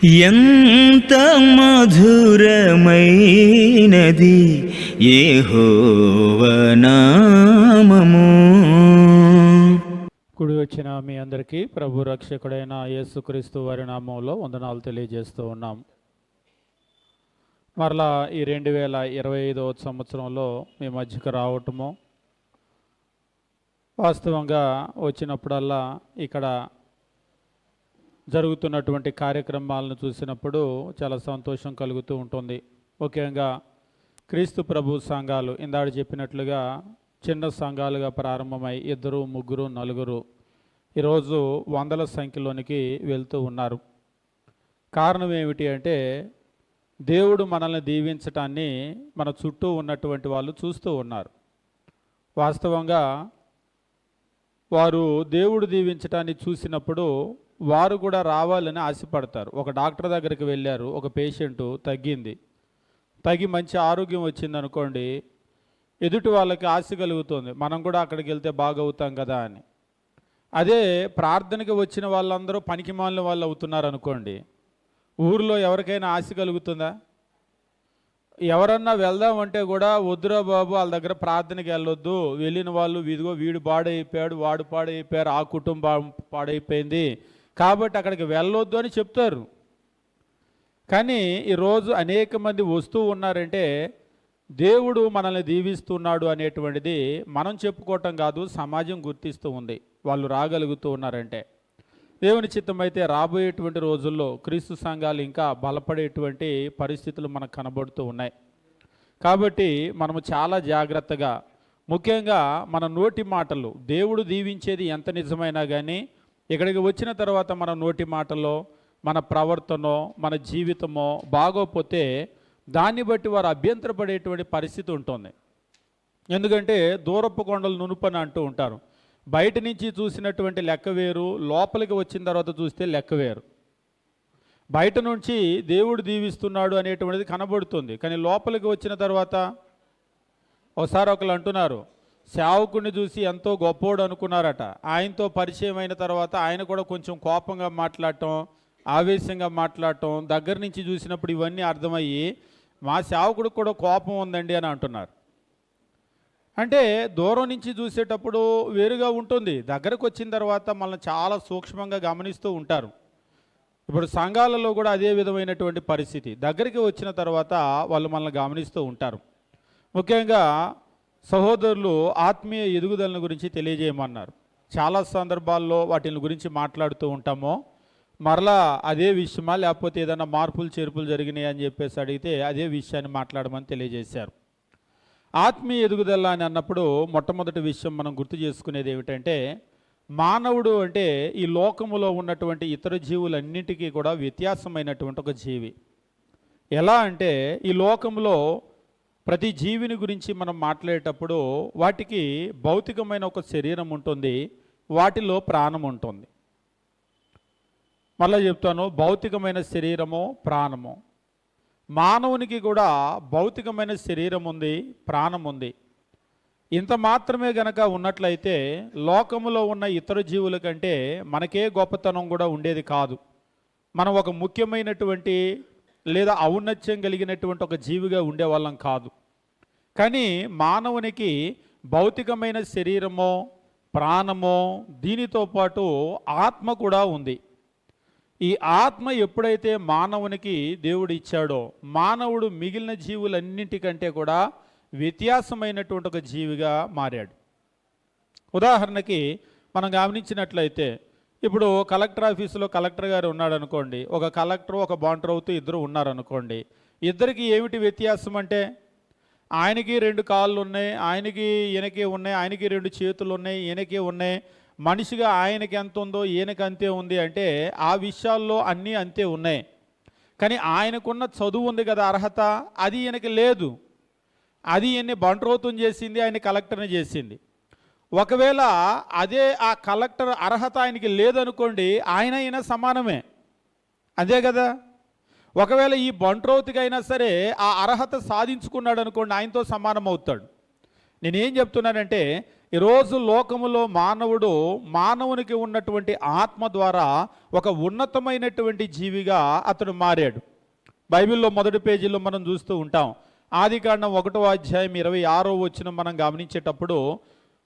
ఎంత మధురమైనది యెహోవా నామము. కూడి వచ్చిన మీ అందరికీ ప్రభు రక్షకుడైన యేసుక్రీస్తు వారి నామంలో వందనాలు తెలియజేస్తూ ఉన్నాం. మరలా ఈ 2025వ సంవత్సరంలో మీ మధ్యకు రావటము, వాస్తవంగా వచ్చినప్పుడల్లా ఇక్కడ జరుగుతున్నటువంటి కార్యక్రమాలను చూసినప్పుడు చాలా సంతోషం కలుగుతూ ఉంటుంది. ముఖ్యంగా క్రీస్తు ప్రభు సంఘాలు ఇందాక చెప్పినట్లుగా చిన్న సంఘాలుగా ప్రారంభమై 2, 3, 4 ఈరోజు వందల సంఖ్యలోనికి వెళ్తూ ఉన్నారు. కారణం ఏమిటి అంటే దేవుడు మనల్ని దీవించటాన్ని మన చుట్టూ ఉన్నటువంటి వాళ్ళు చూస్తూ ఉన్నారు. వాస్తవంగా వారు దేవుడు దీవించటాన్ని చూసినప్పుడు వారు కూడా రావాలని ఆశపడతారు. ఒక డాక్టర్ దగ్గరికి వెళ్ళారు, ఒక పేషెంటు తగ్గి మంచి ఆరోగ్యం వచ్చింది అనుకోండి, ఎదుటి వాళ్ళకి ఆశ కలుగుతుంది, మనం కూడా అక్కడికి వెళ్తే బాగవుతాం కదా అని. అదే ప్రార్థనకి వచ్చిన వాళ్ళందరూ పనికిమాలిన వాళ్ళు అవుతున్నారు అనుకోండి, ఊరిలో ఎవరికైనా ఆశ కలుగుతుందా? ఎవరన్నా వెళ్దామంటే కూడా వద్దురా బాబు, వాళ్ళ దగ్గర ప్రార్థనకి వెళ్ళొద్దు, వెళ్ళిన వాళ్ళు ఇదిగో వీడు పాడైపోయాడు, వాడు పాడైపోయారు, ఆ కుటుంబం పాడైపోయింది కాబట్టి అక్కడికి వెళ్ళొద్దు అని చెప్తారు. కానీ ఈరోజు అనేక మంది వస్తూ ఉన్నారంటే దేవుడు మనల్ని దీవిస్తున్నాడు అనేటువంటిది మనం చెప్పుకోవటం కాదు, సమాజం గుర్తిస్తూ ఉంది. వాళ్ళు రాగలుగుతూ ఉన్నారంటే దేవుని చిత్తమైతే రాబోయేటువంటి రోజుల్లో క్రీస్తు సంఘాలు ఇంకా బలపడేటువంటి పరిస్థితులు మనకు కనబడుతూ ఉన్నాయి. కాబట్టి మనము చాలా జాగ్రత్తగా, ముఖ్యంగా మన నోటి మాటలు, దేవుడు దీవించేది ఎంత నిజమైనా కానీ ఇక్కడికి వచ్చిన తర్వాత మన నోటి మాటలో, మన ప్రవర్తనో, మన జీవితమో బాగోపోతే దాన్ని బట్టి వారు అభ్యంతరపడేటువంటి పరిస్థితి ఉంటుంది. ఎందుకంటే దూరపు కొండలు నునుపని అంటూ ఉంటారు. బయట నుంచి చూసినటువంటి లెక్క వేరు, లోపలికి వచ్చిన తర్వాత చూస్తే లెక్క వేరు. బయట నుంచి దేవుడు దీవిస్తున్నాడు అనేటువంటిది కనబడుతుంది, కానీ లోపలికి వచ్చిన తర్వాత ఒకసారి ఒకళ్ళు అంటున్నారు, సేవకుడిని చూసి ఎంతో గొప్పోడు అనుకున్నారట. ఆయనతో పరిచయం అయిన తర్వాత ఆయన కూడా కొంచెం కోపంగా మాట్లాడటం, ఆవేశంగా మాట్లాడటం, దగ్గర నుంచి చూసినప్పుడు ఇవన్నీ అర్థమయ్యి మా సేవకుడికి కూడా కోపం ఉందండి అని అంటున్నారు. అంటే దూరం నుంచి చూసేటప్పుడు వేరుగా ఉంటుంది, దగ్గరకు వచ్చిన తర్వాత మనల్ని చాలా సూక్ష్మంగా గమనిస్తూ ఉంటారు. ఇప్పుడు సంఘాలలో కూడా అదే విధమైనటువంటి పరిస్థితి, దగ్గరికి వచ్చిన తర్వాత వాళ్ళు మనల్ని గమనిస్తూ ఉంటారు. ముఖ్యంగా సహోదరులు ఆత్మీయ ఎదుగుదలను గురించి తెలియజేయమన్నారు. చాలా సందర్భాల్లో వాటిని గురించి మాట్లాడుతూ ఉంటాము. మరలా అదే విషయమా లేకపోతే ఏదైనా మార్పులు చేర్పులు జరిగినాయి అని చెప్పేసి అడిగితే అదే విషయాన్ని మాట్లాడమని తెలియజేశారు. ఆత్మీయ ఎదుగుదల అని అన్నప్పుడు మొట్టమొదటి విషయం మనం గుర్తు చేసుకునేది ఏమిటంటే, మానవుడు అంటే ఈ లోకములో ఉన్నటువంటి ఇతర జీవులన్నింటికీ కూడా వ్యత్యాసమైనటువంటి ఒక జీవి. ఎలా అంటే ఈ లోకంలో ప్రతి జీవిని గురించి మనం మాట్లాడేటప్పుడు వాటికి భౌతికమైన ఒక శరీరం ఉంటుంది, వాటిలో ప్రాణం ఉంటుంది. మళ్ళీ చెప్తాను, భౌతికమైన శరీరము, ప్రాణము. మానవునికి కూడా భౌతికమైన శరీరం ఉంది, ప్రాణం ఉంది. ఇంత మాత్రమే గనక ఉన్నట్లయితే లోకములో ఉన్న ఇతర జీవుల కంటే మనకే గొప్పతనం కూడా ఉండేది కాదు. మనం ఒక ముఖ్యమైనటువంటి లేదా ఔన్నత్యం కలిగినటువంటి ఒక జీవిగా ఉండేవాళ్ళం కాదు. కానీ మానవునికి భౌతికమైన శరీరమో, ప్రాణమో, దీనితో పాటు ఆత్మ కూడా ఉంది. ఈ ఆత్మ ఎప్పుడైతే మానవునికి దేవుడు ఇచ్చాడో, మానవుడు మిగిలిన జీవులన్నింటికంటే కూడా వ్యత్యాసమైనటువంటి ఒక జీవిగా మారాడు. ఉదాహరణకి మనం గమనించినట్లయితే, ఇప్పుడు కలెక్టర్ ఆఫీసులో కలెక్టర్ గారు ఉన్నాడు అనుకోండి, ఒక కలెక్టర్ ఒక బాండ్రవుతూ ఇద్దరు ఉన్నారనుకోండి. ఇద్దరికి ఏమిటి వ్యత్యాసం అంటే, ఆయనకి 2 కాళ్ళు ఉన్నాయి, ఈయనకి ఉన్నాయి, ఆయనకి 2 చేతులు ఉన్నాయి, ఈయనకి ఉన్నాయి. మనిషిగా ఆయనకి ఎంత ఉందో ఈయనకి అంతే ఉంది అంటే ఆ విషయాల్లో అన్నీ అంతే ఉన్నాయి. కానీ ఆయనకున్న చదువు ఉంది కదా, అర్హత, అది ఈయనకి లేదు. అది ఈయన్ని బంట్రోతం చేసింది, ఆయన కలెక్టర్ని చేసింది. ఒకవేళ అదే ఆ కలెక్టర్ అర్హత ఆయనకి లేదనుకోండి, ఈయన సమానమే, అదే కదా. ఒకవేళ ఈ బంట్రోతికైనా సరే ఆ అర్హత సాధించుకున్నాడు అనుకోండి, ఆయనతో సమానం అవుతాడు. నేనేం చెప్తున్నానంటే, ఈరోజు లోకములో మానవునికి ఉన్నటువంటి ఆత్మ ద్వారా ఒక ఉన్నతమైనటువంటి జీవిగా అతడు మారాడు. బైబిల్లో మొదటి పేజీలో మనం చూస్తూ ఉంటాం. ఆదికాండం 1వ అధ్యాయం 26వ వచనం మనం గమనించేటప్పుడు,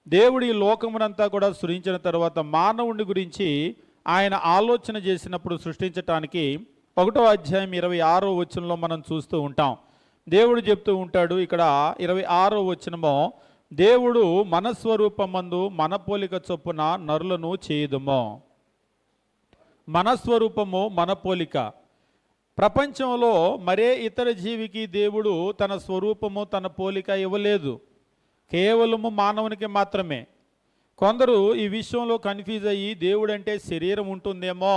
దేవుడు ఈ లోకమునంతా కూడా సృష్టించిన తర్వాత మానవుని గురించి ఆయన ఆలోచన చేసినప్పుడు సృష్టించటానికి 1వ అధ్యాయం 26వ వచనంలో మనం చూస్తూ ఉంటాం. దేవుడు చెప్తూ ఉంటాడు ఇక్కడ 26వ వచనమో, దేవుడు మన స్వరూపమందు మన పోలిక చొప్పున నరులను చేయుదుమో. మన స్వరూపము మన పోలిక. ప్రపంచంలో మరే ఇతర జీవికి దేవుడు తన స్వరూపము తన పోలిక ఇవ్వలేదు, కేవలము మానవునికి మాత్రమే. కొందరు ఈ విషయంలో కన్ఫ్యూజ్ అయ్యి దేవుడు అంటే శరీరం ఉంటుందేమో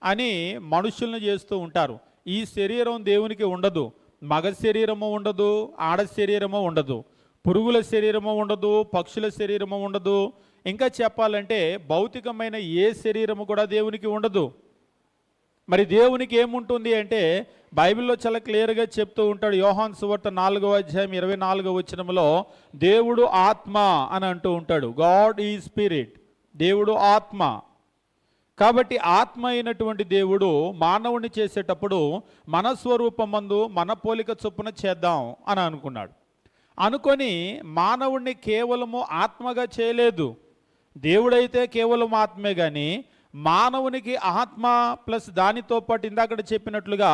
అని మనుషులను చేస్తూ ఉంటారు. ఈ శరీరం దేవునికి ఉండదు. మగ శరీరము ఉండదు, ఆడ శరీరము ఉండదు, పురుగుల శరీరము ఉండదు, పక్షుల శరీరము ఉండదు, ఇంకా చెప్పాలంటే భౌతికమైన ఏ శరీరము కూడా దేవునికి ఉండదు. మరి దేవునికి ఏముంటుంది అంటే బైబిల్లో చాలా క్లియర్గా చెప్తూ ఉంటాడు. యోహాను సువార్త 4వ అధ్యాయం 24వ వచనంలో దేవుడు ఆత్మ అని అంటూ ఉంటాడు. గాడ్ ఈ స్పిరిట్, దేవుడు ఆత్మ. కాబట్టి ఆత్మ అయినటువంటి దేవుడు మానవుని చేసేటప్పుడు మన స్వరూపమందు మన పోలిక చొప్పున చేద్దాం అని అనుకున్నాడు. అనుకొని మానవుణ్ణి కేవలము ఆత్మగా చేయలేదు. దేవుడైతే కేవలం ఆత్మే, కానీ మానవునికి ఆత్మ ప్లస్ దానితో పాటు ఇందాక చెప్పినట్లుగా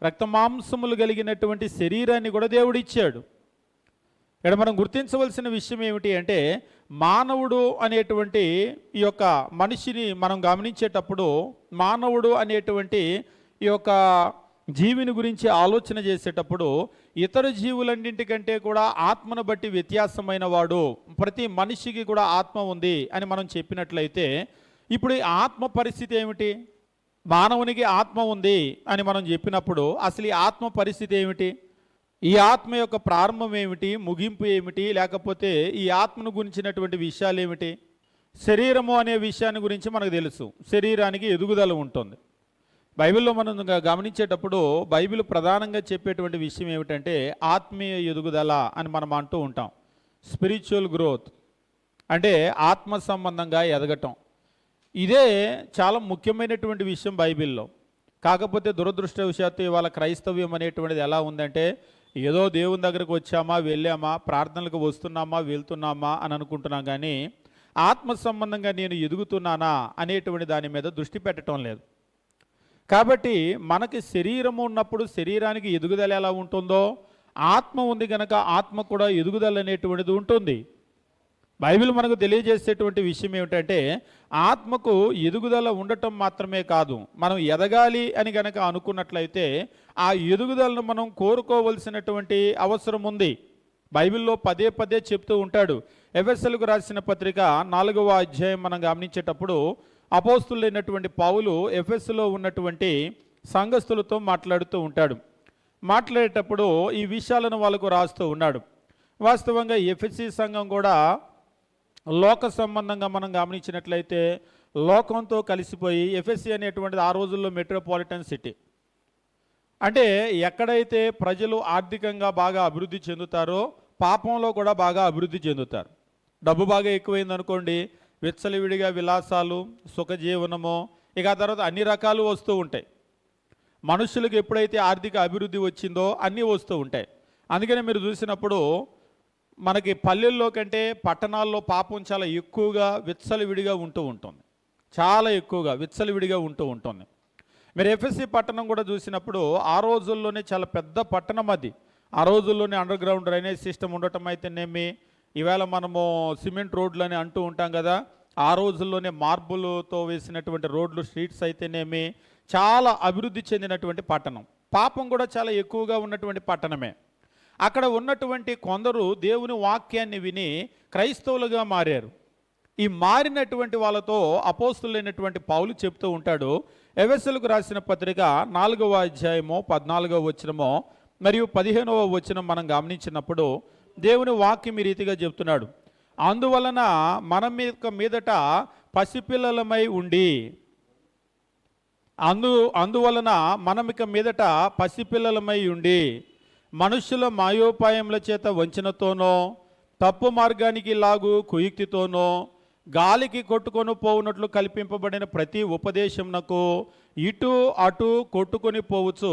రక్తమాంసములు కలిగినటువంటి శరీరాన్ని కూడా దేవుడు ఇచ్చాడు. ఇక్కడ మనం గుర్తించవలసిన విషయం ఏమిటి అంటే, మానవుడు అనేటువంటి ఈ యొక్క మనిషిని మనం గమనించేటప్పుడు, మానవుడు అనేటువంటి ఈ యొక్క జీవిని గురించి ఆలోచన చేసేటప్పుడు ఇతర జీవులన్నింటికంటే కూడా ఆత్మను బట్టి వ్యత్యాసమైన వాడు. ప్రతి మనిషికి కూడా ఆత్మ ఉంది అని మనం చెప్పినట్లయితే, ఇప్పుడు ఈ ఆత్మ పరిస్థితి ఏమిటి? మానవునికి ఆత్మ ఉంది అని మనం చెప్పినప్పుడు అసలు ఈ ఆత్మ పరిస్థితి ఏమిటి? ఈ ఆత్మ యొక్క ప్రారంభం ఏమిటి, ముగింపు ఏమిటి, లేకపోతే ఈ ఆత్మను గురించినటువంటి విషయాలు ఏమిటి? శరీరము అనే విషయాన్ని గురించి మనకు తెలుసు. శరీరానికి ఎదుగుదల ఉంటుంది. బైబిల్లో మనం గమనించేటప్పుడు బైబిల్ ప్రధానంగా చెప్పేటువంటి విషయం ఏమిటంటే ఆత్మీయ ఎదుగుదల అని మనం అంటూ ఉంటాం. స్పిరిచువల్ గ్రోత్ అంటే ఆత్మ సంబంధంగా ఎదగటం. ఇదే చాలా ముఖ్యమైనటువంటి విషయం బైబిల్లో. కాకపోతే దురదృష్టవశాత్తు ఇవాళ క్రైస్తవ్యం అనేటువంటిది ఎలా ఉందంటే, ఏదో దేవుని దగ్గరకు వచ్చామా, వెళ్ళామా, ప్రార్థనలకు వస్తున్నామా, వెళ్తున్నామా అని అనుకుంటున్నాం, కానీ ఆత్మ సంబంధంగా నేను ఎదుగుతున్నానా అనేటువంటి దాని మీద దృష్టి పెట్టడం లేదు. కాబట్టి మనకి శరీరము ఉన్నప్పుడు శరీరానికి ఎదుగుదల ఎలా ఉంటుందో, ఆత్మ ఉంది కనుక ఆత్మ కూడా ఎదుగుదల అనేటువంటిది ఉంటుంది. బైబిల్ మనకు తెలియజేసేటువంటి విషయం ఏమిటంటే, ఆత్మకు ఎదుగుదల ఉండటం మాత్రమే కాదు, మనం ఎదగాలి అని గనక అనుకున్నట్లయితే ఆ ఎదుగుదలను మనం కోరుకోవలసినటువంటి అవసరం ఉంది. బైబిల్లో పదే పదే చెప్తూ ఉంటాడు. ఎఫెసీయులకు రాసిన పత్రిక 4వ అధ్యాయం మనం గమనించేటప్పుడు అపోస్తులైనటువంటి పౌలు ఎఫెసులో ఉన్నటువంటి సంఘస్థులతో మాట్లాడుతూ ఉంటాడు. మాట్లాడేటప్పుడు ఈ విషయాలను వాళ్ళకు రాస్తూ ఉన్నాడు. వాస్తవంగా ఎఫెసీ సంఘం కూడా లోక సంబంధంగా మనం గమనించినట్లయితే లోకంతో కలిసిపోయి, ఎఫెసీ అనేటువంటిది ఆ రోజుల్లో మెట్రోపాలిటన్ సిటీ. అంటే ఎక్కడైతే ప్రజలు ఆర్థికంగా బాగా అభివృద్ధి చెందుతారో పాపంలో కూడా బాగా అభివృద్ధి చెందుతారు. డబ్బు బాగా ఎక్కువైంది అనుకోండి, విచ్చలవిడిగా విలాసాలు, సుఖజీవనము, ఇక ఆ తర్వాత అన్ని రకాలు వస్తూ ఉంటాయి. మనుషులకు ఎప్పుడైతే ఆర్థిక అభివృద్ధి వచ్చిందో అన్నీ వస్తూ ఉంటాయి. అందుకనే మీరు చూసినప్పుడు మనకి పల్లెల్లో కంటే పట్టణాల్లో పాపం చాలా ఎక్కువగా విచ్చలవిడిగా ఉంటూ ఉంటుంది. చాలా ఎక్కువగా విచ్చలవిడిగా ఉంటూ ఉంటుంది. మీరు ఎఫ్ఎస్సి పట్టణం కూడా చూసినప్పుడు ఆ రోజుల్లోనే చాలా పెద్ద పట్టణం అది. ఆ రోజుల్లోనే అండర్ గ్రౌండ్ డ్రైనేజ్ సిస్టమ్ ఉండటం అయితేనేమి, ఈవేళ మనము సిమెంట్ రోడ్లు అని అంటూ ఉంటాం కదా, ఆ రోజుల్లోనే మార్బుల్తో వేసినటువంటి రోడ్లు, స్ట్రీట్స్ అయితేనేమి, చాలా అభివృద్ధి చెందినటువంటి పట్టణం. పాపం కూడా చాలా ఎక్కువగా ఉన్నటువంటి పట్టణమే. అక్కడ ఉన్నటువంటి కొందరు దేవుని వాక్యాన్ని విని క్రైస్తవులుగా మారారు. ఈ మారినటువంటి వాళ్ళతో అపోస్తులైనటువంటి పౌలు చెప్తూ ఉంటాడు. ఎఫెసీయులకు రాసిన పత్రిక 4వ అధ్యాయము 14వ వచనము మరియు 15వ వచనం మనం గమనించినప్పుడు దేవుని వాక్యం ఈ రీతిగా చెప్తున్నాడు. అందువలన మనం మీదట పసిపిల్లలమై ఉండి, అందువలన మనమిక మీదట పసిపిల్లలమై ఉండి మనుష్యుల మాయోపాయముల చేత వంచనతోనో తప్పు మార్గానికి లాగు కుయుక్తితోనో గాలికి కొట్టుకొని పోవునట్లు కల్పింపబడిన ప్రతి ఉపదేశమునకు ఇటు అటు కొట్టుకొని పోవచ్చు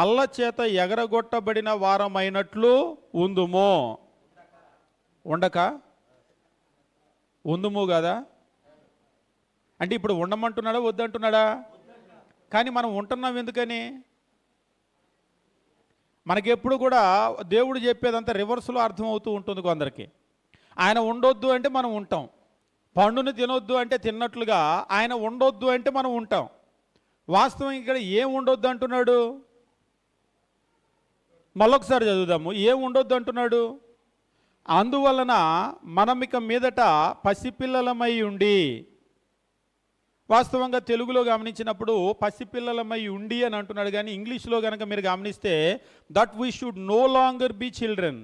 అల్ల చేత ఎగరగొట్టబడిన వారమైనట్లు ఉందుము. ఉండక ఉందుము కదా అంటే ఇప్పుడు ఉండమంటున్నాడా వద్దంటున్నాడా? కానీ మనం ఉంటున్నాం ఎందుకని? మనకెప్పుడు కూడా దేవుడు చెప్పేదంతా రివర్స్లో అర్థమవుతూ ఉంటుంది కొందరికి. ఆయన ఉండొద్దు అంటే మనం ఉంటాం, పండుని తినొద్దు అంటే తిన్నట్లుగా ఆయన ఉండొద్దు అంటే మనం ఉంటాం. వాస్తవం ఇక్కడ ఏం ఉండొద్దు అంటున్నాడు? మళ్ళొకసారి చదువుదాము. ఏం ఉండొద్దు అంటున్నాడు? అందువలన మనం ఇక మీదట పసిపిల్లలమై ఉండి, వాస్తవంగా తెలుగులో గమనించినప్పుడు పసిపిల్లలమై ఉండి అని అంటున్నాడు, కానీ ఇంగ్లీష్లో కనుక మీరు గమనిస్తే that we should no longer be children,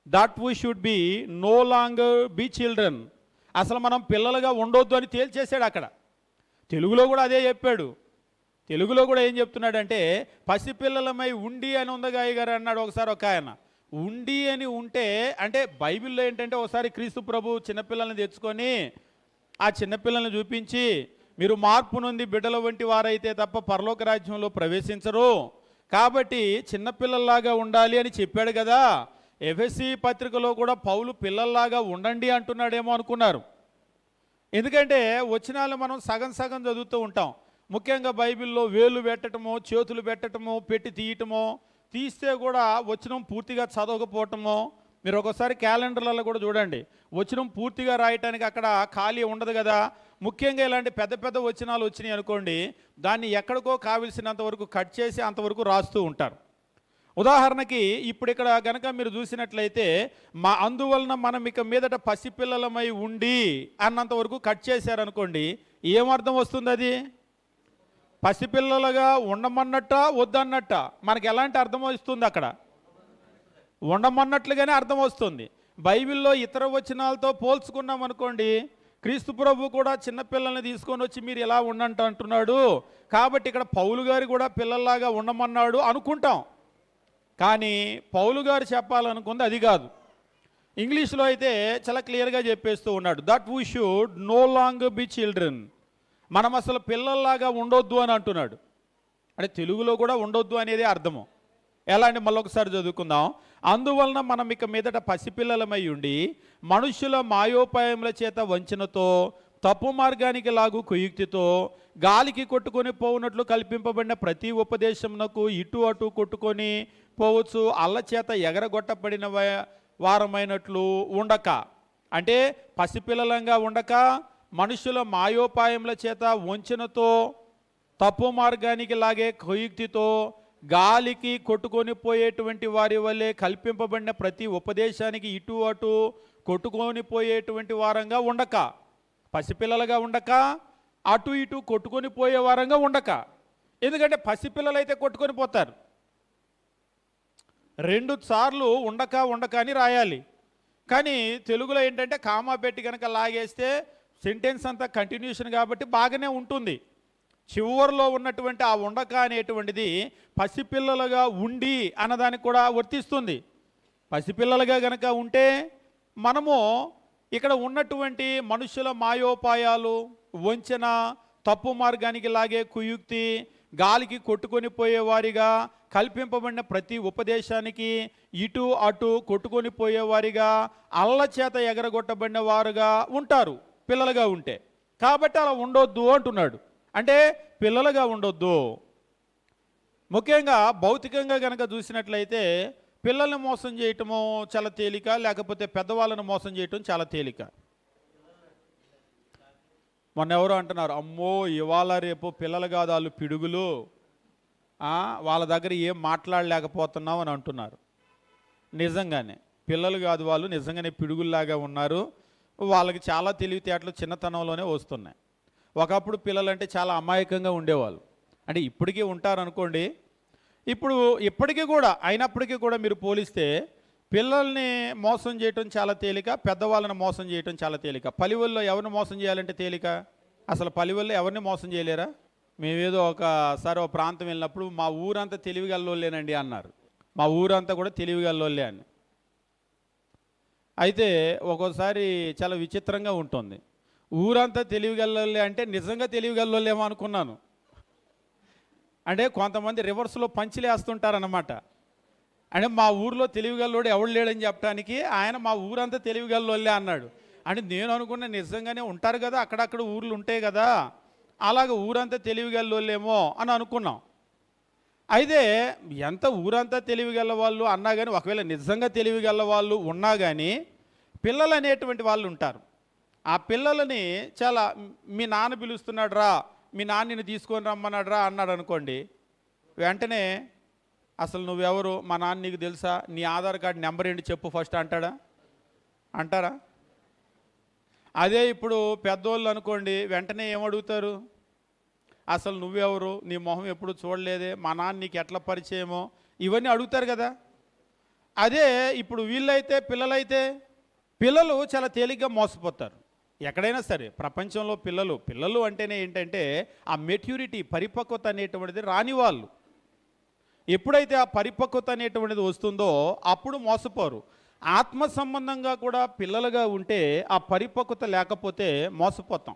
that we should be no longer be children. అసలు మనం పిల్లలుగా ఉండొద్దు అని తేల్చేశాడు అక్కడ. తెలుగులో కూడా అదే చెప్పాడు. తెలుగులో కూడా ఏం చెప్తున్నాడంటే పసిపిల్లలమై ఉండి అని ఉందగాయ గారు అన్నాడు ఒకసారి ఒక ఆయన. ఉండి అని ఉంటే అంటే బైబిల్లో ఏంటంటే ఒకసారి క్రీస్తు ప్రభు చిన్నపిల్లల్ని తెచ్చుకొని ఆ చిన్నపిల్లల్ని చూపించి మీరు మార్పు నొంది బిడ్డల వంటి వారైతే తప్ప పరలోక రాజ్యంలో ప్రవేశించరు, కాబట్టి చిన్నపిల్లల్లాగా ఉండాలి అని చెప్పాడు కదా. ఎఫెసీ పత్రికలో కూడా పౌలు పిల్లల్లాగా ఉండండి అంటున్నాడేమో అనుకున్నారు. ఎందుకంటే వచనాలు మనం సగం సగం చదువుతూ ఉంటాం. ముఖ్యంగా బైబిల్లో వేలు పెట్టడమో చేతులు పెట్టడమో పెట్టి తీయటమో, తీస్తే కూడా వచనం పూర్తిగా చదవకపోవటమో. మీరు ఒకసారి క్యాలెండర్లలో కూడా చూడండి, వచనం పూర్తిగా రాయటానికి అక్కడ ఖాళీ ఉండదు కదా. ముఖ్యంగా ఇలాంటి పెద్ద పెద్ద వచనాలు వచ్చినాయి అనుకోండి, దాన్ని ఎక్కడికో కావలసినంత వరకు కట్ చేసి అంతవరకు రాస్తూ ఉంటారు. ఉదాహరణకి ఇప్పుడు ఇక్కడ గనక మీరు చూసినట్లయితే అందువలన మనం ఇక మీదట పసిపిల్లలమై ఉండి అన్నంత వరకు కట్ చేశారనుకోండి, ఏమర్థం వస్తుంది? అది పసిపిల్లలుగా ఉండమన్నట్ట వద్దన్నట్ట మనకి ఎలాంటి అర్థం వస్తుంది? అక్కడ ఉండమన్నట్లుగానే అర్థం వస్తుంది. బైబిల్లో ఇతర వచనాలతో పోల్చుకున్నాం అనుకోండి, క్రీస్తు ప్రభు కూడా చిన్నపిల్లల్ని తీసుకొని వచ్చి మీరు ఎలా ఉండంట అంటున్నాడు, కాబట్టి ఇక్కడ పౌలు గారు కూడా పిల్లల్లాగా ఉండమన్నాడు అనుకుంటాం. కానీ పౌలు గారు చెప్పాలనుకుంది అది కాదు. ఇంగ్లీష్లో అయితే చాలా క్లియర్గా చెప్పేస్తూ ఉన్నాడు, that we should no longer be children. మనం అసలు పిల్లల్లాగా ఉండొద్దు అని అంటున్నాడు. అంటే తెలుగులో కూడా ఉండొద్దు అనేది అర్థము. ఎలా అంటే మళ్ళొకసారి చదువుకుందాం. అందువలన మనం ఇక మీదట పసిపిల్లలమై ఉండి మనుష్యుల మాయోపాయముల చేత వంచనతో తప్పు మార్గానికి లాగు కుయుక్తితో గాలికి కొట్టుకొని పోవునట్లు కల్పింపబడిన ప్రతి ఉపదేశమునకు ఇటు అటు కొట్టుకొని పోవచ్చు అల్ల చేత ఎగరగొట్టబడిన వారమైనట్లు ఉండక. అంటే పసిపిల్లలంగా ఉండక మనుషుల మాయోపాయముల చేత వంచనతో తప్పు మార్గానికి లాగే కుయుక్తితో గాలికి కొట్టుకొని పోయేటువంటి వారి వల్లే కల్పింపబడిన ప్రతి ఉపదేశానికి ఇటు అటు కొట్టుకొని పోయేటువంటి వారంగా ఉండక, పసిపిల్లలుగా ఉండక అటు ఇటు కొట్టుకొని పోయే వారంగా ఉండక. ఎందుకంటే పసిపిల్లలైతే కొట్టుకొని పోతారు. 2 సార్లు ఉండక అని రాయాలి. కానీ తెలుగులో ఏంటంటే కామా పెట్టి కనుక లాగేస్తే సెంటెన్స్ అంతా కంటిన్యూషన్ కాబట్టి బాగానే ఉంటుంది. చివరిలో ఉన్నటువంటి ఆ ఉండక అనేటువంటిది పసిపిల్లలుగా ఉండి అన్నదానికి కూడా వర్తిస్తుంది. పసిపిల్లలుగా గనక ఉంటే మనము ఇక్కడ ఉన్నటువంటి మనుషుల మాయోపాయాలు, వంచన, తప్పు మార్గానికి లాగే కుయుక్తి, గాలికి కొట్టుకొని పోయేవారిగా కల్పింపబడిన ప్రతి ఉపదేశానికి ఇటు అటు కొట్టుకొని పోయేవారిగా అల్ల చేత ఎగరగొట్టబడిన వారుగా ఉంటారు పిల్లలుగా ఉంటే. కాబట్టి అలా ఉండొద్దు అంటున్నాడు. అంటే పిల్లలుగా ఉండొద్దు. ముఖ్యంగా భౌతికంగా కనుక చూసినట్లయితే పిల్లల్ని మోసం చేయటము చాలా తేలిక, లేకపోతే పెద్దవాళ్ళని మోసం చేయటం చాలా తేలిక. మొన్న ఎవరో అంటున్నారు, అమ్మో ఇవాళ రేపు పిల్లలు కాదు వాళ్ళు పిడుగులు, వాళ్ళ దగ్గర ఏం మాట్లాడలేకపోతున్నాం అని అంటున్నారు. నిజంగానే పిల్లలు కాదు వాళ్ళు, నిజంగానే పిడుగుల్లాగా ఉన్నారు. వాళ్ళకి చాలా తెలివితేటలు చిన్నతనంలోనే వస్తున్నాయి. ఒకప్పుడు పిల్లలంటే చాలా అమాయకంగా ఉండేవాళ్ళు, అంటే ఇప్పటికీ ఉంటారనుకోండి. ఇప్పటికీ కూడా అయినప్పటికీ కూడా మీరు పోలిస్తే పిల్లల్ని మోసం చేయటం చాలా తేలిక, పెద్దవాళ్ళని మోసం చేయటం చాలా తేలిక. పలివల్లో ఎవరిని మోసం చేయాలంటే తేలిక. అసలు పలివల్లో ఎవరిని మోసం చేయలేరా? మేమేదో ఒకసారి ఒక ప్రాంతం వెళ్ళినప్పుడు మా ఊరంతా తెలివిగల్లోళ్ళేనండి అన్నారు. మా ఊరంతా కూడా తెలివిగల్లోళ్ళే అని. అయితే ఒక్కోసారి చాలా విచిత్రంగా ఉంటుంది. ఊరంతా తెలివిగల్లోళ్ళే అంటే నిజంగా తెలివిగల్లోళ్ళేమో అనుకున్నాను. అంటే కొంతమంది రివర్స్లో పంచిలేస్తుంటారన్నమాట. అంటే మా ఊర్లో తెలివిగల్లోడు ఎవడు లేడని చెప్పడానికి ఆయన మా ఊరంతా తెలివిగల్లోళ్ళే అన్నాడు. అంటే నేను అనుకున్న నిజంగానే ఉంటారు కదా, అక్కడక్కడ ఊర్లు ఉంటాయి కదా, అలాగ ఊరంతా తెలివిగల్లోళ్ళేమో అని అనుకున్నాం. అయితే ఎంత ఊరంతా తెలివిగల వాళ్ళు అన్నా కానీ, ఒకవేళ నిజంగా తెలివిగల వాళ్ళు ఉన్నా కానీ పిల్లలు అనేటువంటి వాళ్ళు ఉంటారు. ఆ పిల్లలని చాలా మీ నాన్న పిలుస్తున్నాడు రా, మీ నాన్న నిన్ను తీసుకొని రమ్మన్నాడు రా అన్నాడు అనుకోండి, వెంటనే అసలు నువ్వెవరు, మా నాన్న నీకు తెలుసా, నీ ఆధార్ కార్డు నెంబర్ ఏంటి చెప్పు ఫస్ట్ అంటారా? అదే ఇప్పుడు పెద్దోళ్ళు అనుకోండి, వెంటనే ఏమడుగుతారు, అసలు నువ్వెవరు, నీ మొహం ఎప్పుడు చూడలేదే, మా నాన్న నీకు ఎట్లా పరిచయమో, ఇవన్నీ అడుగుతారు కదా. అదే ఇప్పుడు వీళ్ళైతే పిల్లలు చాలా తేలిగ్గా మోసపోతారు. ఎక్కడైనా సరే ప్రపంచంలో పిల్లలు అంటేనే ఏంటంటే ఆ మెచ్యూరిటీ, పరిపక్వత అనేటువంటిది రాని వాళ్ళు. ఎప్పుడైతే ఆ పరిపక్వత అనేటువంటిది వస్తుందో అప్పుడు మోసపోరు. ఆత్మ సంబంధంగా కూడా పిల్లలుగా ఉంటే ఆ పరిపక్వత లేకపోతే మోసపోతాం.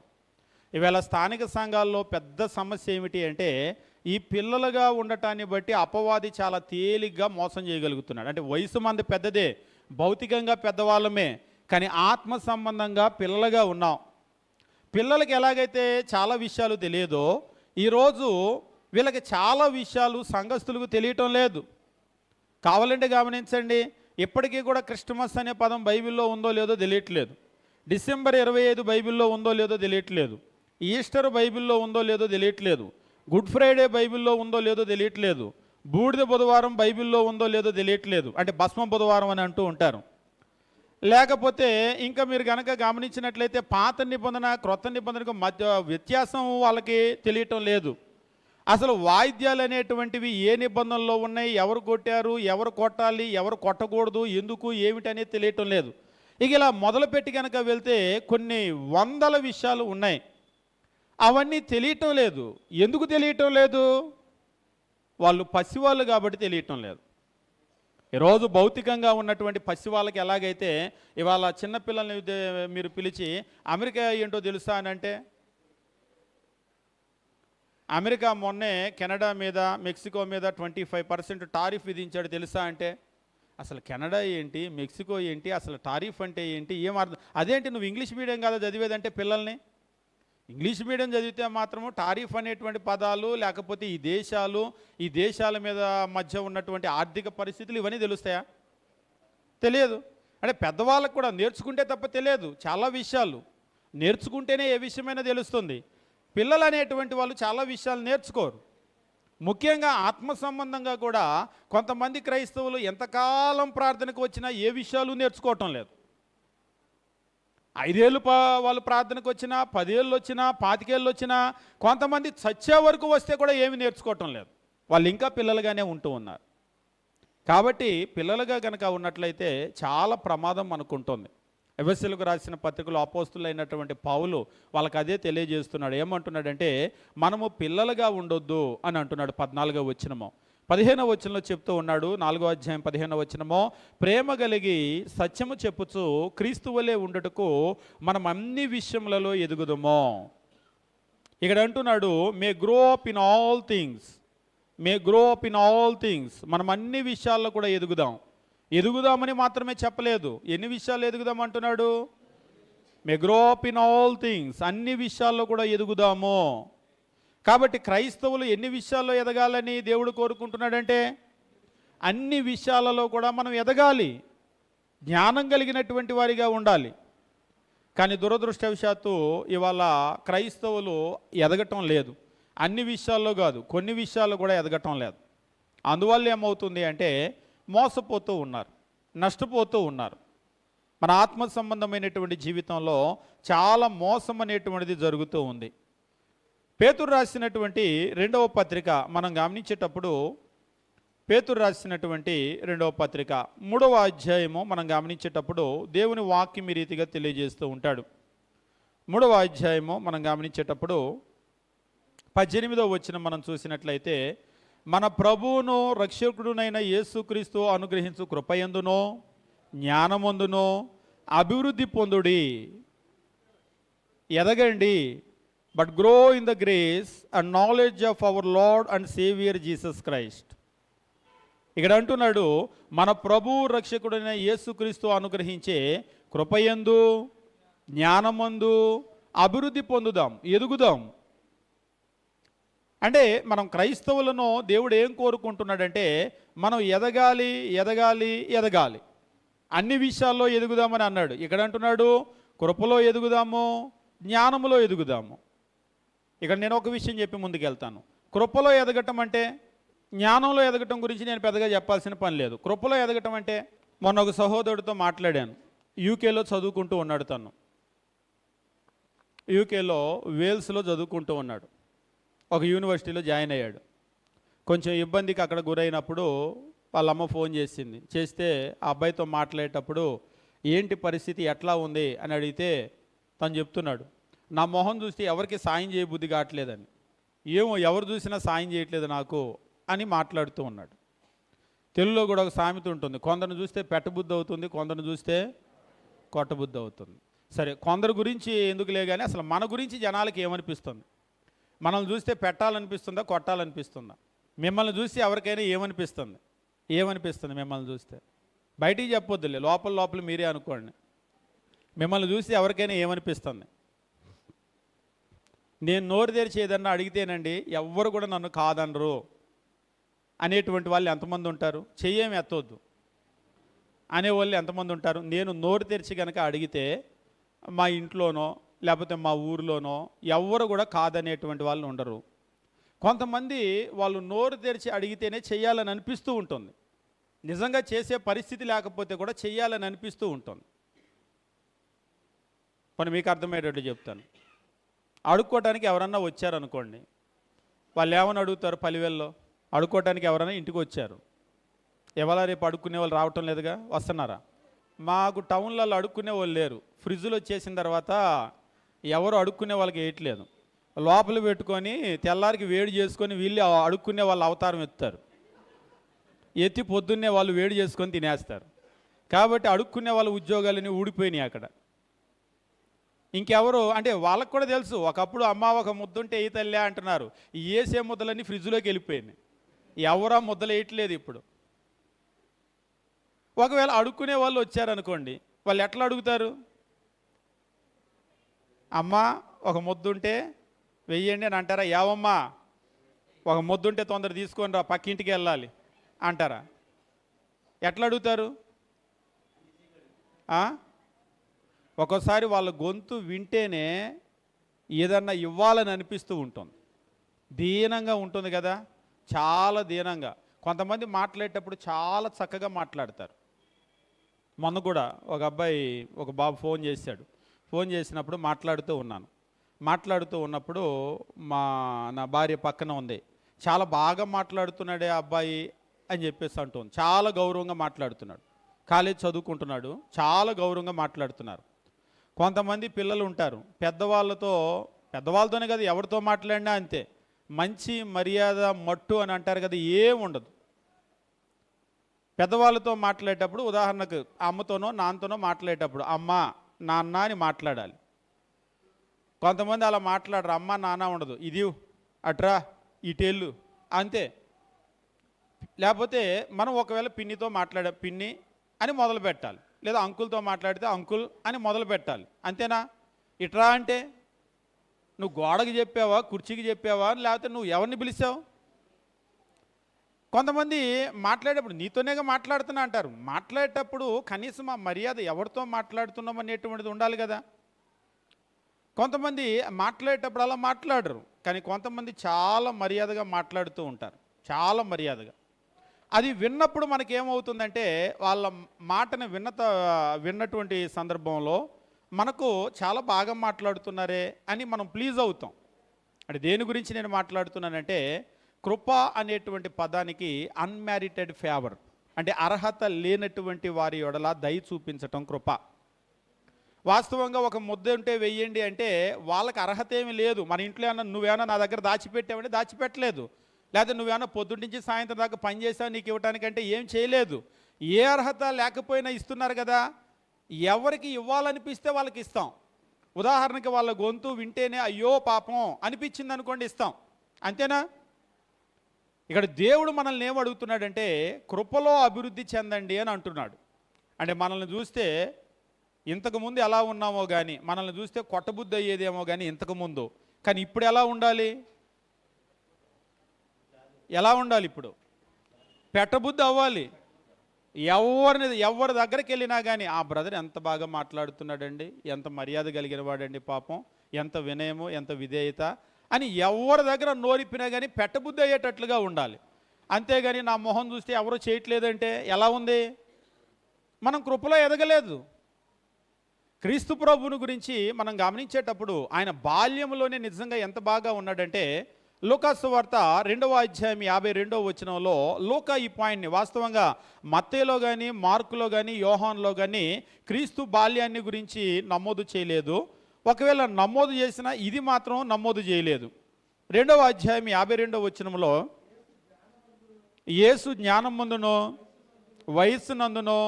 ఈవేళ స్థానిక సంఘాల్లో పెద్ద సమస్య ఏమిటి అంటే, ఈ పిల్లలుగా ఉండటాన్ని బట్టి అపవాది చాలా తేలిగ్గా మోసం చేయగలుగుతున్నాడు. అంటే వయసు మంది పెద్దదే, భౌతికంగా పెద్దవాళ్ళమే, కానీ ఆత్మ సంబంధంగా పిల్లలుగా ఉన్నాం. పిల్లలకి ఎలాగైతే చాలా విషయాలు తెలియదో, ఈరోజు వీళ్ళకి చాలా విషయాలు సంఘస్థులకు తెలియటం లేదు. కావాలంటే గమనించండి, ఇప్పటికీ కూడా క్రిస్టమస్ అనే పదం బైబిల్లో ఉందో లేదో తెలియట్లేదు. డిసెంబర్ 25 బైబిల్లో ఉందో లేదో తెలియట్లేదు. ఈస్టర్ బైబిల్లో ఉందో లేదో తెలియట్లేదు. గుడ్ ఫ్రైడే బైబిల్లో ఉందో లేదో తెలియట్లేదు. బూడిద బుధవారం బైబిల్లో ఉందో లేదో తెలియట్లేదు. అంటే భస్మ బుధవారం అని అంటూ ఉంటారు. లేకపోతే ఇంకా మీరు కనుక గమనించినట్లయితే పాత నిబంధన క్రొత్త నిబంధనకు మధ్య వ్యత్యాసం వాళ్ళకి తెలియటం లేదు. అసలు వాయిద్యాలు అనేటువంటివి ఏ నిబంధనలో ఉన్నాయి, ఎవరు కొట్టారు, ఎవరు కొట్టాలి, ఎవరు కొట్టకూడదు, ఎందుకు ఏమిటి అనేది తెలియటం లేదు. ఇక ఇలా మొదలుపెట్టి కనుక వెళ్తే కొన్ని వందల విషయాలు ఉన్నాయి, అవన్నీ తెలియటం లేదు. ఎందుకు తెలియటం లేదు? వాళ్ళు పసివాళ్ళు కాబట్టి తెలియటం లేదు. ఈరోజు భౌతికంగా ఉన్నటువంటి పసి వాళ్ళకి ఎలాగైతే ఇవాళ చిన్నపిల్లల్ని మీరు పిలిచి అమెరికా ఏంటో తెలుసా అని అంటే, అమెరికా మొన్నే కెనడా మీద మెక్సికో మీద 25% టారిఫ్ విధించాడు తెలుసా అంటే, అసలు కెనడా ఏంటి, మెక్సికో ఏంటి, అసలు టారిఫ్ అంటే ఏంటి, ఏం అర్థం, అదేంటి నువ్వు ఇంగ్లీష్ మీడియం కదా చదివేదంటే పిల్లల్ని ఇంగ్లీష్ మీడియం చదివితే మాత్రము టారిఫ్ అనేటువంటి పదాలు, లేకపోతే ఈ దేశాల మీద మధ్య ఉన్నటువంటి ఆర్థిక పరిస్థితులు ఇవన్నీ తెలుస్తాయా? తెలియదు. అంటే పెద్దవాళ్ళకు కూడా నేర్చుకుంటే తప్ప తెలియదు. చాలా విషయాలు నేర్చుకుంటేనే ఏ విషయమైనా తెలుస్తుంది. పిల్లలు అనేటువంటి వాళ్ళు చాలా విషయాలు నేర్చుకోరు. ముఖ్యంగా ఆత్మ సంబంధంగా కూడా కొంతమంది క్రైస్తవులు ఎంతకాలం ప్రార్థనకు వచ్చినా ఏ విషయాలు నేర్చుకోవటం లేదు. 5 ఏళ్ళు వాళ్ళు ప్రార్థనకు వచ్చినా, 10 ఏళ్ళు వచ్చినా, 25 ఏళ్ళు వచ్చినా, కొంతమంది చచ్చే వరకు వస్తే కూడా ఏమి నేర్చుకోవటం లేదు. వాళ్ళు ఇంకా పిల్లలుగానే ఉంటూ ఉన్నారు. కాబట్టి పిల్లలుగా కనుక ఉన్నట్లయితే చాలా ప్రమాదం అనుకుంటుంది. ఎఫెసీయులకు రాసిన పత్రికలో అపోస్తులైనటువంటి పౌలు వాళ్ళకి అదే తెలియజేస్తున్నాడు. ఏమంటున్నాడంటే, మనము పిల్లలుగా ఉండొద్దు అని అంటున్నాడు. 14వ వచనము 15వ వచనంలో చెప్తూ ఉన్నాడు. 4వ అధ్యాయం 15వ వచనము, ప్రేమ కలిగి సత్యము చెప్పుచు క్రీస్తు వలె ఉండుటకు మనం అన్ని విషయములలో ఎదుగుదము. ఇక్కడ అంటున్నాడు, may grow up in all things, మనం అన్ని విషయాల్లో కూడా ఎదుగుదామని మాత్రమే చెప్పలేదు. ఎన్ని విషయాలు ఎదుగుదాం అంటున్నాడు? May grow up in all things, అన్ని విషయాల్లో కూడా ఎదుగుదాము. కాబట్టి క్రైస్తవులు ఎన్ని విషయాల్లో ఎదగాలని దేవుడు కోరుకుంటున్నాడంటే, అన్ని విషయాలలో కూడా మనం ఎదగాలి, జ్ఞానం కలిగినటువంటి వారిగా ఉండాలి. కానీ దురదృష్టవశాత్తు ఇవాళ క్రైస్తవులు ఎదగటం లేదు. అన్ని విషయాల్లో కాదు, కొన్ని విషయాల్లో కూడా ఎదగటం లేదు. అందువల్ల ఏమవుతుంది అంటే మోసపోతూ ఉన్నారు, నష్టపోతూ ఉన్నారు. మన ఆత్మ సంబంధమైనటువంటి జీవితంలో చాలా మోసం అనేటువంటిది జరుగుతూ ఉంది. పేతురు రాసినటువంటి 2వ పత్రిక మనం గమనించేటప్పుడు, పేతురు రాసినటువంటి 2వ పత్రిక 3వ అధ్యాయము మనం గమనించేటప్పుడు దేవుని వాక్యం ఈ రీతిగా తెలియజేస్తూ ఉంటాడు. 3వ అధ్యాయము మనం గమనించేటప్పుడు 18వ వచనం మనం చూసినట్లయితే, మన ప్రభువును రక్షకుడునైన యేసుక్రీస్తు అనుగ్రహించు కృపయందునో జ్ఞానమందునో అభివృద్ధి పొందుడి, ఎదగండి. But grow in the grace and knowledge of our Lord and Saviour Jesus Christ. ఇక్కడ అంటున్నాడు, మన ప్రభు రక్షకుడైన యేసుక్రీస్తు అనుగ్రహించే కృపయందు జ్ఞానమందు అభివృద్ధి పొందుదాం, ఎదుగుదాం. అంటే మనం క్రైస్తవులను దేవుడు ఏం కోరుకుంటున్నాడంటే మనం ఎదగాలి, ఎదగాలి, ఎదగాలి, అన్ని విషయాల్లో ఎదుగుదామని అన్నాడు. ఇక్కడ అంటున్నాడు కృపలో ఎదుగుదాము, జ్ఞానములో ఎదుగుదాము. ఇక్కడ నేను ఒక విషయం చెప్పి ముందుకెళ్తాను. కృపలో ఎదగటం అంటే, జ్ఞానంలో ఎదగటం గురించి నేను పెద్దగా చెప్పాల్సిన పని లేదు. కృపలో ఎదగటం అంటే, మొన్న ఒక సహోదరుడితో మాట్లాడాను. యూకేలో చదువుకుంటూ ఉన్నాడు. తను యూకేలో వేల్స్లో చదువుకుంటూ ఉన్నాడు. ఒక యూనివర్సిటీలో జాయిన్ అయ్యాడు. కొంచెం ఇబ్బందికి అక్కడ గురైనప్పుడు వాళ్ళ అమ్మ ఫోన్ చేసింది. చేస్తే ఆ అబ్బాయితో మాట్లాడేటప్పుడు ఏంటి పరిస్థితి, ఎట్లా ఉంది అని అడిగితే తను చెప్తున్నాడు, నా మొహం చూస్తే ఎవరికి సాయం చేయబుద్ధి కావట్లేదని, ఏమో ఎవరు చూసినా సాయం చేయట్లేదు నాకు అని మాట్లాడుతూ ఉన్నాడు. తెలుగులో కూడా ఒక సామెత ఉంటుంది, కొందరిని చూస్తే పెట్టబుద్ధి అవుతుంది, కొందరిని చూస్తే కొట్టబుద్ధి అవుతుంది. సరే, కొందరి గురించి ఎందుకులే కానీ అసలు మన గురించి జనాలకి ఏమనిపిస్తుంది? మనల్ని చూస్తే పెట్టాలనిపిస్తుందా, కొట్టాలనిపిస్తుందా? మిమ్మల్ని చూసి ఎవరికైనా ఏమనిపిస్తుంది? మిమ్మల్ని చూస్తే? బయటికి చెప్పొద్దులే, లోపల లోపల మీరే అనుకోండి. మిమ్మల్ని చూసి ఎవరికైనా ఏమనిపిస్తుంది? నేను నోరు తెరిచి ఏదన్నా అడిగితేనండి ఎవ్వరు కూడా నన్ను కాదనరు అనేటువంటి వాళ్ళు ఎంతమంది ఉంటారు? చెయ్యేమి ఎత్తవద్దు అనేవాళ్ళు ఎంతమంది ఉంటారు? నేను నోరు తెరిచి కనుక అడిగితే మా ఇంట్లోనో లేకపోతే మా ఊరిలోనో ఎవ్వరు కూడా కాదనేటువంటి వాళ్ళు ఉండరు. కొంతమంది వాళ్ళు నోరు తెరిచి అడిగితేనే చెయ్యాలని అనిపిస్తూ ఉంటుంది. నిజంగా చేసే పరిస్థితి లేకపోతే కూడా చెయ్యాలని అనిపిస్తూ ఉంటుంది. పని మీకు అర్థమయ్యేటట్టు చెప్తాను. అడుక్కోవటానికి ఎవరన్నా వచ్చారనుకోండి, వాళ్ళు ఏమని అడుగుతారు? పలివెల్లో అడుక్కోవటానికి ఎవరైనా ఇంటికి వచ్చారు, ఎవరా రేపు అడుక్కునే వాళ్ళు రావటం లేదుగా, వస్తున్నారా? మాకు టౌన్లలో అడుక్కునే వాళ్ళు లేరు. ఫ్రిడ్జ్లు వచ్చేసిన తర్వాత ఎవరు అడుక్కునే వాళ్ళకి వేయట్లేదు. లోపల పెట్టుకొని తెల్లారికి వేడి చేసుకొని వీళ్ళు అడుక్కునే వాళ్ళు అవతారం ఎత్తారు. ఎత్తి పొద్దున్నే వాళ్ళు వేడి చేసుకొని తినేస్తారు. కాబట్టి అడుక్కునే వాళ్ళ ఉద్యోగాలని ఊడిపోయినాయి అక్కడ. ఇంకెవరు అంటే వాళ్ళకు కూడా తెలుసు, ఒకప్పుడు అమ్మ ఒక ముద్దుంటే ఏ తల్లి అంటున్నారు, ఈ ఏసే ముద్దలన్నీ ఫ్రిడ్జ్లోకి వెళ్ళిపోయినాయి. ఎవరా ముద్దలు వేయట్లేదు ఇప్పుడు. ఒకవేళ అడుక్కునే వాళ్ళు వచ్చారనుకోండి, వాళ్ళు ఎట్లా అడుగుతారు? అమ్మ ఒక ముద్దుంటే వెయ్యండి అని అంటారా? యావమ్మా ఒక ముద్దుంటే తొందర తీసుకొని రా, పక్కింటికి వెళ్ళాలి అంటారా? ఎట్లా అడుగుతారు? ఒక్కోసారి వాళ్ళ గొంతు వింటేనే ఏదన్నా ఇవ్వాలని అనిపిస్తూ ఉంటుంది. దీనంగా ఉంటుంది కదా, చాలా దీనంగా. కొంతమంది మాట్లాడేటప్పుడు చాలా చక్కగా మాట్లాడతారు. మొన్న కూడా ఒక అబ్బాయి ఒక బాబు ఫోన్ చేశాడు. ఫోన్ చేసినప్పుడు మాట్లాడుతూ ఉన్నప్పుడు నా భార్య పక్కన ఉంది. చాలా బాగా మాట్లాడుతున్నాడే అబ్బాయి అని చెప్పేసి అంటుంది. చాలా గౌరవంగా మాట్లాడుతున్నాడు. కాలేజ్ చదువుకుంటున్నాడు, చాలా గౌరవంగా మాట్లాడుతున్నారు. కొంతమంది పిల్లలు ఉంటారు, పెద్దవాళ్ళతోనే కదా ఎవరితో మాట్లాడినా అంతే, మంచి మర్యాద మట్టు అని అంటారు కదా, ఏం ఉండదు. పెద్దవాళ్ళతో మాట్లాడేటప్పుడు ఉదాహరణకు అమ్మతోనో నాన్నతోనో మాట్లాడేటప్పుడు అమ్మ నాన్న అని మాట్లాడాలి. కొంతమంది అలా మాట్లాడరు, అమ్మ నాన్న ఉండదు, ఇది అట్రా ఇటేళ్ళు అంతే. లేకపోతే మనం ఒకవేళ పిన్నితో పిన్ని అని మొదలు పెట్టాలి, లేదా అంకుల్తో మాట్లాడితే అంకుల్ అని మొదలు పెట్టాలి. అంతేనా? ఇట్రా అంటే నువ్వు గోడకి చెప్పావా, కుర్చీకి చెప్పావా, లేకపోతే నువ్వు ఎవరిని పిలిచావు? కొంతమంది మాట్లాడేటప్పుడు నీతోనేగా మాట్లాడుతున్నా అంటారు. మాట్లాడేటప్పుడు కనీసం ఆ మర్యాద ఎవరితో మాట్లాడుతున్నాం అనేటువంటిది ఉండాలి కదా. కొంతమంది మాట్లాడేటప్పుడు అలా మాట్లాడరు, కానీ కొంతమంది చాలా మర్యాదగా మాట్లాడుతూ ఉంటారు, చాలా మర్యాదగా. అది విన్నప్పుడు మనకేమవుతుందంటే వాళ్ళ మాటను విన్నటువంటి సందర్భంలో మనకు చాలా బాగా మాట్లాడుతున్నారే అని మనం ప్లీజ్ అవుతాం. అంటే దేని గురించి నేను మాట్లాడుతున్నానంటే, కృప అనేటువంటి పదానికి అన్మ్యారిటెడ్ ఫేవర్, అంటే అర్హత లేనటువంటి వారి యొడల దయ చూపించటం కృప. వాస్తవంగా ఒక ముద్ద ఉంటే వెయ్యండి అంటే వాళ్ళకి అర్హత ఏమీ లేదు. మన ఇంట్లో ఏమన్నా నువ్వేమన్నా నా దగ్గర దాచిపెట్టావంటే దాచిపెట్టలేదు, లేకపోతే నువ్వేమన్నా పొద్దున్న నుంచి సాయంత్రం దాకా పని చేసావు నీకు ఇవ్వటానికంటే ఏం చేయలేదు. ఏ అర్హత లేకపోయినా ఇస్తున్నారు కదా. ఎవరికి ఇవ్వాలనిపిస్తే వాళ్ళకి ఇస్తాం. ఉదాహరణకి వాళ్ళ గొంతు వింటేనే అయ్యో పాపం అనిపించింది అనుకోండి, ఇస్తాం. అంతేనా? ఇక్కడ దేవుడు మనల్ని ఏం అడుగుతున్నాడంటే కృపలో అభివృద్ధి చెందండి అని అంటున్నాడు. అంటే మనల్ని చూస్తే ఇంతకుముందు ఎలా ఉన్నామో కానీ, మనల్ని చూస్తే కొట్టబుద్ధి అయ్యేదేమో కానీ ఇంతకుముందు, కానీ ఇప్పుడు ఎలా ఉండాలి? ఎలా ఉండాలి? ఇప్పుడు పెట్టబుద్ధి అవ్వాలి. ఎవరి దగ్గరికి వెళ్ళినా కానీ ఆ బ్రదర్ ఎంత బాగా మాట్లాడుతున్నాడండి, ఎంత మర్యాద కలిగిన వాడండి, పాపం ఎంత వినయము, ఎంత విధేయత అని ఎవరి దగ్గర నోరిప్పినా కానీ పెట్టబుద్ధి అయ్యేటట్లుగా ఉండాలి. అంతేగాని నా మొహం చూస్తే ఎవరో చేయట్లేదంటే ఎలా ఉంది? మనం కృపలో ఎదగలేదు. క్రీస్తు ప్రభువుని గురించి మనం గమనించేటప్పుడు ఆయన బాల్యంలోనే నిజంగా ఎంత బాగా ఉన్నాడంటే లూకాసు వార్త 2వ అధ్యాయం 52వ వచనంలో లూకా ఈ పాయింట్ని వాస్తవంగా మత్తయిలో కానీ మార్కులో కానీ యోహానులో కానీ క్రీస్తు బాల్యాన్ని గురించి నమోదు చేయలేదు. ఒకవేళ నమోదు చేసినా ఇది మాత్రం నమోదు చేయలేదు. 2వ అధ్యాయం 52వ వచనంలో యేసు జ్ఞానమందునో వయస్సునందునో,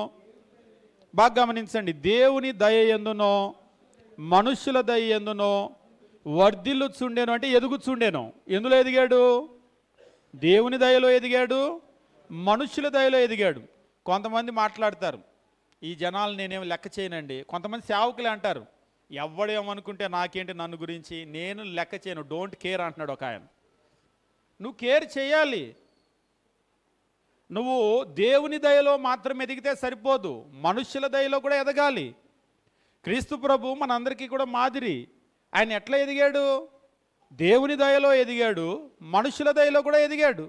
బాగా గమనించండి, దేవుని దయ యందునో మనుష్యుల దయ యందునో వర్ధిల్లుచుండెను, అంటే ఎదుగుచుండెను. ఎందులో ఎదిగాడు? దేవుని దయలో ఎదిగాడు, మనుష్యుల దయలో ఎదిగాడు. కొంతమంది మాట్లాడతారు, ఈ జనాలు నేనేం లెక్క చేయనండి. కొంతమంది సేవకులే అంటారు, ఎవడేమనుకుంటే నాకేంటి, నన్ను గురించి నేను లెక్క చేయను, డోంట్ కేర్ అంటున్నాడు ఒక ఆయన. నువ్వు కేర్ చేయాలి. నువ్వు దేవుని దయలో మాత్రం ఎదిగితే సరిపోదు, మనుష్యుల దయలో కూడా ఎదగాలి. క్రీస్తు ప్రభు మనందరికీ కూడా మాదిరి. ఆయన ఎట్లా ఎదిగాడు? దేవుని దయలో ఎదిగాడు, మనుషుల దయలో కూడా ఎదిగాడు.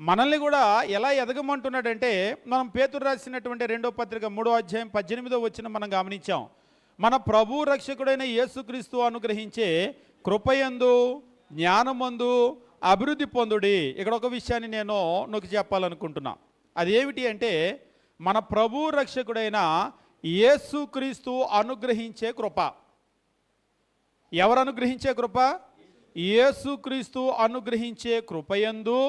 మనల్ని కూడా ఎలా ఎదగమంటున్నాడంటే మనం పేతురు రాసినటువంటి 2వ పత్రిక 3వ అధ్యాయం 18వ వచనం మనం గమనించాం. మన ప్రభు రక్షకుడైన యేసుక్రీస్తు అనుగ్రహించే కృపయందు జ్ఞానమందు అభివృద్ధి పొందుడి. ఇక్కడ ఒక విషయాన్ని నేను నొక్కి చెప్పాలనుకుంటున్నా. అదేమిటి అంటే మన ప్రభు రక్షకుడైన యేసుక్రీస్తు అనుగ్రహించే కృప. ఎవరు అనుగ్రహించే కృప? యేసుక్రీస్తు అనుగ్రహించే కృపయందు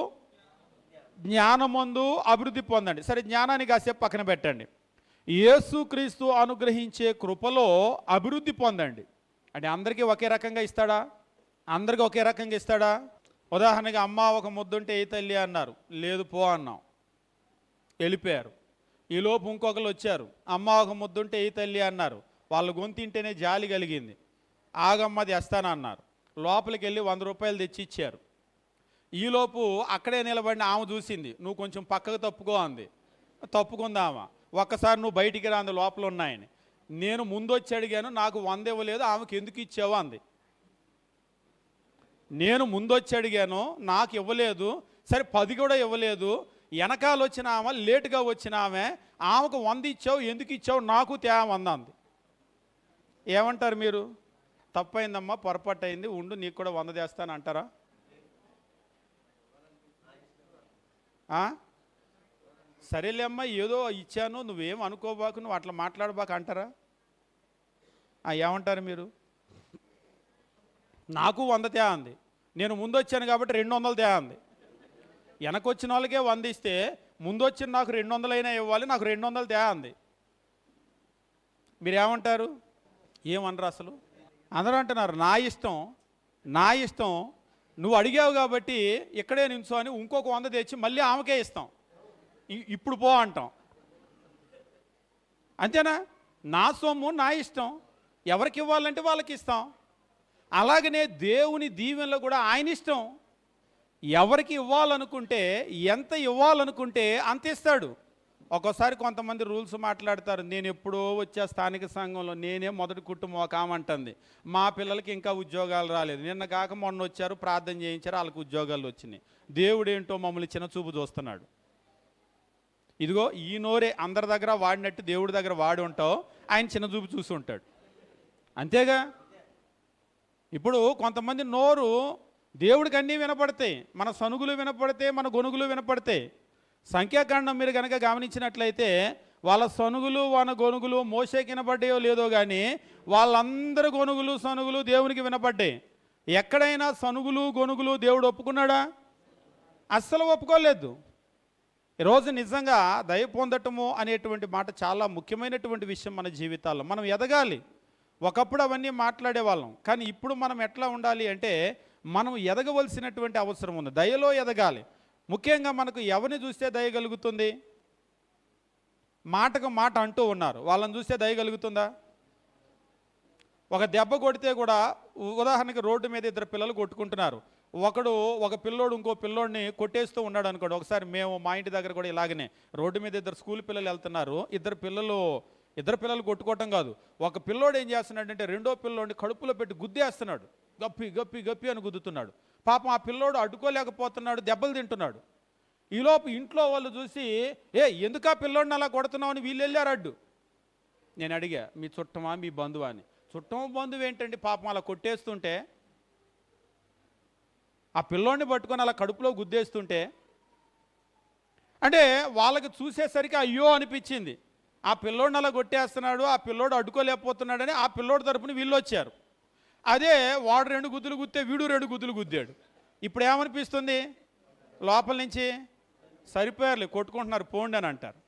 జ్ఞానమందు అభివృద్ధి పొందండి. సరే, జ్ఞానాన్ని కాసేపు పక్కన పెట్టండి. యేసుక్రీస్తు అనుగ్రహించే కృపలో అభివృద్ధి పొందండి. అంటే అందరికీ ఒకే రకంగా ఇస్తాడా? అందరికీ ఒకే రకంగా ఇస్తాడా? ఉదాహరణగా అమ్మ ఒక ముద్దుంటే ఏ తల్లి అన్నారు, లేదు పో అన్నాం, వెళ్ళిపోయారు. ఈలోపు ఇంకొకరు వచ్చారు, అమ్మ ఒక ముద్దుంటే ఏ తల్లి అన్నారు, వాళ్ళ గొంతింటేనే జాలి కలిగింది, ఆగమ్మది వేస్తానన్నారు. లోపలికి వెళ్ళి 100 రూపాయలు తెచ్చి ఇచ్చారు. ఈలోపు అక్కడే నిలబడిన ఆమె చూసింది, నువ్వు కొంచెం పక్కకు తప్పుకో అంది. తప్పుకుందామా, ఒక్కసారి నువ్వు బయటికి రా అంది, లోపల ఉన్నాయని. నేను ముందు వచ్చి అడిగాను, నాకు 100 ఇవ్వలేదు, ఆమెకి ఎందుకు ఇచ్చావు అంది. నేను ముందు వచ్చి అడిగాను, నాకు ఇవ్వలేదు, సరే 10 కూడా ఇవ్వలేదు, వెనకాల వచ్చిన ఆమె, లేటుగా వచ్చిన ఆమెకు 100 ఇచ్చావు, ఎందుకు ఇచ్చావు, నాకు తేమంది. ఏమంటారు మీరు? తప్పైందమ్మా, పొరపాటు అయింది, ఉండు నీకు కూడా 100 తెస్తాను అంటారా? సరేలే అమ్మా, ఏదో ఇచ్చాను, నువ్వేం అనుకోబాకు, నువ్వు అట్లా మాట్లాడబాక అంటారా? ఏమంటారు మీరు? నాకు 100 తే అంది, నేను ముందు వచ్చాను కాబట్టి 200 తే అంది. వెనకొచ్చిన వాళ్ళకే 100 ఇస్తే ముందు వచ్చిన నాకు 200 అయినా ఇవ్వాలి, నాకు 200 తే అంది. మీరేమంటారు? ఏమనరు అసలు? అందరూ అంటున్నారు నా ఇష్టం, నా ఇష్టం, నువ్వు అడిగావు కాబట్టి ఇక్కడే నించో అని ఇంకొక 100 తెచ్చి మళ్ళీ ఆమెకే ఇస్తాం, ఇప్పుడు పో అంటాం. అంతేనా? నా సొమ్ము నా ఇష్టం, ఎవరికి ఇవ్వాలంటే వాళ్ళకి ఇస్తాం. అలాగనే దేవుని దీవెనలో కూడా ఆయన ఇష్టం. ఎవరికి ఇవ్వాలనుకుంటే, ఎంత ఇవ్వాలనుకుంటే అంత ఇస్తాడు. ఒక్కోసారి కొంతమంది రూల్స్ మాట్లాడతారు, నేను ఎప్పుడో వచ్చే స్థానిక సంఘంలో నేనే మొదటి కుటుంబం ఒక ఆమె అంటుంది, మా పిల్లలకి ఇంకా ఉద్యోగాలు రాలేదు, నిన్న కాక మొన్న వచ్చారు, ప్రార్థన చేయించారు, వాళ్ళకి ఉద్యోగాలు వచ్చినాయి. దేవుడు ఏంటో మమ్మల్ని చిన్న చూపు చూస్తున్నాడు. ఇదిగో ఈ నోరే అందరి దగ్గర వాడినట్టు దేవుడి దగ్గర వాడి ఉంటావు, ఆయన చిన్న చూపు చూసి ఉంటాడు. అంతేగా? ఇప్పుడు కొంతమంది నోరు దేవుడికి అన్నీ వినపడతాయి, మన సనుగులు వినపడతాయి, మన గొనుగులు వినపడతాయి. సంఖ్యాకాండం మీరు కనుక గమనించినట్లయితే వాళ్ళ సనుగులు వాళ్ళ గొనుగులు మోషేకి వినపడ్డాయో లేదో కానీ వాళ్ళందరి గొనుగులు సనుగులు దేవునికి వినపడ్డాయి. ఎక్కడైనా సనుగులు గొనుగులు దేవుడు ఒప్పుకున్నాడా? అస్సలు ఒప్పుకోలేదు. ఈరోజు నిజంగా దయ పొందటము అనేటువంటి మాట చాలా ముఖ్యమైనటువంటి విషయం మన జీవితాల్లో. మనం ఎదగాలి. ఒకప్పుడు అవన్నీ మాట్లాడేవాళ్ళం, కానీ ఇప్పుడు మనం ఎట్లా ఉండాలి అంటే మనం ఎదగవలసినటువంటి అవసరం ఉంది. దయలో ఎదగాలి. ముఖ్యంగా మనకు ఎవరిని చూస్తే దయ కలుగుతుంది? మాటకు మాట అంటూ ఉన్నారు, వాళ్ళని చూస్తే దయ కలుగుతుందా? ఒక దెబ్బ కొడితే కూడా, ఉదాహరణకి రోడ్డు మీద ఇద్దరు పిల్లలు కొట్టుకుంటున్నారు, ఒక పిల్లోడు ఇంకో పిల్లోడిని కొట్టేస్తూ ఉన్నాడు అనుకోండి. ఒకసారి మేము మా ఇంటి దగ్గర కూడా ఇలాగనే రోడ్డు మీద ఇద్దరు స్కూల్ పిల్లలు వెళ్తున్నారు, ఇద్దరు పిల్లలు కొట్టుకోవటం కాదు, ఒక పిల్లోడు ఏం చేస్తున్నాడంటే రెండో పిల్లోడిని కడుపులో పెట్టి గుద్దేస్తున్నాడు, గప్పి గప్పి గప్పి అని గుద్దుతున్నాడు. పాపం ఆ పిల్లోడు అడ్డుకోలేకపోతున్నాడు, దెబ్బలు తింటున్నాడు. ఈలోపు ఇంట్లో వాళ్ళు చూసి, ఎందుకు ఆ పిల్లోడిని అలా కొడుతున్నావు అని వీళ్ళు వెళ్ళారు అడ్డు. నేను అడిగా, మీ చుట్టమా మీ బంధువా అని. చుట్టం బంధువు ఏంటండి, పాపం అలా కొట్టేస్తుంటే, ఆ పిల్లోడిని పట్టుకొని అలా కడుపులో గుద్దేస్తుంటే, అంటే వాళ్ళకి చూసేసరికి అయ్యో అనిపించింది. ఆ పిల్లోడిని అలా కొట్టేస్తున్నాడు, ఆ పిల్లోడు అడ్డుకోలేకపోతున్నాడని ఆ పిల్లోడి తరపున వీళ్ళు వచ్చారు. అదే వాడు 2 గుద్దులు గుద్దే, వీడు 2 గుద్దులు గుద్దాడు. ఇప్పుడు ఏమనిపిస్తుంది? లోపల నుంచి సరిపోయారులే, కొట్టుకుంటున్నారు పోండి అని అంటారు.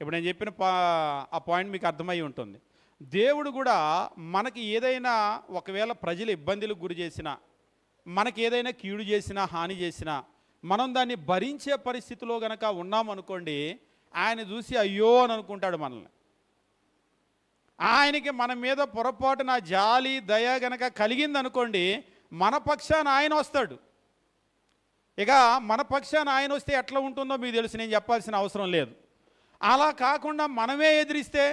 ఇప్పుడు నేను చెప్పిన ఆ పాయింట్ మీకు అర్థమై ఉంటుంది. దేవుడు కూడా మనకి ఏదైనా, ఒకవేళ ప్రజలు ఇబ్బందులకు గురి చేసినా, మనకి ఏదైనా కీడు చేసినా, హాని చేసినా, మనం దాన్ని భరించే పరిస్థితిలో గనక ఉన్నామనుకోండి, ఆయన చూసి అయ్యో అని అనుకుంటాడు మనల్ని. ఆయనకి మన మీద పొరపాటున జాలి దయ గనక కలిగిందనుకోండి, మన పక్షాన ఆయన వస్తాడు. ఇక మన పక్షాన ఆయన వస్తే ఎట్లా ఉంటుందో మీకు తెలుసు, నేను చెప్పాల్సిన అవసరం లేదు. అలా కాకుండా మనమే ఎదిరిస్తే,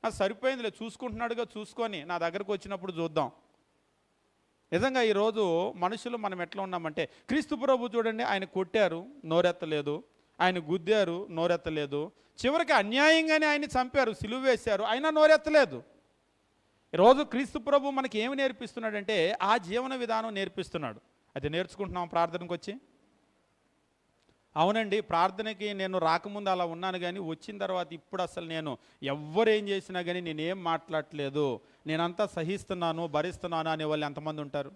సరిపోయిందిలే చూసుకుంటున్నాడుగా, చూసుకొని నా దగ్గరకు వచ్చినప్పుడు చూద్దాం. నిజంగా ఈరోజు మనుషులు మనం ఎట్లా ఉన్నామంటే, క్రీస్తు ప్రభు చూడండి, ఆయన కొట్టారు నోరెత్తలేదు, ఆయన గుద్దారు నోరెత్తలేదు, చివరికి అన్యాయంగానే ఆయన్ని చంపారు, సిలువ వేశారు, అయినా నోరెత్తలేదు. ఈరోజు క్రీస్తు ప్రభు మనకి ఏమి నేర్పిస్తున్నాడంటే ఆ జీవన విధానం నేర్పిస్తున్నాడు. అది నేర్చుకుంటున్నాం ప్రార్థనకు వచ్చి. అవునండి, ప్రార్థనకి నేను రాకముందు అలా ఉన్నాను, కానీ వచ్చిన తర్వాత ఇప్పుడు అసలు నేను ఎవ్వరేం చేసినా కానీ నేనేం మాట్లాడట్లేదు, నేనంతా సహిస్తున్నాను, భరిస్తున్నాను అనే వాళ్ళు ఎంతమంది ఉంటారు?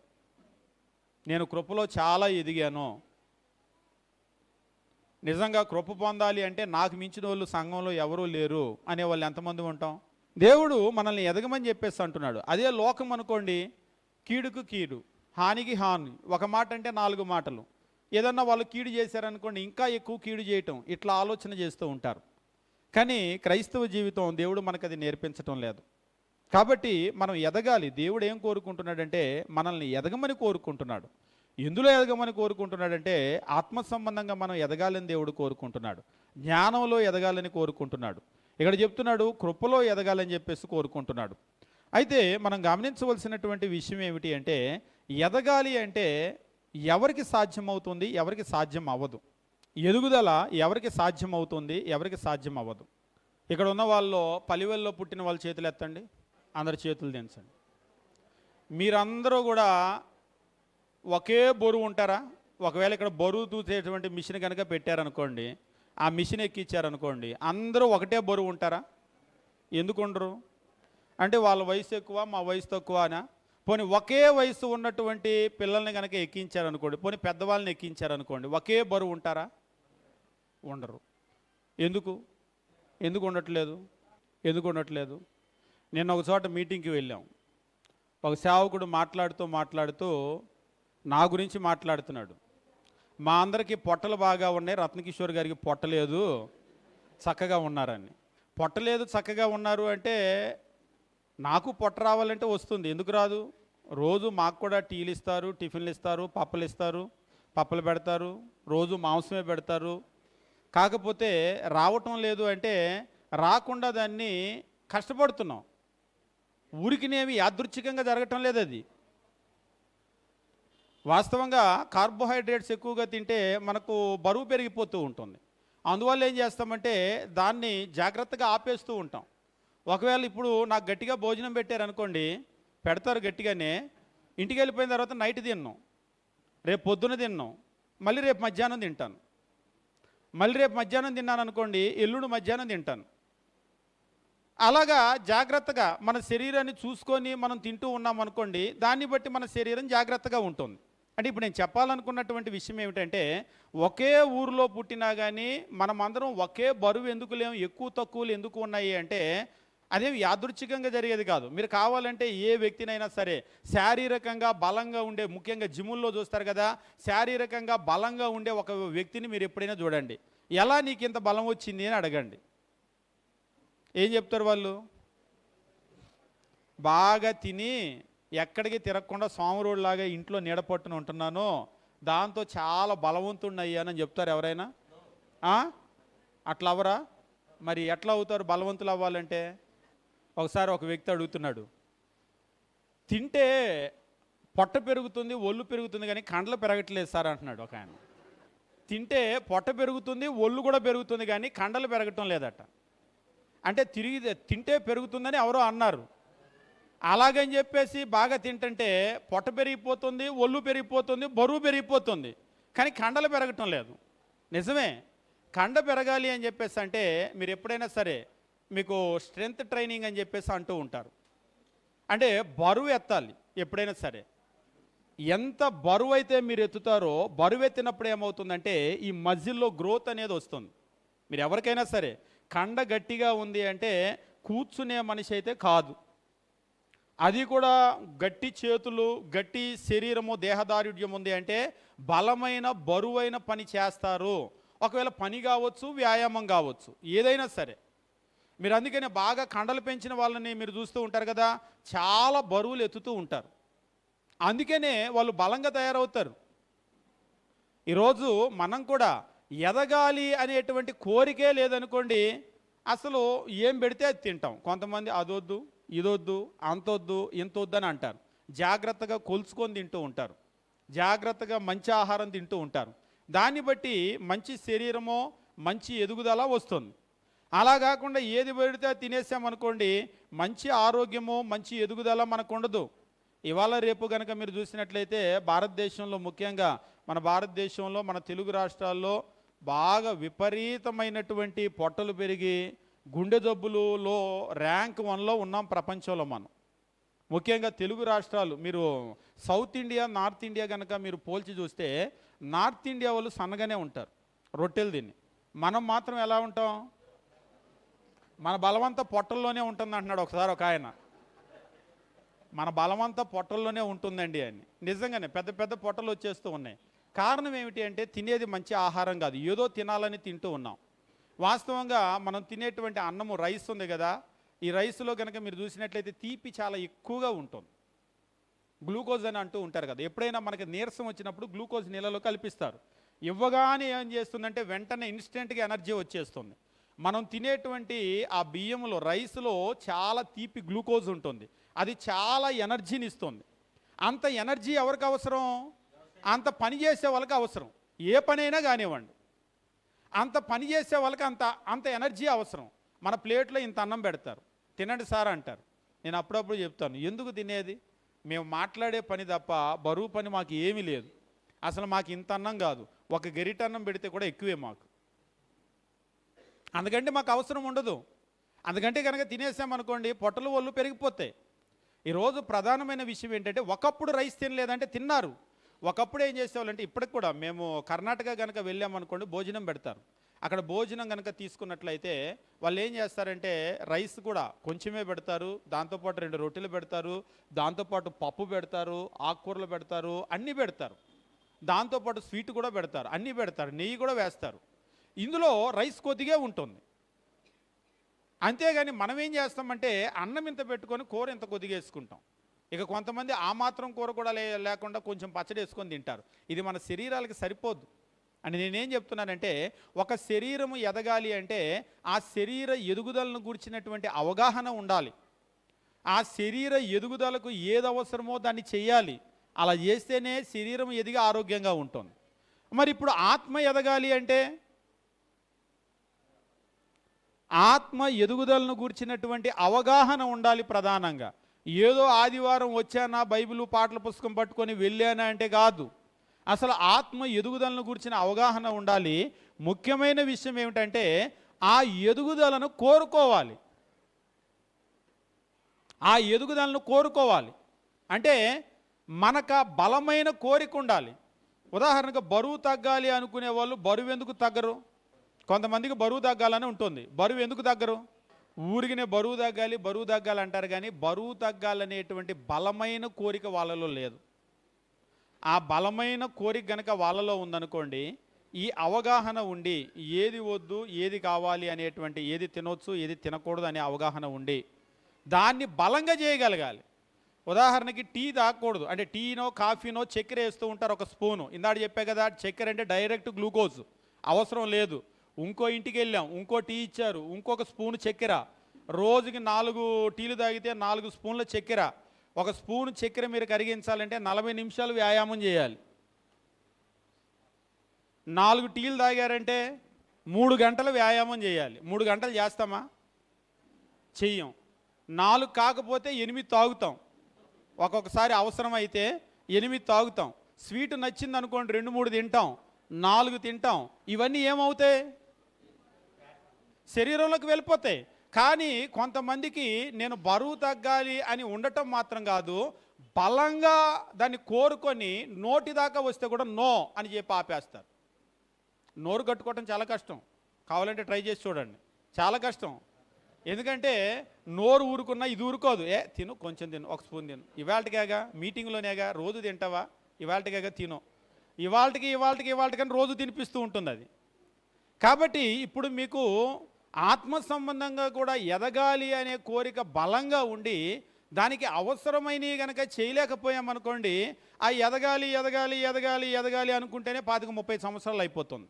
నేను కృపలో చాలా ఎదిగాను, నిజంగా కృప పొందాలి అంటే నాకు మించిన వాళ్ళు సంఘంలో ఎవరూ లేరు అనేవాళ్ళు ఎంతమంది ఉంటాం? దేవుడు మనల్ని ఎదగమని చెప్పేసి అంటున్నాడు. అదే లోకం అనుకోండి, కీడుకు కీడు, హానికి హాని, ఒక మాట అంటే 4 మాటలు. ఏదన్నా వాళ్ళు కీడు చేశారనుకోండి, ఇంకా ఎక్కువ కీడు చేయటం, ఇట్లా ఆలోచన చేస్తూ ఉంటారు. కానీ క్రైస్తవ జీవితం దేవుడు మనకు అది నేర్పించటం లేదు. కాబట్టి మనం ఎదగాలి. దేవుడు ఏం కోరుకుంటున్నాడంటే మనల్ని ఎదగమని కోరుకుంటున్నాడు. ఎందులో ఎదగమని కోరుకుంటున్నాడంటే ఆత్మ సంబంధంగా మనం ఎదగాలని దేవుడు కోరుకుంటున్నాడు, జ్ఞానంలో ఎదగాలని కోరుకుంటున్నాడు. ఇక్కడ చెప్తున్నాడు కృపలో ఎదగాలని చెప్పేసి కోరుకుంటున్నాడు. అయితే మనం గమనించవలసినటువంటి విషయం ఏమిటి అంటే, ఎదగాలి అంటే ఎవరికి సాధ్యమవుతుంది, ఎవరికి సాధ్యం అవ్వదు. ఎదుగుదల ఎవరికి సాధ్యం అవుతుంది, ఎవరికి సాధ్యం అవ్వదు. ఇక్కడ ఉన్న వాళ్ళు పలివెల్లో పుట్టిన వాళ్ళ చేతులు ఎత్తండి, అందరి చేతులు దించండి. మీరందరూ కూడా ఒకే బరువు ఉంటారా? ఒకవేళ ఇక్కడ బరువు తూసేటువంటి మిషన్ కనుక పెట్టారనుకోండి, ఆ మిషన్ ఎక్కిచ్చారనుకోండి, అందరూ ఒకటే బరువు ఉంటారా? ఎందుకు ఉండరు? అంటే వాళ్ళ వయసు ఎక్కువ, మా వయసు తక్కువనా? పోనీ ఒకే వయసు ఉన్నటువంటి పిల్లల్ని కనుక ఎక్కించారనుకోండి, పోనీ పెద్దవాళ్ళని ఎక్కించారనుకోండి, ఒకే బరువు ఉంటారా? ఉండరు. ఎందుకు ఉండట్లేదు? నిన్న ఒక చోట మీటింగ్కి వెళ్ళాం. ఒక సేవకుడు మాట్లాడుతూ నా గురించి మాట్లాడుతున్నాడు. మా అందరికీ పొట్టలు బాగా ఉన్నాయి, రత్నకిషోర్ గారికి పొట్టలేదు, చక్కగా ఉన్నారని. పొట్టలేదు, చక్కగా ఉన్నారు అంటే నాకు పొట్ట రావాలంటే వస్తుంది, ఎందుకు రాదు? రోజు మాకు కూడా టీలు ఇస్తారు, టిఫిన్లు ఇస్తారు, పప్పులు పెడతారు, రోజు మాంసమే పెడతారు. కాకపోతే రావటం లేదు అంటే రాకుండా దాన్ని కష్టపడుతున్నాం. ఊరికినేమి యాదృచ్ఛికంగా జరగటం లేదు. అది వాస్తవంగా కార్బోహైడ్రేట్స్ ఎక్కువగా తింటే మనకు బరువు పెరిగిపోతూ ఉంటుంది. అందువల్ల ఏం చేస్తామంటే దాన్ని జాగ్రత్తగా ఆపేస్తూ ఉంటాం. ఒకవేళ ఇప్పుడు నాకు గట్టిగా భోజనం పెట్టారనుకోండి, పెడతారు గట్టిగానే, ఇంటికి వెళ్ళిపోయిన తర్వాత నైట్ తిన్నాం, రేపు పొద్దున తిన్నాం, మళ్ళీ రేపు మధ్యాహ్నం తింటాను, మళ్ళీ రేపు మధ్యాహ్నం తిన్నాను అనుకోండి, ఎల్లుండి మధ్యాహ్నం తింటాను. అలాగా జాగ్రత్తగా మన శరీరాన్ని చూసుకొని మనం తింటూ ఉన్నాం అనుకోండి, దాన్ని బట్టి మన శరీరం జాగ్రత్తగా ఉంటుంది. అంటే ఇప్పుడు నేను చెప్పాలనుకున్నటువంటి విషయం ఏమిటంటే, ఒకే ఊరిలో పుట్టినా కానీ మనమందరం ఒకే బరువు ఎందుకు లేము, ఎక్కువ తక్కువలు ఎందుకు ఉన్నాయి అంటే అదేమి యాదృచ్ఛికంగా జరిగేది కాదు. మీరు కావాలంటే ఏ వ్యక్తినైనా సరే శారీరకంగా బలంగా ఉండే, ముఖ్యంగా జిమ్ముల్లో చూస్తారు కదా, శారీరకంగా బలంగా ఉండే ఒక వ్యక్తిని మీరు ఎప్పుడైనా చూడండి, ఎలా నీకు ఇంత బలం వచ్చింది అని అడగండి. ఏం చెప్తారు వాళ్ళు? బాగా తిని ఎక్కడికి తిరగకుండా సోమరుడిలాగా ఇంట్లో నీడపట్టును ఉంటున్నాను, దాంతో చాలా బలవంతుడిని అయ్యానని చెప్తారు ఎవరైనా? అట్లా అవరా? మరి ఎట్లా అవుతారు బలవంతులు అవ్వాలంటే? ఒకసారి ఒక వ్యక్తి అడుగుతున్నాడు, తింటే పొట్ట పెరుగుతుంది, ఒళ్ళు పెరుగుతుంది, కానీ కండలు పెరగట్లేదు సార్ అంటున్నాడు ఒక ఆయన. తింటే పొట్ట పెరుగుతుంది, ఒళ్ళు కూడా పెరుగుతుంది, కానీ కండలు పెరగటం లేదట. అంటే తింటే పెరుగుతుందని ఎవరో అన్నారు. అలాగని చెప్పేసి బాగా తింటుంటే పొట్ట పెరిగిపోతుంది, ఒళ్ళు పెరిగిపోతుంది, బరువు పెరిగిపోతుంది, కానీ కండలు పెరగటం లేదు. నిజమే, కండ పెరగాలి అని చెప్పేసి అంటే మీరు ఎప్పుడైనా సరే మీకు స్ట్రెంగ్త్ ట్రైనింగ్ అని చెప్పేసి అంటూ ఉంటారు. అంటే బరువు ఎత్తాలి ఎప్పుడైనా సరే. ఎంత బరువు అయితే మీరు ఎత్తుతారో, బరువు ఎత్తినప్పుడు ఏమవుతుందంటే ఈ మజిల్లో గ్రోత్ అనేది వస్తుంది. మీరు ఎవరికైనా సరే కండ గట్టిగా ఉంది అంటే కూర్చునే మనిషి అయితే కాదు, అది కూడా గట్టి చేతులు, గట్టి శరీరము, దేహదారుఢ్యం ఉంది అంటే బలమైన బరువైన పని చేస్తారు. ఒకవేళ పని కావచ్చు, వ్యాయామం కావచ్చు, ఏదైనా సరే. మీరు అందుకనే బాగా కండలు పెంచిన వాళ్ళని మీరు చూస్తూ ఉంటారు కదా, చాలా బరువులు ఎత్తుతూ ఉంటారు, అందుకనే వాళ్ళు బలంగా తయారవుతారు. ఈరోజు మనం కూడా ఎదగాలి అనేటువంటి కోరికే లేదనుకోండి, అసలు ఏం పెడితే అది తింటాం. కొంతమంది అదొద్దు, ఇదొద్దు, అంతొద్దు, ఇంతొద్దు అని అంటారు. జాగ్రత్తగా కొలుచుకొని తింటూ ఉంటారు, జాగ్రత్తగా మంచి ఆహారం తింటూ ఉంటారు. దాన్ని బట్టి మంచి శరీరమో మంచి ఎదుగుదల వస్తుంది. అలా కాకుండా ఏది పెడితే తినేసామనుకోండి, మంచి ఆరోగ్యము మంచి ఎదుగుదల మనకు ఉండదు. ఇవాళ రేపు కనుక మీరు చూసినట్లయితే భారతదేశంలో, ముఖ్యంగా మన భారతదేశంలో మన తెలుగు రాష్ట్రాల్లో బాగా విపరీతమైనటువంటి పొట్టలు పెరిగి గుండె జబ్బులలో ర్యాంక్ 1లో ఉన్నాం ప్రపంచంలో మనం. ముఖ్యంగా తెలుగు రాష్ట్రాలు, మీరు సౌత్ ఇండియా నార్త్ ఇండియా కనుక మీరు పోల్చి చూస్తే నార్త్ ఇండియా వాళ్ళు సన్నగానే ఉంటారు, రొట్టెలు తిని. మనం మాత్రం ఎలా ఉంటాం? మన బలవంతా పొట్టల్లోనే ఉంటుంది అంటున్నాడు ఒకసారి ఒక ఆయన. మన బలమంతా పొట్టల్లోనే ఉంటుందండి అని. నిజంగానే పెద్ద పెద్ద పొట్టలు వచ్చేస్తూ ఉన్నాయి. కారణం ఏమిటి అంటే తినేది మంచి ఆహారం కాదు, ఏదో తినాలని తింటూ ఉన్నాం. వాస్తవంగా మనం తినేటువంటి అన్నము, రైస్ ఉంది కదా, ఈ రైస్లో కనుక మీరు చూసినట్లయితే తీపి చాలా ఎక్కువగా ఉంటుంది. గ్లూకోజ్ అని అంటూ ఉంటారు కదా, ఎప్పుడైనా మనకి నీరసం వచ్చినప్పుడు గ్లూకోజ్ నీళ్ళలో కల్పిస్తారు. ఇవ్వగానే ఏం చేస్తుందంటే వెంటనే ఇన్స్టెంట్గా ఎనర్జీ వచ్చేస్తుంది. మనం తినేటువంటి ఆ బియ్యంలో, రైస్లో చాలా తీపి గ్లూకోజ్ ఉంటుంది, అది చాలా ఎనర్జీని ఇస్తుంది. అంత ఎనర్జీ ఎవరికి అవసరం? అంత పని చేసే వాళ్ళకి అవసరం. ఏ పనైనా కానివ్వండి, అంత పని చేసే వాళ్ళకి అంత ఎనర్జీ అవసరం. మన ప్లేట్లో ఇంత అన్నం పెడతారు, తినండి సార్ అంటారు. నేను అప్పుడప్పుడు చెప్తాను, ఎందుకు తినేది? మేము మాట్లాడే పని తప్ప బరువు పని మాకు ఏమీ లేదు. అసలు మాకు ఇంత అన్నం కాదు, ఒక గరిట అన్నం పెడితే కూడా ఎక్కువే మాకు. అందుకంటే మాకు అవసరం ఉండదు. అందుకంటే కనుక తినేసామనుకోండి పొట్టలు ఒళ్ళు పెరిగిపోతాయి. ఈరోజు ప్రధానమైన విషయం ఏంటంటే, ఒకప్పుడు రైస్ తినలేదంటే తిన్నారు. ఒకప్పుడు ఏం చేసేవాళ్ళంటే, ఇప్పటికి కూడా మేము కర్ణాటక కనుక వెళ్ళామనుకోండి భోజనం పెడతారు. అక్కడ భోజనం కనుక తీసుకున్నట్లయితే వాళ్ళు ఏం చేస్తారంటే రైస్ కూడా కొంచెమే పెడతారు, దాంతోపాటు 2 రొట్టెలు పెడతారు, దాంతోపాటు పప్పు పెడతారు, ఆకుకూరలు పెడతారు, అన్నీ పెడతారు, దాంతోపాటు స్వీట్ కూడా పెడతారు, అన్నీ పెడతారు, నెయ్యి కూడా వేస్తారు. ఇందులో రైస్ కొద్దిగా ఉంటుంది. అంతేగాని మనం ఏం చేస్తామంటే అన్నం ఇంత పెట్టుకొని కూర ఇంత కొద్దిగా వేసుకుంటాం. ఇక కొంతమంది ఆ మాత్రం కూర కూడా లేకుండా కొంచెం పచ్చడి వేసుకొని తింటారు. ఇది మన శరీరాలకి సరిపోదు అని నేనేం చెప్తున్నానంటే, ఒక శరీరము ఎదగాలి అంటే ఆ శరీర ఎదుగుదలను గురించినటువంటి అవగాహన ఉండాలి. ఆ శరీర ఎదుగుదలకు ఏది అవసరమో దాన్ని చేయాలి. అలా చేస్తేనే శరీరం ఎదిగి ఆరోగ్యంగా ఉంటుంది. మరి ఇప్పుడు ఆత్మ ఎదగాలి అంటే ఆత్మ ఎదుగుదలను గురించినటువంటి అవగాహన ఉండాలి ప్రధానంగా. ఏదో ఆదివారం వచ్చానా బైబిల్ పాటల పుస్తకం పట్టుకొని వెళ్ళానా అంటే కాదు, అసలు ఆత్మ ఎదుగుదలను గురించిన అవగాహన ఉండాలి. ముఖ్యమైన విషయం ఏమిటంటే ఆ ఎదుగుదలను కోరుకోవాలి. ఆ ఎదుగుదలను కోరుకోవాలి అంటే మనకు ఆ బలమైన కోరిక ఉండాలి. ఉదాహరణకు బరువు తగ్గాలి అనుకునే వాళ్ళు బరువు ఎందుకు తగ్గరు? కొంతమందికి బరువు తగ్గాలని ఉంటుంది. బరువు ఎందుకు తగ్గరు? ఊరికినే బరువు తగ్గాలి అంటారు, కానీ బరువు తగ్గాలనేటువంటి బలమైన కోరిక వాళ్ళలో లేదు. ఆ బలమైన కోరిక గనక వాళ్ళలో ఉందనుకోండి, ఈ అవగాహన ఉండి ఏది వద్దు ఏది కావాలి అనేటువంటి, ఏది తినొచ్చు ఏది తినకూడదు అనే అవగాహన ఉండి దాన్ని బలంగా చేయగలగాలి. ఉదాహరణకి టీ తాగకూడదు అంటే టీనో కాఫీనో చక్కెర వేస్తూ ఉంటారు ఒక స్పూను. ఇందాక చెప్పే కదా, చక్కెర అంటే డైరెక్ట్ గ్లూకోజ్, అవసరం లేదు. ఇంకో ఇంటికి వెళ్ళాం, ఇంకో టీ ఇచ్చారు, ఇంకొక స్పూను చక్కెర. రోజుకి 4 టీలు తాగితే 4 స్పూన్ల చక్కెర. ఒక స్పూను చక్కెర మీరు కరిగించాలంటే 40 నిమిషాలు వ్యాయామం చేయాలి. 4 టీలు తాగారంటే 3 గంటలు వ్యాయామం చేయాలి. 3 గంటలు చేస్తామా? చెయ్యం. 4 కాకపోతే 8 తాగుతాం. ఒక్కొక్కసారి అవసరం అయితే 8 తాగుతాం. స్వీట్ నచ్చింది అనుకోండి 2-3 తింటాం, 4 తింటాం. ఇవన్నీ ఏమవుతాయి? శరీరంలోకి వెళ్ళిపోతాయి. కానీ కొంతమందికి నేను బరువు తగ్గాలి అని ఉండటం మాత్రం కాదు, బలంగా దాన్ని కోరుకొని నోటి దాకా వస్తే కూడా నో అని చెప్పి ఆపేస్తారు. నోరు కట్టుకోవటం చాలా కష్టం. కావాలంటే ట్రై చేసి చూడండి, చాలా కష్టం. ఎందుకంటే నోరు ఊరుకున్నా ఇది ఊరుకోదు. తిను, కొంచెం తిను, ఒక స్పూన్ తిను, ఇవాళకేగా మీటింగ్లోనేగా, రోజు తింటావా, ఇవాళకేగా తిను, ఇవాళకి రోజు తినిపిస్తూ ఉంటుంది అది. కాబట్టి ఇప్పుడు మీకు ఆత్మ సంబంధంగా కూడా ఎదగాలి అనే కోరిక బలంగా ఉండి దానికి అవసరమైనవి కనుక చేయలేకపోయామనుకోండి, ఆ ఎదగాలి అనుకుంటేనే 25-30 సంవత్సరాలు అయిపోతుంది.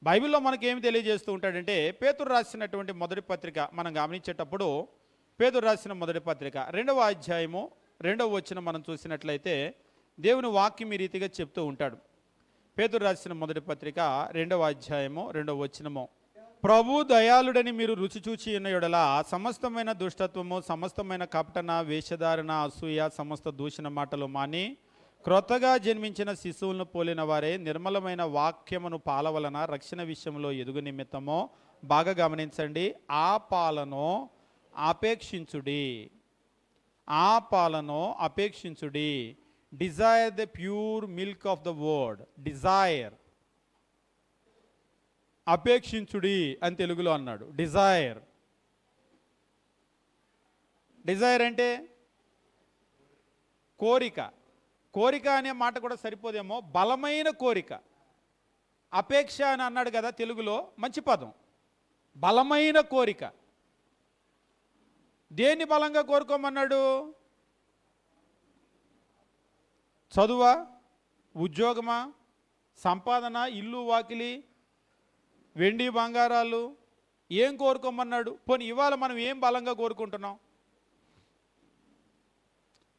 బైబిల్లో మనకేమి తెలియజేస్తూ ఉంటాడంటే, పేతురు రాసినటువంటి మొదటి పత్రిక మనం గమనించేటప్పుడు, పేతురు రాసిన మొదటి పత్రిక 2వ అధ్యాయము 2వ వచనం మనం చూసినట్లయితే దేవుని వాక్యం ఈ రీతిగా చెప్తూ ఉంటాడు. పేతురు రాసిన మొదటి పత్రిక 2వ అధ్యాయము 2వ వచనము, ప్రభు దయాళుడని మీరు రుచి చూచి ఉన్న యెడల సమస్తమైన దుష్టత్వము, సమస్తమైన కపటన, వేషధారణ, అసూయ, సమస్త దూషణ మాటలు మాని క్రొత్తగా జన్మించిన శిశువులను పోలిన వారే నిర్మలమైన వాక్యమును పాలవలన రక్షణ విషయంలో ఎదుగు నిమిత్తమో, బాగా గమనించండి, ఆ పాలను అపేక్షించుడి. Desire the pure milk of the word. Desire, అపేక్షించుడి అని తెలుగులో అన్నాడు. డిజైర్ అంటే కోరిక అనే మాట కూడా సరిపోదేమో, బలమైన కోరిక. అపేక్ష అని అన్నాడు కదా తెలుగులో, మంచి పదం. బలమైన కోరిక. దేన్ని బలంగా కోరుకోమన్నాడు? చదువా, ఉద్యోగమా, సంపాదన, ఇల్లు వాకిలి, వెండి బంగారాలు, ఏం కోరుకోమన్నాడు? పోనీ ఇవాళ మనం ఏం బలంగా కోరుకుంటున్నాం?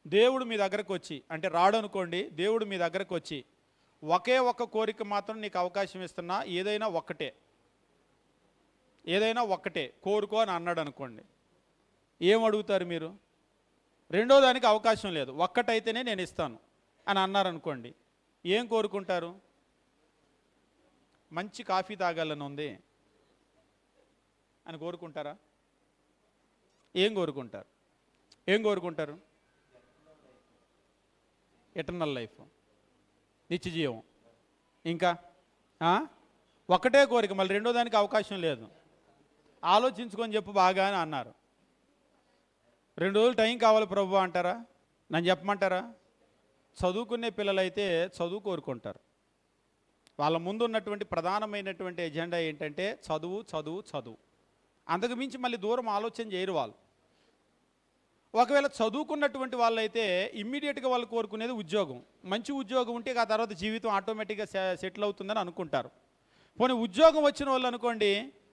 దేవుడు మీ దగ్గరకు వచ్చి, అంటే రాడు అనుకోండి, దేవుడు మీ దగ్గరకు వచ్చి ఒకే ఒక్క కోరిక మాత్రం నీకు అవకాశం ఇస్తున్నా, ఏదైనా ఒక్కటే కోరుకో అని అన్నాడు అనుకోండి, ఏం అడుగుతారు మీరు? రెండో దానికి అవకాశం లేదు, ఒక్కటైతేనే నేను ఇస్తాను అని అన్నారనుకోండి, ఏం కోరుకుంటారు? మంచి కాఫీ తాగాలని ఉంది అని కోరుకుంటారా? ఏం కోరుకుంటారు? ఎటర్నల్ లైఫ్, నిత్య జీవం. ఇంకా ఒక్కటే కోరిక, మళ్ళీ రెండో దానికి అవకాశం లేదు. ఆలోచించుకొని చెప్పు బాగా అని అన్నారు. 2 రోజులు టైం కావాలి ప్రభు అంటారా? నన్ను చెప్పమంటారా? చదువుకునే పిల్లలైతే చదువు కోరుకుంటారు. వాళ్ళ ముందు ఉన్నటువంటి ప్రధానమైనటువంటి ఎజెండా ఏంటంటే చదువు. అంతకు మించి మళ్ళీ దూరం ఆలోచన చేయరు వాళ్ళు. ఒకవేళ చదువుకున్నటువంటి వాళ్ళైతే ఇమ్మీడియట్గా వాళ్ళు కోరుకునేది ఉద్యోగం. మంచి ఉద్యోగం ఉంటే ఆ తర్వాత జీవితం ఆటోమేటిక్గా సెటిల్ అవుతుందని అనుకుంటారు. పోనీ ఉద్యోగం వచ్చిన వాళ్ళు అనుకోండి,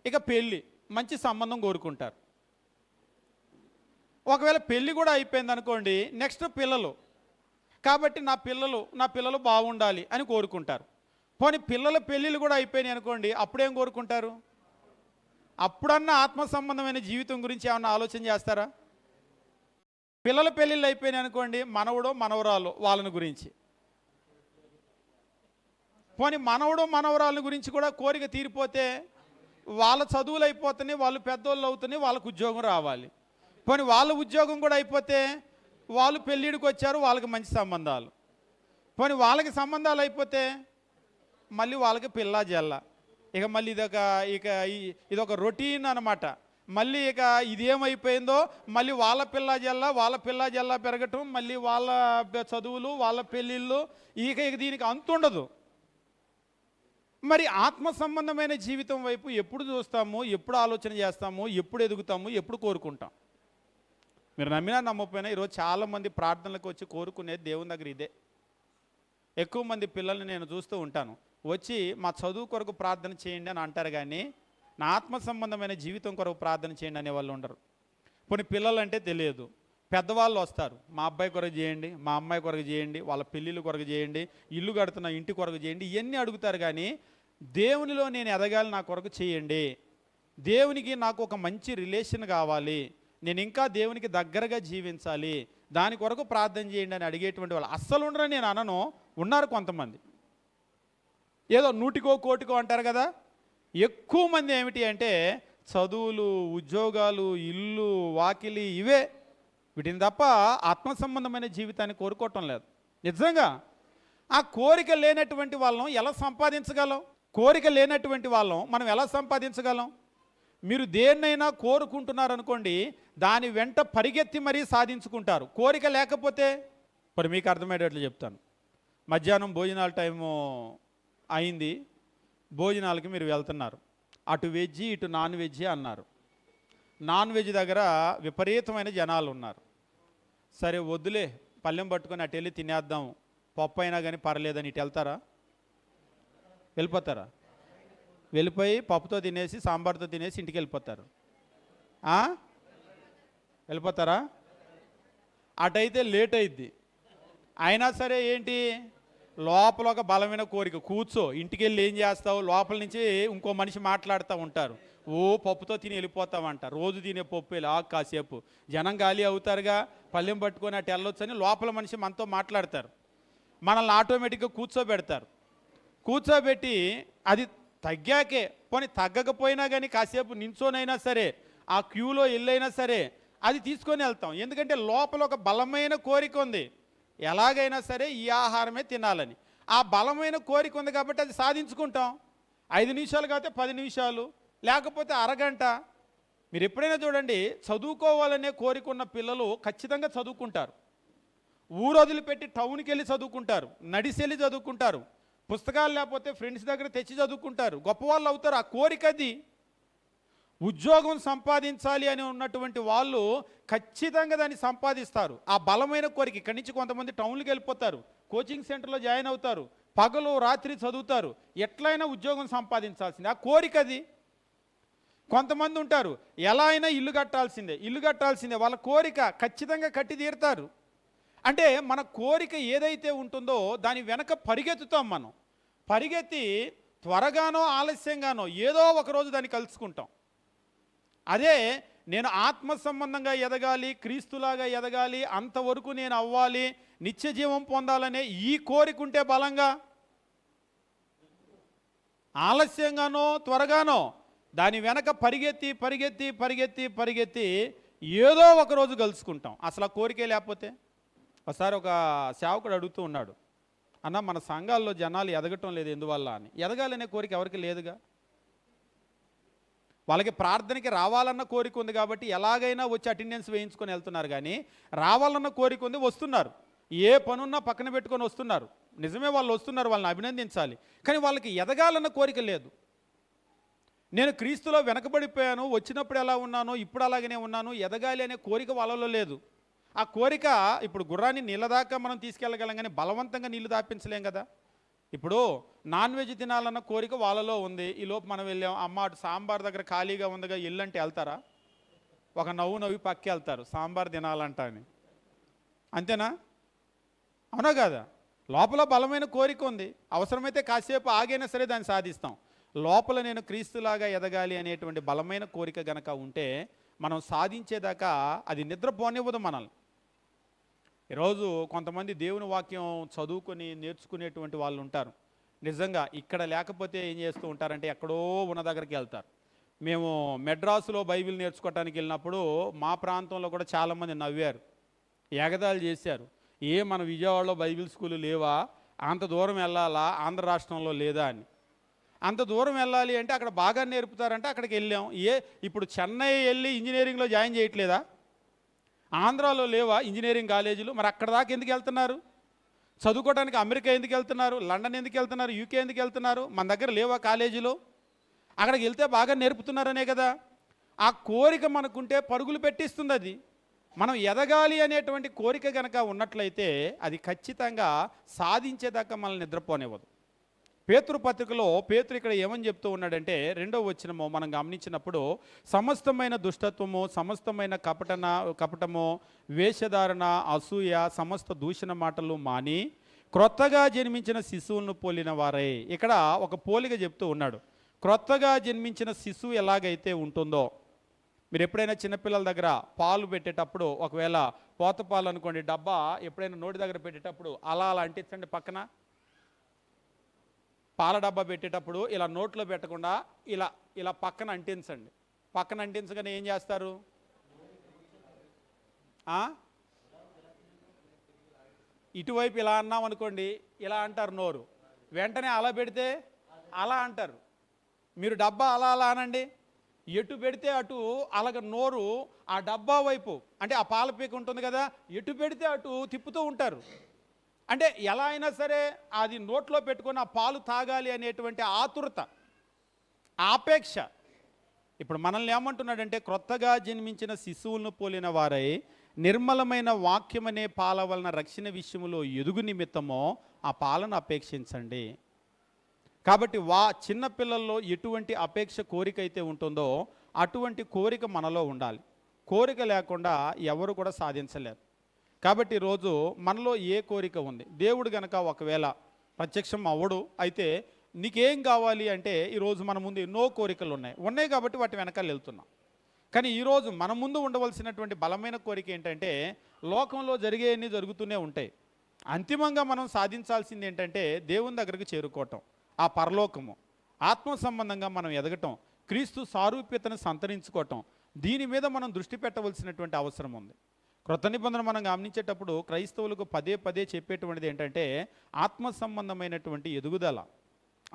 ఇక పెళ్ళి, మంచి సంబంధం కోరుకుంటారు. ఒకవేళ పెళ్ళి కూడా అయిపోయింది అనుకోండి, నెక్స్ట్ పిల్లలు, కాబట్టి నా పిల్లలు బాగుండాలి అని కోరుకుంటారు. పోనీ పిల్లల పెళ్ళిళ్ళు కూడా అయిపోయినాయి అనుకోండి, అప్పుడేం కోరుకుంటారు? అప్పుడన్నా ఆత్మ సంబంధమైన జీవితం గురించి ఏమన్నా ఆలోచన చేస్తారా? పిల్లల పెళ్ళిళ్ళు అయిపోయినాయి అనుకోండి, మనవడో మనవరాలు వాళ్ళని గురించి, పోనీ మనవరాళ్ళ గురించి కూడా కోరిక తీరిపోతే వాళ్ళ చదువులు అయిపోతున్నాయి, వాళ్ళు పెద్దోళ్ళు అవుతున్నాయి, వాళ్ళకు ఉద్యోగం రావాలి. పోనీ వాళ్ళ ఉద్యోగం కూడా అయిపోతే వాళ్ళు పెళ్ళిడికి వచ్చారు, వాళ్ళకి మంచి సంబంధాలు. పోనీ వాళ్ళకి సంబంధాలు అయిపోతే మళ్ళీ వాళ్ళకి పిల్ల జల్ల. ఇక మళ్ళీ ఇదొక రొటీన్ అనమాట. మళ్ళీ ఇక ఇదేమైపోయిందో మళ్ళీ వాళ్ళ పిల్ల జల్ల పెరగటం, మళ్ళీ వాళ్ళ చదువులు, వాళ్ళ పెళ్ళిళ్ళు, ఇక దీనికి అంతుండదు. మరి ఆత్మ సంబంధమైన జీవితం వైపు ఎప్పుడు చూస్తాము, ఎప్పుడు ఆలోచన చేస్తాము, ఎప్పుడు ఎదుగుతాము, ఎప్పుడు కోరుకుంటాం? మీరు నమ్మినా నమ్మకపోయినా ఈరోజు చాలామంది ప్రార్థనలకు వచ్చి కోరుకునేది దేవుని దగ్గర ఇదే. ఎక్కువ మంది పిల్లల్ని నేను చూస్తూ ఉంటాను, వచ్చి మా చదువు కొరకు ప్రార్థన చేయండి అని అంటారు, కానీ నా ఆత్మ సంబంధమైన జీవితం కొరకు ప్రార్థన చేయండి అనే వాళ్ళు ఉండరు. కొన్ని పిల్లలంటే తెలియదు, పెద్దవాళ్ళు వస్తారు, మా అబ్బాయి కొరకు చేయండి, మా అమ్మాయి కొరకు చేయండి, వాళ్ళ పెళ్ళిళ్ళు కొరకు చేయండి, ఇల్లు కడుతున్న ఇంటి కొరకు చేయండి, ఇవన్నీ అడుగుతారు. కానీ దేవునిలో నేను ఎదగాలి, నా కొరకు చేయండి, దేవునికి నాకు ఒక మంచి రిలేషన్ కావాలి, నేను ఇంకా దేవునికి దగ్గరగా జీవించాలి, దాని కొరకు ప్రార్థన చేయండి అని అడిగేటువంటి వాళ్ళు అస్సలు ఉండరని నేను అనను. ఉన్నారు కొంతమంది, ఏదో నూటికో కోటికో అంటారు కదా. ఎక్కువ మంది ఏమిటి అంటే చదువులు, ఉద్యోగాలు, ఇల్లు, వాకిలి, ఇవే, వీటిని తప్ప ఆత్మ సంబంధమైన జీవితాన్ని కోరుకోవటం లేదు. నిజంగా ఆ కోరిక లేనటువంటి వాళ్ళం ఎలా సంపాదించగలం? కోరిక లేనటువంటి వాళ్ళం మనం ఎలా సంపాదించగలం? మీరు దేన్నైనా కోరుకుంటున్నారనుకోండి, దాని వెంట పరిగెత్తి మరీ సాధించుకుంటారు. కోరిక లేకపోతే, మరి మీకు అర్థమయ్యేటట్లు చెప్తాను. మధ్యాహ్నం భోజనాల టైము అయింది, భోజనాలకి మీరు వెళ్తున్నారు, అటు వెజ్జి ఇటు నాన్ వెజ్జి అన్నారు. నాన్ వెజ్ దగ్గర విపరీతమైన జనాలు ఉన్నారు. సరే వద్దులే, పళ్ళెం పట్టుకొని అటు వెళ్ళి తినేద్దాం, పప్పు అయినా కానీ పర్లేదని ఇటు వెళ్తారా? వెళ్ళిపోతారా? వెళ్ళిపోయి పప్పుతో తినేసి సాంబార్తో తినేసి ఇంటికి వెళ్ళిపోతారు. వెళ్ళిపోతారా? అటైతే లేట్ అయింది. అయినా సరే ఏంటి, లోపల ఒక బలమైన కోరిక, కూర్చో, ఇంటికి వెళ్ళి ఏం చేస్తావు, లోపల నుంచి ఇంకో మనిషి మాట్లాడుతూ ఉంటారు, ఓ పప్పుతో తిని వెళ్ళిపోతామంట, రోజు తినే పప్పు వెళ్ళి కాసేపు జనం గాలి అవుతారుగా, పళ్ళెం పట్టుకొని అటు వెళ్ళొచ్చని లోపల మనిషి మనతో మాట్లాడతారు. మనల్ని ఆటోమేటిక్గా కూర్చోబెడతారు. కూర్చోబెట్టి అది తగ్గాకే, పోనీ తగ్గకపోయినా కానీ కాసేపు నించోనైనా సరే, ఆ క్యూలో వెళ్ళైనా సరే అది తీసుకొని వెళ్తాం. ఎందుకంటే లోపల ఒక బలమైన కోరిక ఉంది, ఎలాగైనా సరే ఈ ఆహారమే తినాలని. ఆ బలమైన కోరిక ఉంది కాబట్టి అది సాధించుకుంటాం. 5 నిమిషాలు కాకపోతే 10 నిమిషాలు, లేకపోతే అరగంట. మీరు ఎప్పుడైనా చూడండి, చదువుకోవాలనే కోరిక ఉన్న పిల్లలు ఖచ్చితంగా చదువుకుంటారు. ఊరు వదిలిపెట్టి టౌన్కి వెళ్ళి చదువుకుంటారు, నడిసి వెళ్ళి చదువుకుంటారు, పుస్తకాలు లేకపోతే ఫ్రెండ్స్ దగ్గర తెచ్చి చదువుకుంటారు, గొప్పవాళ్ళు అవుతారు. ఆ కోరిక అది. ఉద్యోగం సంపాదించాలి అని ఉన్నటువంటి వాళ్ళు ఖచ్చితంగా దాన్ని సంపాదిస్తారు. ఆ బలమైన కోరిక. ఇక్కడి నుంచి కొంతమంది టౌన్కి వెళ్ళిపోతారు, కోచింగ్ సెంటర్లో జాయిన్ అవుతారు, పగలు రాత్రి చదువుతారు, ఎట్లయినా ఉద్యోగం సంపాదించాల్సిందే, ఆ కోరిక అది. కొంతమంది ఉంటారు, ఎలా అయినా ఇల్లు కట్టాల్సిందే, వాళ్ళ కోరిక, ఖచ్చితంగా కట్టి తీరుతారు. అంటే మన కోరిక ఏదైతే ఉంటుందో దాని వెనక పరిగెత్తుతాం మనం. పరిగెత్తి త్వరగానో ఆలస్యంగానో ఏదో ఒకరోజు దాన్ని కలుసుకుంటాం. అదే నేను ఆత్మ సంబంధంగా ఎదగాలి, క్రీస్తులాగా ఎదగాలి, అంతవరకు నేను అవ్వాలి, నిత్య జీవం పొందాలనే ఈ కోరిక ఉంటే బలంగా, ఆలస్యంగానో త్వరగానో దాని వెనక పరిగెత్తి ఏదో ఒకరోజు కలుసుకుంటాం. అసలు ఆ కోరికే లేకపోతే. ఒకసారి ఒక సేవకుడు అడుగుతూ ఉన్నాడు, అన్న మన సంఘాల్లో జనాలు ఎదగటం లేదు ఎందువల్ల అని. ఎదగాలనే కోరిక ఎవరికి లేదుగా. వాళ్ళకి ప్రార్థనకి రావాలన్న కోరిక ఉంది కాబట్టి ఎలాగైనా వచ్చి అటెండెన్స్ వేయించుకొని వెళ్తున్నారు, కానీ రావాలన్న కోరిక ఉంది, వస్తున్నారు, ఏ పనున్నా పక్కన పెట్టుకొని వస్తున్నారు. నిజమే, వాళ్ళు వస్తున్నారు, వాళ్ళని అభినందించాలి. కానీ వాళ్ళకి ఎదగాలన్న కోరిక లేదు. నేను క్రీస్తులో వెనకబడిపోయాను, వచ్చినప్పుడు ఎలా ఉన్నానో ఇప్పుడు అలాగనే ఉన్నాను, ఎదగాలి అనే కోరిక వాళ్ళలో లేదు. ఆ కోరిక, ఇప్పుడు గుర్రాన్ని నీళ్ళ దాకా మనం తీసుకెళ్ళగలం, కానీ బలవంతంగా నీళ్లు దాపించలేం కదా. ఇప్పుడు నాన్ వెజ్ తినాలన్న కోరిక వాళ్ళలో ఉంది, ఈలోపు మనం వెళ్ళాం, అమ్మ అటు సాంబార్ దగ్గర ఖాళీగా ఉందిగా ఇల్లంటే వెళ్తారా? ఒక నవ్వి పక్కి వెళ్తారు, సాంబార్ తినాలంట అని. అంతేనా? అవునా కదా? లోపల బలమైన కోరిక ఉంది, అవసరమైతే కాసేపు ఆగైనా సరే దాన్ని సాధిస్తాం. లోపల నేను క్రీస్తులాగా ఎదగాలి అనేటువంటి బలమైన కోరిక గనక ఉంటే మనం సాధించేదాకా అది నిద్రపోనివ్వదు మనల్ని. ఈరోజు కొంతమంది దేవుని వాక్యం చదువుకొని నేర్చుకునేటువంటి వాళ్ళు ఉంటారు. నిజంగా ఇక్కడ లేకపోతే ఏం చేస్తూ ఉంటారంటే ఎక్కడో ఉన్న దగ్గరికి వెళ్తారు. మేము మెడ్రాసులో బైబిల్ నేర్చుకోవటానికి వెళ్ళినప్పుడు మా ప్రాంతంలో కూడా చాలామంది నవ్వారు. ఎగతాళి చేశారు. మన విజయవాడలో బైబిల్ స్కూలు లేవా, అంత దూరం వెళ్ళాలా, ఆంధ్ర రాష్ట్రంలో లేదా అని. అంత దూరం వెళ్ళాలి అంటే అక్కడ బాగా నేర్పుతారంటే అక్కడికి వెళ్ళాం. ఇప్పుడు చెన్నై వెళ్ళి ఇంజనీరింగ్లో జాయిన్ చేయట్లేదా? ఆంధ్రాలో లేవా ఇంజనీరింగ్ కాలేజీలు? మరి అక్కడ దాకా ఎందుకు వెళ్తున్నారు? చదువుకోవడానికి అమెరికా ఎందుకు వెళ్తున్నారు? లండన్ ఎందుకు వెళ్తున్నారు? యూకే ఎందుకు వెళ్తున్నారు? మన దగ్గర లేవా కాలేజీలో? అక్కడికి వెళ్తే బాగా నేర్పుతున్నారనే కదా. ఆ కోరిక మనకుంటే పరుగులు పెట్టిస్తుంది. అది మనం ఎదగాలి అనేటువంటి కోరిక కనుక ఉన్నట్లయితే అది ఖచ్చితంగా సాధించేదాకా మనల్ని నిద్రపోనివ్వదు. పేతురు పత్రికలో పేతురు ఇక్కడ ఏమని చెప్తూ ఉన్నాడంటే, 2వ వచనము మనం గమనించినప్పుడు, సమస్తమైన దుష్టత్వము, సమస్తమైన కపటము, వేషధారణ, అసూయ, సమస్త దూషణ మాటలు మాని క్రొత్తగా జన్మించిన శిశువులను పోలిన వారే. ఇక్కడ ఒక పోలిక చెప్తూ ఉన్నాడు. క్రొత్తగా జన్మించిన శిశువు ఎలాగైతే ఉంటుందో, మీరు ఎప్పుడైనా చిన్నపిల్లల దగ్గర పాలు పెట్టేటప్పుడు, ఒకవేళ పోత పాలు అనుకోండి, డబ్బా ఎప్పుడైనా నోటి దగ్గర పెట్టేటప్పుడు అలా అంటించండి. పక్కన పాల డబ్బా పెట్టేటప్పుడు ఇలా నోట్లో పెట్టకుండా ఇలా ఇలా పక్కన అంటించండి. పక్కన అంటించగానే ఏం చేస్తారు? ఇటువైపు ఇలా అన్నాం అనుకోండి, ఇలా అంటారు నోరు. వెంటనే అలా పెడితే అలా అంటారు. మీరు డబ్బా అలా అలా అనండి, ఎటు పెడితే అటు అలాగ నోరు ఆ డబ్బా వైపు, అంటే ఆ పాల పీక ఉంటుంది కదా, ఎటు పెడితే అటు తిప్పుతూ ఉంటారు. అంటే ఎలా అయినా సరే అది నోట్లో పెట్టుకొని ఆ పాలు తాగాలి అనేటువంటి ఆతురత, ఆపేక్ష. ఇప్పుడు మనల్ని ఏమంటున్నాడంటే, క్రొత్తగా జన్మించిన శిశువులను పోలిన వారై నిర్మలమైన వాక్యం అనే పాల వలన రక్షణ విషయంలో ఎదుగు నిమిత్తమో ఆ పాలను అపేక్షించండి. కాబట్టి చిన్నపిల్లల్లో ఎటువంటి అపేక్ష కోరిక అయితే ఉంటుందో అటువంటి కోరిక మనలో ఉండాలి. కోరిక లేకుండా ఎవరు కూడా సాధించలేరు. కాబట్టి ఈరోజు మనలో ఏ కోరిక ఉంది? దేవుడు గనక ఒకవేళ ప్రత్యక్షం అవ్వడు అయితే నీకేం కావాలి అంటే, ఈరోజు మన ముందు ఎన్నో కోరికలు ఉన్నాయి కాబట్టి వాటి వెనకాల వెళ్తున్నాం. కానీ ఈరోజు మన ముందు ఉండవలసినటువంటి బలమైన కోరిక ఏంటంటే, లోకంలో జరిగేవన్నీ జరుగుతూనే ఉంటాయి. అంతిమంగా మనం సాధించాల్సింది ఏంటంటే దేవుని దగ్గరకు చేరుకోవటం, ఆ పరలోకము, ఆత్మ సంబంధంగా మనం ఎదగటం, క్రీస్తు సారూప్యతను సంతరించుకోవటం. దీని మీద మనం దృష్టి పెట్టవలసినటువంటి అవసరం ఉంది. క్రొత్త నిబంధన మనం గమనించేటప్పుడు క్రైస్తవులకు పదే పదే చెప్పేటువంటిది ఏంటంటే, ఆత్మ సంబంధమైనటువంటి ఎదుగుదల.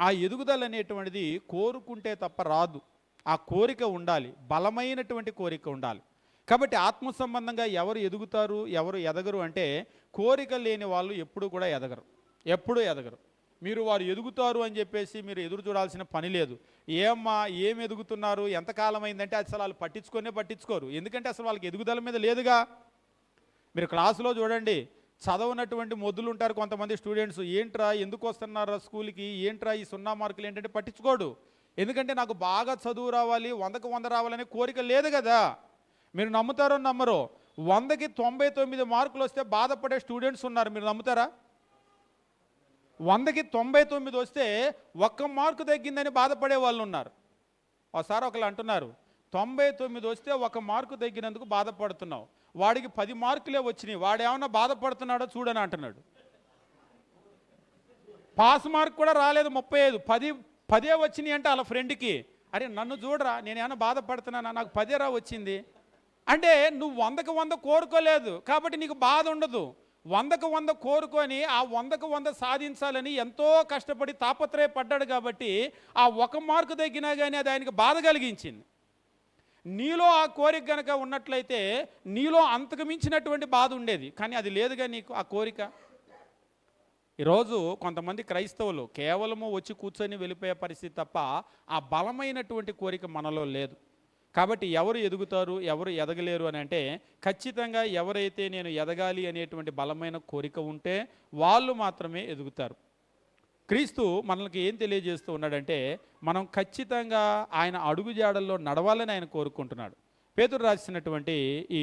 ఆ ఎదుగుదల అనేటువంటిది కోరుకుంటే తప్ప రాదు. ఆ కోరిక ఉండాలి, బలమైనటువంటి కోరిక ఉండాలి. కాబట్టి ఆత్మ సంబంధంగా ఎవరు ఎదుగుతారు, ఎవరు ఎదగరు అంటే, కోరిక లేని వాళ్ళు ఎప్పుడూ కూడా ఎప్పుడూ ఎదగరు. మీరు వారు ఎదుగుతారు అని చెప్పేసి మీరు ఎదురు చూడాల్సిన పని లేదు. ఏం ఎదుగుతున్నారు, ఎంతకాలం అయిందంటే అసలు వాళ్ళు పట్టించుకోరు. ఎందుకంటే అసలు వాళ్ళకి ఎదుగుదల మీద లేదుగా. మీరు క్లాసులో చూడండి, చదవనటువంటి మొద్దులు ఉంటారు కొంతమంది స్టూడెంట్స్. ఏంట్రా ఎందుకు వస్తున్నారా స్కూల్కి, ఏంట్రా ఈ 0 మార్కులు ఏంటంటే పట్టించుకోడు. ఎందుకంటే నాకు బాగా చదువు రావాలి, 100కి 100 రావాలనే కోరిక లేదు కదా. మీరు నమ్ముతారో నమ్మరో, 100కి 99 మార్కులు వస్తే బాధపడే స్టూడెంట్స్ ఉన్నారు. మీరు నమ్ముతారా? 100కి 99 వస్తే 1 మార్కు తగ్గిందని బాధపడే వాళ్ళు ఉన్నారు. ఒకసారి ఒకళ్ళు అంటున్నారు, 99 వస్తే 1 మార్కు తగ్గినందుకు బాధపడుతున్నావు, వాడికి 10 మార్కులే వచ్చినాయి, వాడేమన్నా బాధపడుతున్నాడో చూడని అంటున్నాడు. పాస్ మార్క్ కూడా రాలేదు 35, 10 వచ్చినాయి అంటే వాళ్ళ ఫ్రెండ్కి, అరే నన్ను చూడరా, నేనేమన్నా బాధపడుతున్నానా, నాకు 10 వచ్చింది అంటే నువ్వు 100కి 100 కోరుకోలేదు కాబట్టి నీకు బాధ ఉండదు. 100కి 100 కోరుకొని ఆ 100కి 100 సాధించాలని ఎంతో కష్టపడి తాపత్రయపడ్డాడు కాబట్టి ఆ 1 మార్కు తగ్గినా కానీ అది ఆయనకు బాధ కలిగించింది. నీలో ఆ కోరిక కనుక ఉన్నట్లయితే నీలో అంతకు మించినటువంటి బాధ ఉండేది, కానీ అది లేదుగా నీకు ఆ కోరిక. ఈరోజు కొంతమంది క్రైస్తవులు కేవలము వచ్చి కూర్చొని వెళ్ళిపోయే పరిస్థితి తప్ప ఆ బలమైనటువంటి కోరిక మనలో లేదు. కాబట్టి ఎవరు ఎదుగుతారు, ఎవరు ఎదగలేరు అని అంటే, ఖచ్చితంగా ఎవరైతే నేను ఎదగాలి అనేటువంటి బలమైన కోరిక ఉంటే వాళ్ళు మాత్రమే ఎదుగుతారు. క్రీస్తు మనకి ఏం తెలియజేస్తూ ఉన్నాడంటే, మనం ఖచ్చితంగా ఆయన అడుగుజాడల్లో నడవాలని ఆయన కోరుకుంటున్నాడు. పేతురు రాసినటువంటి ఈ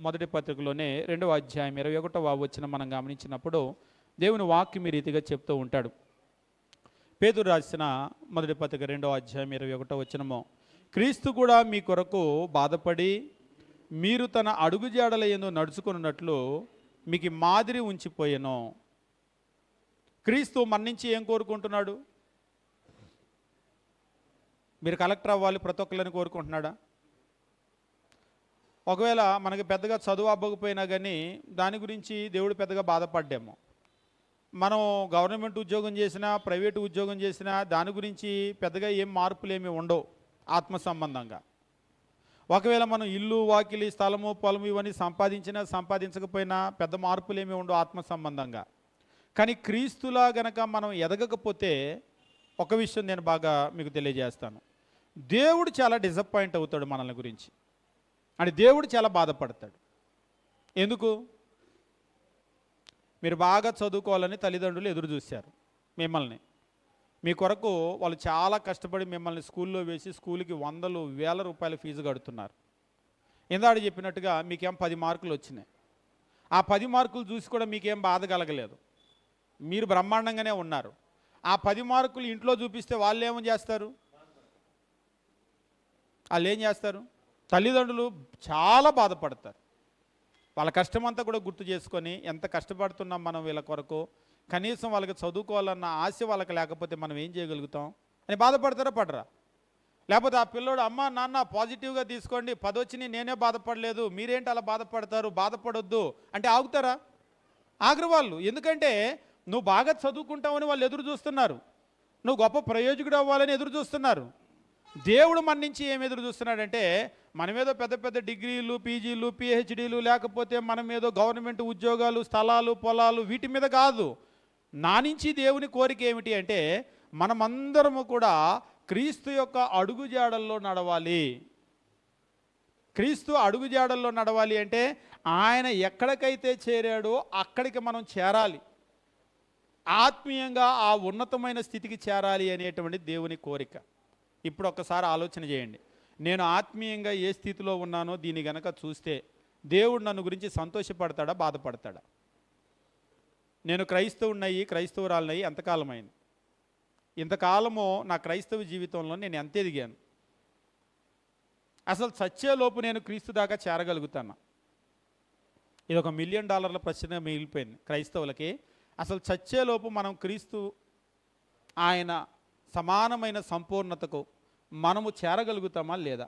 మొదటి పత్రికలోనే 2వ అధ్యాయం 21వ వచనం మనం గమనించినప్పుడు దేవుని వాక్యం ఈ రీతిగా చెప్తూ ఉంటాడు. పేతురు రాసిన మొదటి పత్రిక 2వ అధ్యాయం 21వ వచనము, క్రీస్తు కూడా మీ కొరకు బాధపడి మీరు తన అడుగుజాడల యందు నడుచుకున్నట్లు మీకు మాదిరి ఉంచిపోయెను. క్రీస్తు మన నుంచి ఏం కోరుకుంటున్నాడు? మీరు కలెక్టర్ అవ్వాలి ప్రతి ఒక్కరిని కోరుకుంటున్నాడా? ఒకవేళ మనకి పెద్దగా చదువు అవ్వకపోయినా కానీ దాని గురించి దేవుడు పెద్దగా బాధపడ్డాము. మనం గవర్నమెంట్ ఉద్యోగం చేసినా ప్రైవేటు ఉద్యోగం చేసినా దాని గురించి పెద్దగా ఏం మార్పులు ఏమి ఉండవు ఆత్మ సంబంధంగా. ఒకవేళ మనం ఇల్లు వాకిలి స్థలము పొలము ఇవన్నీ సంపాదించినా సంపాదించకపోయినా పెద్ద మార్పులు ఏమి ఉండవు ఆత్మ సంబంధంగా. కానీ క్రీస్తులా గనక మనం ఎదగకపోతే ఒక విషయం నేను బాగా మీకు తెలియజేస్తాను. దేవుడు చాలా డిసప్పాయింట్ అవుతాడు మనల్ని గురించి. అంటే దేవుడు చాలా బాధపడతాడు. ఎందుకు? మీరు బాగా చదువుకోవాలని తల్లిదండ్రులు ఎదురు చూశారు మిమ్మల్ని. మీ కొరకు వాళ్ళు చాలా కష్టపడి మిమ్మల్ని స్కూల్లో వేసి స్కూల్కి వందలు వేల రూపాయల ఫీజు కడుతున్నారు. ఇందాక చెప్పినట్టుగా మీకేం 10 మార్కులు వచ్చినాయి. ఆ 10 మార్కులు చూసి కూడా మీకేం బాధ కలగలేదు. మీరు బ్రహ్మాండంగానే ఉన్నారు. ఆ 10 మార్కులు ఇంట్లో చూపిస్తే వాళ్ళు ఏమని చేస్తారు? వాళ్ళు ఏం చేస్తారు? తల్లిదండ్రులు చాలా బాధపడతారు. వాళ్ళ కష్టమంతా కూడా గుర్తు చేసుకొని ఎంత కష్టపడుతున్నాం మనం వీళ్ళ కొరకు, కనీసం వాళ్ళకి చదువుకోవాలన్న ఆశ వాళ్ళకి లేకపోతే మనం ఏం చేయగలుగుతాం అని బాధపడతారా పడరా? లేకపోతే ఆ పిల్లోడు అమ్మ నాన్న పాజిటివ్గా తీసుకోండి 10 వచ్చినాయి నేనే బాధపడలేదు మీరేంటి అలా బాధపడతారు బాధపడొద్దు అంటే ఆగుతారా? ఆగరు వాళ్ళు. ఎందుకంటే నువ్వు బాగా చదువుకుంటావని వాళ్ళు ఎదురు చూస్తున్నారు. నువ్వు గొప్ప ప్రయోజకుడు అవ్వాలని ఎదురు చూస్తున్నారు. దేవుడు మన నుంచి ఏం ఎదురు చూస్తున్నాడంటే మనమేదో పెద్ద పెద్ద డిగ్రీలు పీజీలు పిహెచ్డీలు లేకపోతే మనమేదో గవర్నమెంట్ ఉద్యోగాలు స్థలాలు పొలాలు వీటి మీద కాదు. నా నుంచి దేవుని కోరిక ఏమిటి అంటే మనమందరము కూడా క్రీస్తు యొక్క అడుగుజాడల్లో నడవాలి. క్రీస్తు అడుగుజాడల్లో నడవాలి అంటే ఆయన ఎక్కడికైతే చేరాడో అక్కడికి మనం చేరాలి. ఆత్మీయంగా ఆ ఉన్నతమైన స్థితికి చేరాలి అనేటువంటి దేవుని కోరిక. ఇప్పుడు ఒక్కసారి ఆలోచన చేయండి. నేను ఆత్మీయంగా ఏ స్థితిలో ఉన్నానో దీన్ని గనక చూస్తే దేవుడు నన్ను గురించి సంతోషపడతాడా బాధపడతాడా? నేను క్రైస్తవుడినయ్యి క్రైస్తవురాలనయ్యి ఎంతకాలమైంది? ఇంతకాలము నా క్రైస్తవ జీవితంలో నేను ఎంత ఎదిగాను? అసలు చచ్చేలోపు నేను క్రీస్తు దాకా చేరగలుగుతాను? ఇది $1 మిలియన్ ప్రశ్న మిగిలిపోయింది క్రైస్తవులకి. అసలు చచ్చేలోపు మనం క్రీస్తు ఆయన సమానమైన సంపూర్ణతకు మనము చేరగలుగుతామా లేదా?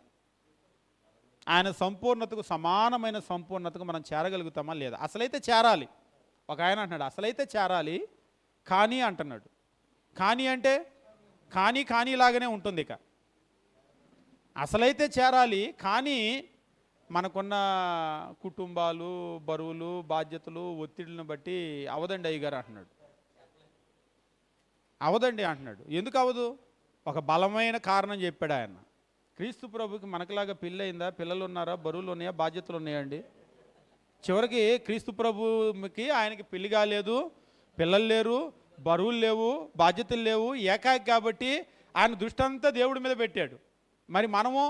ఆయన సంపూర్ణతకు సమానమైన సంపూర్ణతకు మనం చేరగలుగుతామా లేదా? అసలైతే చేరాలి. ఒక ఆయన అంటున్నాడు అసలైతే చేరాలి కానీ అంటున్నాడు. కానీ అంటే కానీ లాగానే ఉంటుంది. ఇక అసలైతే చేరాలి కానీ మనకున్న కుటుంబాలు బరువులు బాధ్యతలు ఒత్తిడిని బట్టి అవదండి అయ్యగారు అంటున్నాడు. అవదండి అంటున్నాడు. ఎందుకు అవదు? ఒక బలమైన కారణం చెప్పాడు ఆయన. క్రీస్తు ప్రభుకి మనకులాగా పెళ్ళయిందా? పిల్లలు ఉన్నారా? బరువులు ఉన్నాయా? బాధ్యతలు ఉన్నాయండి? చివరికి క్రీస్తు ప్రభుకి ఆయనకి పెళ్లి కాలేదు, పిల్లలు లేరు, బరువులు లేవు, బాధ్యతలు లేవు, ఏకాకి కాబట్టి ఆయన దృష్టి అంతా దేవుడి మీద పెట్టాడు. మరి మనము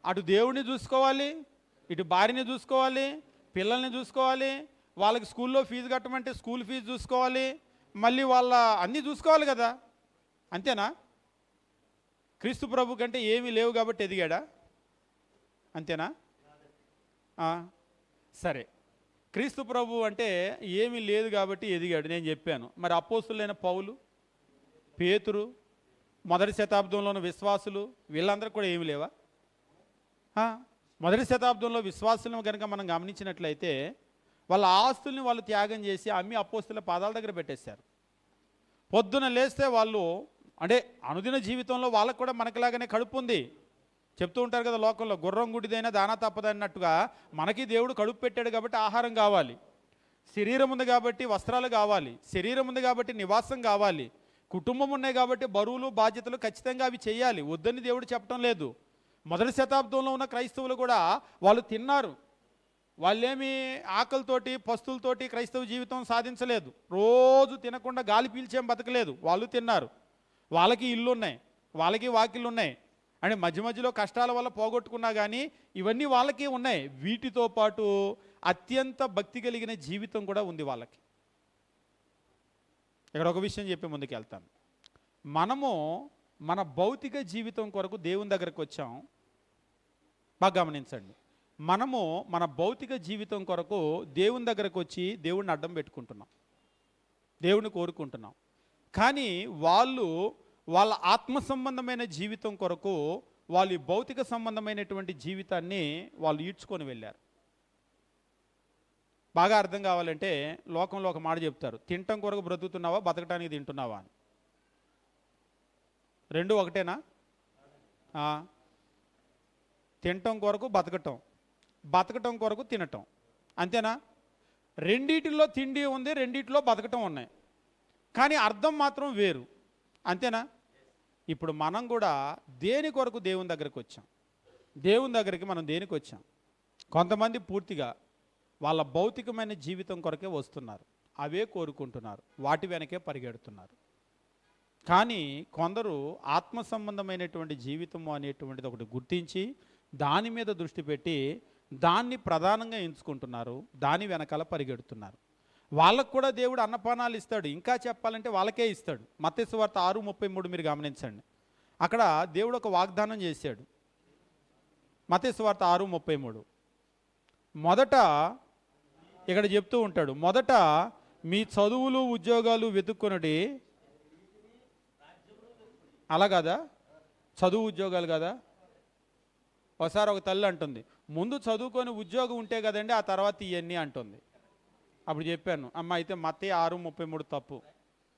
అటు దేవుడిని చూసుకోవాలి, ఇటు భార్యని చూసుకోవాలి, పిల్లల్ని చూసుకోవాలి, వాళ్ళకి స్కూల్లో ఫీజు కట్టమంటే స్కూల్ ఫీజు చూసుకోవాలి, మళ్ళీ వాళ్ళ అన్నీ చూసుకోవాలి కదా. అంతేనా? క్రీస్తు ప్రభు కంటే ఏమీ లేవు కాబట్టి ఎదిగాడా? అంతేనా? సరే, క్రీస్తు ప్రభు అంటే ఏమీ లేదు కాబట్టి ఎదిగాడు నేను చెప్పాను. మరి అపోస్తులైన పౌలు, పేతురు, మొదటి శతాబ్దంలోని విశ్వాసులు వీళ్ళందరూ కూడా ఏమీ లేవా? మొదటి శతాబ్దంలో విశ్వాసులను కనుక మనం గమనించినట్లయితే వాళ్ళ ఆస్తుల్ని వాళ్ళు త్యాగం చేసి అమ్మి అపోస్తుల పాదాల దగ్గర పెట్టేశారు. పొద్దున లేస్తే వాళ్ళు అంటే అనుదిన జీవితంలో వాళ్ళకు కూడా మనకిలాగానే కడుపు ఉంది. చెప్తూ ఉంటారు కదా లోకంలో, గుర్రం గుడిదైనా దానా తప్పదన్నట్టుగా మనకి దేవుడు కడుపు పెట్టాడు కాబట్టి ఆహారం కావాలి, శరీరం ఉంది కాబట్టి వస్త్రాలు కావాలి, శరీరం ఉంది కాబట్టి నివాసం కావాలి, కుటుంబం ఉన్నాయి కాబట్టి బరువులు బాధ్యతలు ఖచ్చితంగా అవి చేయాలి. వద్దని దేవుడు చెప్పడం లేదు. మొదటి శతాబ్దంలో ఉన్న క్రైస్తవులు కూడా వాళ్ళు తిన్నారు. వాళ్ళేమి ఆకలితోటి పస్తులతోటి క్రైస్తవ జీవితం సాధించలేదు. రోజు తినకుండా గాలి పీల్చేం బతకలేదు. వాళ్ళు తిన్నారు. వాళ్ళకి ఇల్లు ఉన్నాయి, వాళ్ళకి వాకిళ్ళు ఉన్నాయి. అంటే మధ్య మధ్యలో కష్టాల వల్ల పోగొట్టుకున్నా కానీ ఇవన్నీ వాళ్ళకి ఉన్నాయి. వీటితో పాటు అత్యంత భక్తి కలిగిన జీవితం కూడా ఉంది వాళ్ళకి. ఇక్కడ ఒక విషయం చెప్పి ముందుకు వెళ్తాను. మనము మన భౌతిక జీవితం కొరకు దేవుని దగ్గరకు వచ్చాం. బాగా గమనించండి. మనము మన భౌతిక జీవితం కొరకు దేవుని దగ్గరకు వచ్చి దేవుడిని అడ్డం పెట్టుకుంటున్నాం, దేవుని కోరుకుంటున్నాం. కానీ వాళ్ళు వాళ్ళ ఆత్మ సంబంధమైన జీవితం కొరకు వాళ్ళు ఈ భౌతిక సంబంధమైనటువంటి జీవితాన్ని వాళ్ళు ఈడ్చుకొని వెళ్ళారు. బాగా అర్థం కావాలంటే లోకంలో ఒక మాట చెప్తారు, తినటం కొరకు బ్రతుకుతున్నావా, బతకటానికి తింటున్నావా అని. రెండు ఒకటేనా? తినటం కొరకు బతకటం, బతకటం కొరకు తినటం, అంతేనా? రెండిటిలో తిండి ఉంది, రెండిటిలో బతకటం ఉన్నాయి, కానీ అర్థం మాత్రం వేరు, అంతేనా? ఇప్పుడు మనం కూడా దేని కొరకు దేవుని దగ్గరికి వచ్చాం? దేవుని దగ్గరికి మనం దేనికి వచ్చాం? కొంతమంది పూర్తిగా వాళ్ళ భౌతికమైన జీవితం కొరకే వస్తున్నారు, అవే కోరుకుంటున్నారు, వాటి వెనకే పరిగెడుతున్నారు. కానీ కొందరు ఆత్మ సంబంధమైనటువంటి జీవితము అనేటువంటిది ఒకటి గుర్తించి దాని మీద దృష్టి పెట్టి దాన్ని ప్రధానంగా ఎంచుకుంటున్నారు, దాని వెనకాల పరిగెడుతున్నారు. వాళ్ళకు కూడా దేవుడు అన్నపానాలు ఇస్తాడు, ఇంకా చెప్పాలంటే వాళ్ళకే ఇస్తాడు. మత్తయి సువార్త 6:33 మీరు గమనించండి. అక్కడ దేవుడు ఒక వాగ్దానం చేశాడు. మత్తయి సువార్త 6:33 మొదట ఇక్కడ చెప్తూ ఉంటాడు, మొదట మీ చదువులు ఉద్యోగాలు వెతుక్కొనుడి. అలా కదా, చదువు ఉద్యోగాలు కదా. ఒకసారి ఒక తల్లి అంటుంది, ముందు చదువుకొని ఉద్యోగం ఉంటే కదండి, ఆ తర్వాత ఇవన్నీ అంటుంది. అప్పుడు చెప్పాను, అమ్మ అయితే మత్తయి 6:33 తప్పు.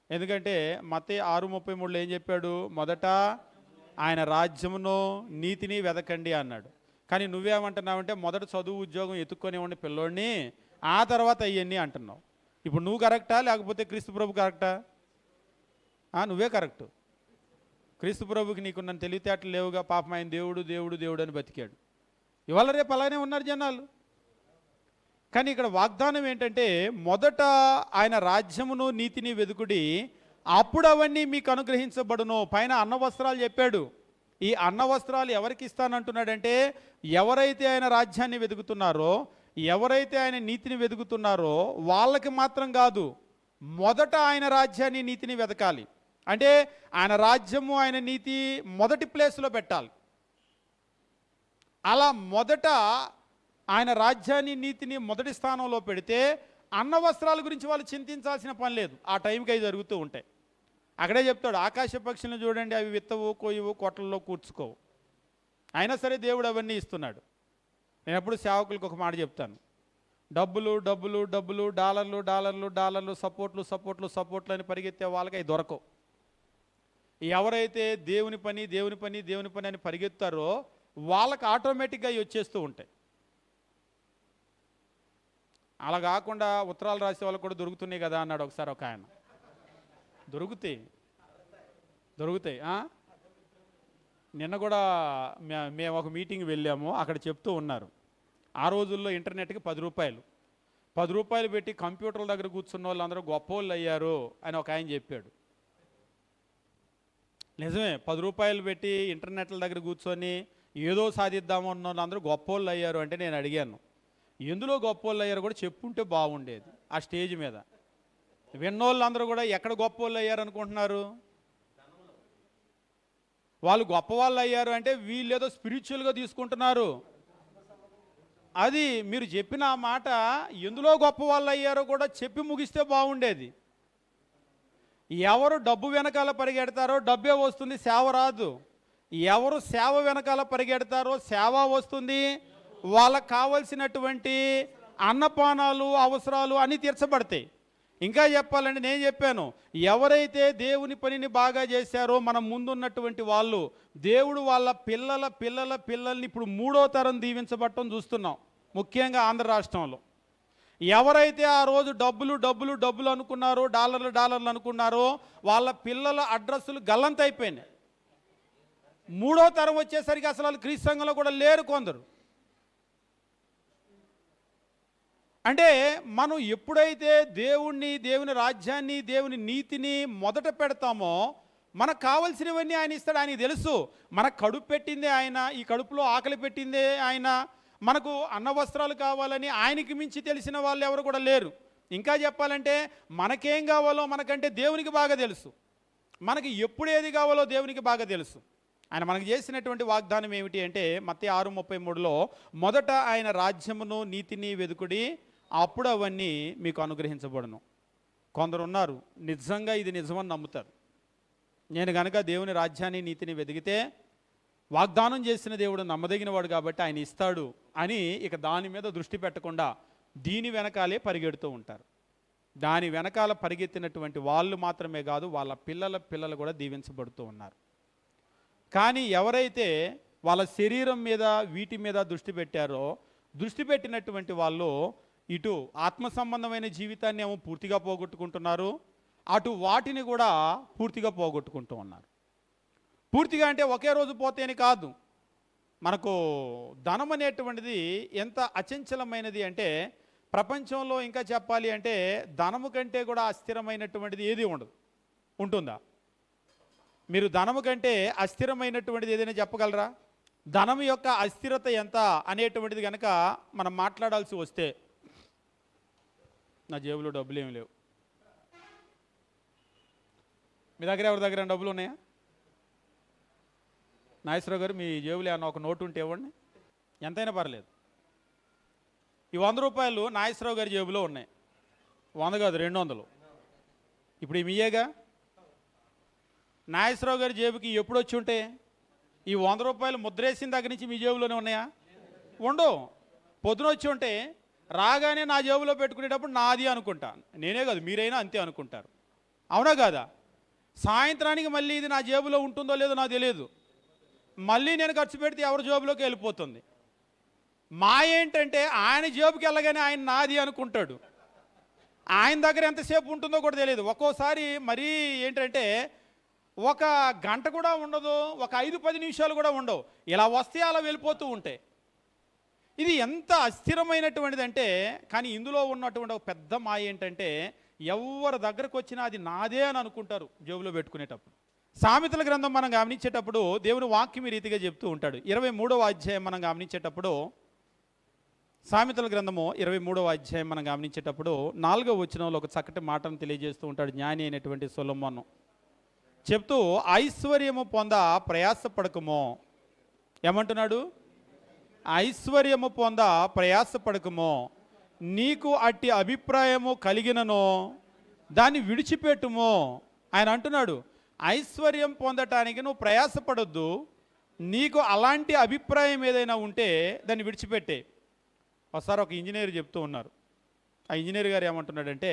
ఎందుకంటే మత్తయి 6:33లో ఏం చెప్పాడు? మొదట ఆయన రాజ్యమును నీతిని వెదకండి అన్నాడు. కానీ నువ్వేమంటున్నావంటే మొదట చదువు ఉద్యోగం ఎత్తుక్కొని ఉండి పిల్లోడిని, ఆ తర్వాత ఇవన్నీ అంటున్నావు. ఇప్పుడు నువ్వు కరెక్టా లేకపోతే క్రీస్తు ప్రభు కరెక్టా? నువ్వే కరెక్టు. క్రీస్తు ప్రభుకి నీకున్న తెలివితేటలు లేవుగా, పాపం ఆయన దేవుడు దేవుడు దేవుడు అని బతికాడు. ఇవాళ రేపు అలానే ఉన్నారు జనాలు. కానీ ఇక్కడ వాగ్దానం ఏంటంటే మొదట ఆయన రాజ్యమును నీతిని వెదుకుడి, అప్పుడు అవన్నీ మీకు అనుగ్రహించబడును. పైన అన్న వస్త్రాలు చెప్పాడు. ఈ అన్న వస్త్రాలు ఎవరికి ఇస్తానంటున్నాడంటే ఎవరైతే ఆయన రాజ్యాన్ని వెతుకుతున్నారో, ఎవరైతే ఆయన నీతిని వెతుకుతున్నారో వాళ్ళకి మాత్రం కాదు, మొదట ఆయన రాజ్యాన్ని నీతిని వెతకాలి. అంటే ఆయన రాజ్యము ఆయన నీతి మొదటి ప్లేస్లో పెట్టాలి. అలా మొదట ఆయన రాజ్యాన్ని నీతిని మొదటి స్థానంలో పెడితే అన్న వస్త్రాల గురించి వాళ్ళు చింతించాల్సిన పని లేదు. ఆ టైంకి అవి జరుగుతూ ఉంటాయి. అక్కడే చెప్తాడు, ఆకాశ పక్షులను చూడండి, అవి విత్తవు కోయవు కొట్లలో కూర్చుకోవు, అయినా సరే దేవుడు అవన్నీ ఇస్తున్నాడు. నేను ఎప్పుడు సేవకులకు ఒక మాట చెప్తాను, డబ్బులు డబ్బులు డబ్బులు, డాలర్లు డాలర్లు డాలర్లు, సపోర్ట్లు సపోర్ట్లు సపోర్ట్లు అని పరిగెత్తే వాళ్ళకి అవి దొరకవు. ఎవరైతే దేవుని పని దేవుని పని దేవుని పని అని పరిగెత్తారో వాళ్ళకి ఆటోమేటిక్గా అవి వచ్చేస్తూ ఉంటాయి. అలా కాకుండా ఉత్తరాలు రాసే వాళ్ళకు కూడా దొరుకుతున్నాయి కదా అన్నాడు ఒకసారి ఒక ఆయన. దొరుకుతాయి. నిన్న కూడా మేము ఒక మీటింగ్ వెళ్ళాము, అక్కడ చెప్తూ ఉన్నారు, ఆ రోజుల్లో ఇంటర్నెట్కి 10 రూపాయలు, 10 రూపాయలు పెట్టి కంప్యూటర్ల దగ్గర కూర్చున్న వాళ్ళు అందరూ గొప్ప వాళ్ళు అయ్యారు అని ఒక ఆయన చెప్పాడు. నిజమే, 10 రూపాయలు పెట్టి ఇంటర్నెట్ల దగ్గర కూర్చొని ఏదో సాధిద్దాము అన్న వాళ్ళు అందరూ గొప్ప వాళ్ళు అయ్యారు అంటే నేను అడిగాను, ఎందులో గొప్ప వాళ్ళు అయ్యారు కూడా చెప్పుంటే బాగుండేది. ఆ స్టేజ్ మీద విన్నోళ్ళు అందరూ కూడా ఎక్కడ గొప్ప వాళ్ళు అయ్యారు అనుకుంటున్నారు? వాళ్ళు గొప్ప వాళ్ళు అయ్యారు అంటే వీళ్ళు ఏదో స్పిరిచువల్గా తీసుకుంటున్నారు. అది మీరు చెప్పిన ఆ మాట ఎందులో గొప్ప వాళ్ళు అయ్యారో కూడా చెప్పి ముగిస్తే బాగుండేది. ఎవరు డబ్బు వెనకాల పరిగెడతారో డబ్బే వస్తుంది, సేవ రాదు. ఎవరు సేవ వెనకాల పరిగెడతారో సేవ వస్తుంది. వాళ్ళకు కావలసినటువంటి అన్నపానాలు అవసరాలు అన్నీ తీర్చబడతాయి. ఇంకా చెప్పాలంటే నేను చెప్పాను, ఎవరైతే దేవుని పనిని బాగా చేశారో మన ముందున్నటువంటి వాళ్ళు, దేవుడు వాళ్ళ పిల్లల పిల్లల పిల్లల్ని ఇప్పుడు 3వ తరం దీవించబడటం చూస్తున్నాం, ముఖ్యంగా ఆంధ్ర రాష్ట్రంలో. ఎవరైతే ఆ రోజు డబ్బులు డబ్బులు డబ్బులు అనుకున్నారో, డాలర్లు డాలర్లు అనుకున్నారో, వాళ్ళ పిల్లల అడ్రస్సులు గల్లంతైపోయినాయి. 3వ తరం వచ్చేసరికి అసలు వాళ్ళు క్రీస్తు సంఘంలో కూడా లేరు కొందరు. అంటే మనం ఎప్పుడైతే దేవుణ్ణి, దేవుని రాజ్యాన్ని, దేవుని నీతిని మొదట పెడతామో మనకు కావలసినవన్నీ ఆయన ఇస్తాడు. ఆయనకి తెలుసు మనకు కడుపు పెట్టిందే ఆయన, ఈ కడుపులో ఆకలి పెట్టిందే ఆయన, మనకు అన్న వస్త్రాలు కావాలని ఆయనకి మించి తెలిసిన వాళ్ళు ఎవరు కూడా లేరు. ఇంకా చెప్పాలంటే మనకేం కావాలో మనకంటే దేవునికి బాగా తెలుసు. మనకి ఎప్పుడు ఏది కావాలో దేవునికి బాగా తెలుసు. ఆయన మనకు చేసినటువంటి వాగ్దానం ఏమిటి అంటే మత్తయి 6:33లో మొదట ఆయన రాజ్యమును నీతిని వెదుకుడి, అప్పుడు అవన్నీ మీకు అనుగ్రహించబడును. కొందరు ఉన్నారు నిజంగా ఇది నిజమని నమ్ముతారు. నేను కనుక దేవుని రాజ్యాన్ని నీతిని వెతికితే వాగ్దానం చేసిన దేవుడు నమ్మదగినవాడు కాబట్టి ఆయన ఇస్తాడు అని ఇక దాని మీద దృష్టి పెట్టకుండా దీని వెనకాలే పరిగెడుతూ ఉంటారు. దాని వెనకాల పరిగెత్తినటువంటి వాళ్ళు మాత్రమే కాదు, వాళ్ళ పిల్లలు కూడా దీవించబడుతూ ఉన్నారు. కానీ ఎవరైతే వాళ్ళ శరీరం మీద వీటి మీద దృష్టి పెట్టారో, దృష్టి పెట్టినటువంటి వాళ్ళు ఇటు ఆత్మ సంబంధమైన జీవితాన్ని ఏమో పూర్తిగా పోగొట్టుకుంటున్నారు, అటు వాటిని కూడా పూర్తిగా పోగొట్టుకుంటూ ఉన్నారు. పూర్తిగా అంటే ఒకే రోజు పోతేనే కాదు. మనకు ధనం అనేటువంటిది ఎంత అచంచలమైనది అంటే, ప్రపంచంలో ఇంకా చెప్పాలి అంటే ధనము కంటే కూడా అస్థిరమైనటువంటిది ఏది ఉండదు. ఉంటుందా? మీరు ధనము కంటే అస్థిరమైనటువంటిది ఏదైనా చెప్పగలరా? ధనం యొక్క అస్థిరత ఎంత అనేటువంటిది కనుక మనం మాట్లాడాల్సి వస్తే, నా జేబులో డబ్బులు ఏమి లేవు. మీ దగ్గర ఎవరి దగ్గర డబ్బులు ఉన్నాయా? నాగేశ్వరరావు గారు, మీ జేబులో ఏమన్నా ఒక నోటు ఉంటే ఇవ్వండి, ఎంతైనా పర్లేదు. ఈ 100 రూపాయలు నాగేశ్వరరావు గారి జేబులో ఉన్నాయి. 100 కాదు, 200. ఇప్పుడు ఈ మీయేగా. నాగేశ్వరరావు గారి జేబుకి ఎప్పుడు వచ్చి ఉంటే? ఈ 100 రూపాయలు ముద్రేసిన దగ్గర నుంచి మీ జేబులోనే ఉన్నాయా? ఉండవు. పొద్దున వచ్చి ఉంటే రాగానే నా జేబులో పెట్టుకునేటప్పుడు నాది అనుకుంటా. నేనే కాదు, మీరైనా అంతే అనుకుంటారు. అవునా కాదా? సాయంత్రానికి మళ్ళీ ఇది నా జేబులో ఉంటుందో లేదో నాకు తెలియదు. మళ్ళీ నేను ఖర్చు పెడితే ఎవరి జేబులోకి వెళ్ళిపోతుంది. మా ఏంటంటే ఆయన జేబుకి వెళ్ళగానే ఆయన నాది అనుకుంటాడు. ఆయన దగ్గర ఎంతసేపు ఉంటుందో కూడా తెలియదు. ఒక్కోసారి మరీ ఏంటంటే ఒక గంట కూడా ఉండదు, ఒక 5-10 నిమిషాలు కూడా ఉండవు. ఇలా వస్తే అలా వెళ్ళిపోతూ ఉంటాయి. ఇది ఎంత అస్థిరమైనటువంటిది అంటే, కానీ ఇందులో ఉన్నటువంటి ఒక పెద్ద మాయ ఏంటంటే, ఎవరి దగ్గరకు వచ్చినా అది నాదే అని అనుకుంటారు జేబులో పెట్టుకునేటప్పుడు. సామెతల గ్రంథం మనం గమనించేటప్పుడు దేవుని వాక్యం ఈ రీతిగా చెప్తూ ఉంటాడు. 23వ అధ్యాయం మనం గమనించేటప్పుడు, సామెతల గ్రంథము 23వ అధ్యాయం మనం గమనించేటప్పుడు 4వ వచనంలో ఒక చక్కటి మాటను తెలియజేస్తూ ఉంటాడు జ్ఞాని అయినటువంటి సొలొమోను. చెప్తూ ఐశ్వర్యము పొంద ప్రయాసపడకమో. ఏమంటున్నాడు? ఐశ్వర్యము పొంద ప్రయాసపడకమో, నీకు అట్టి అభిప్రాయము కలిగిననో దాన్ని విడిచిపెట్టుమో. ఆయన అంటున్నాడు, ఐశ్వర్యం పొందటానికి నువ్వు ప్రయాసపడొద్దు, నీకు అలాంటి అభిప్రాయం ఏదైనా ఉంటే దాన్ని విడిచిపెట్టే. ఒకసారి ఒక ఇంజనీర్ చెప్తూ ఉన్నారు. ఆ ఇంజనీర్ గారు ఏమంటున్నాడంటే,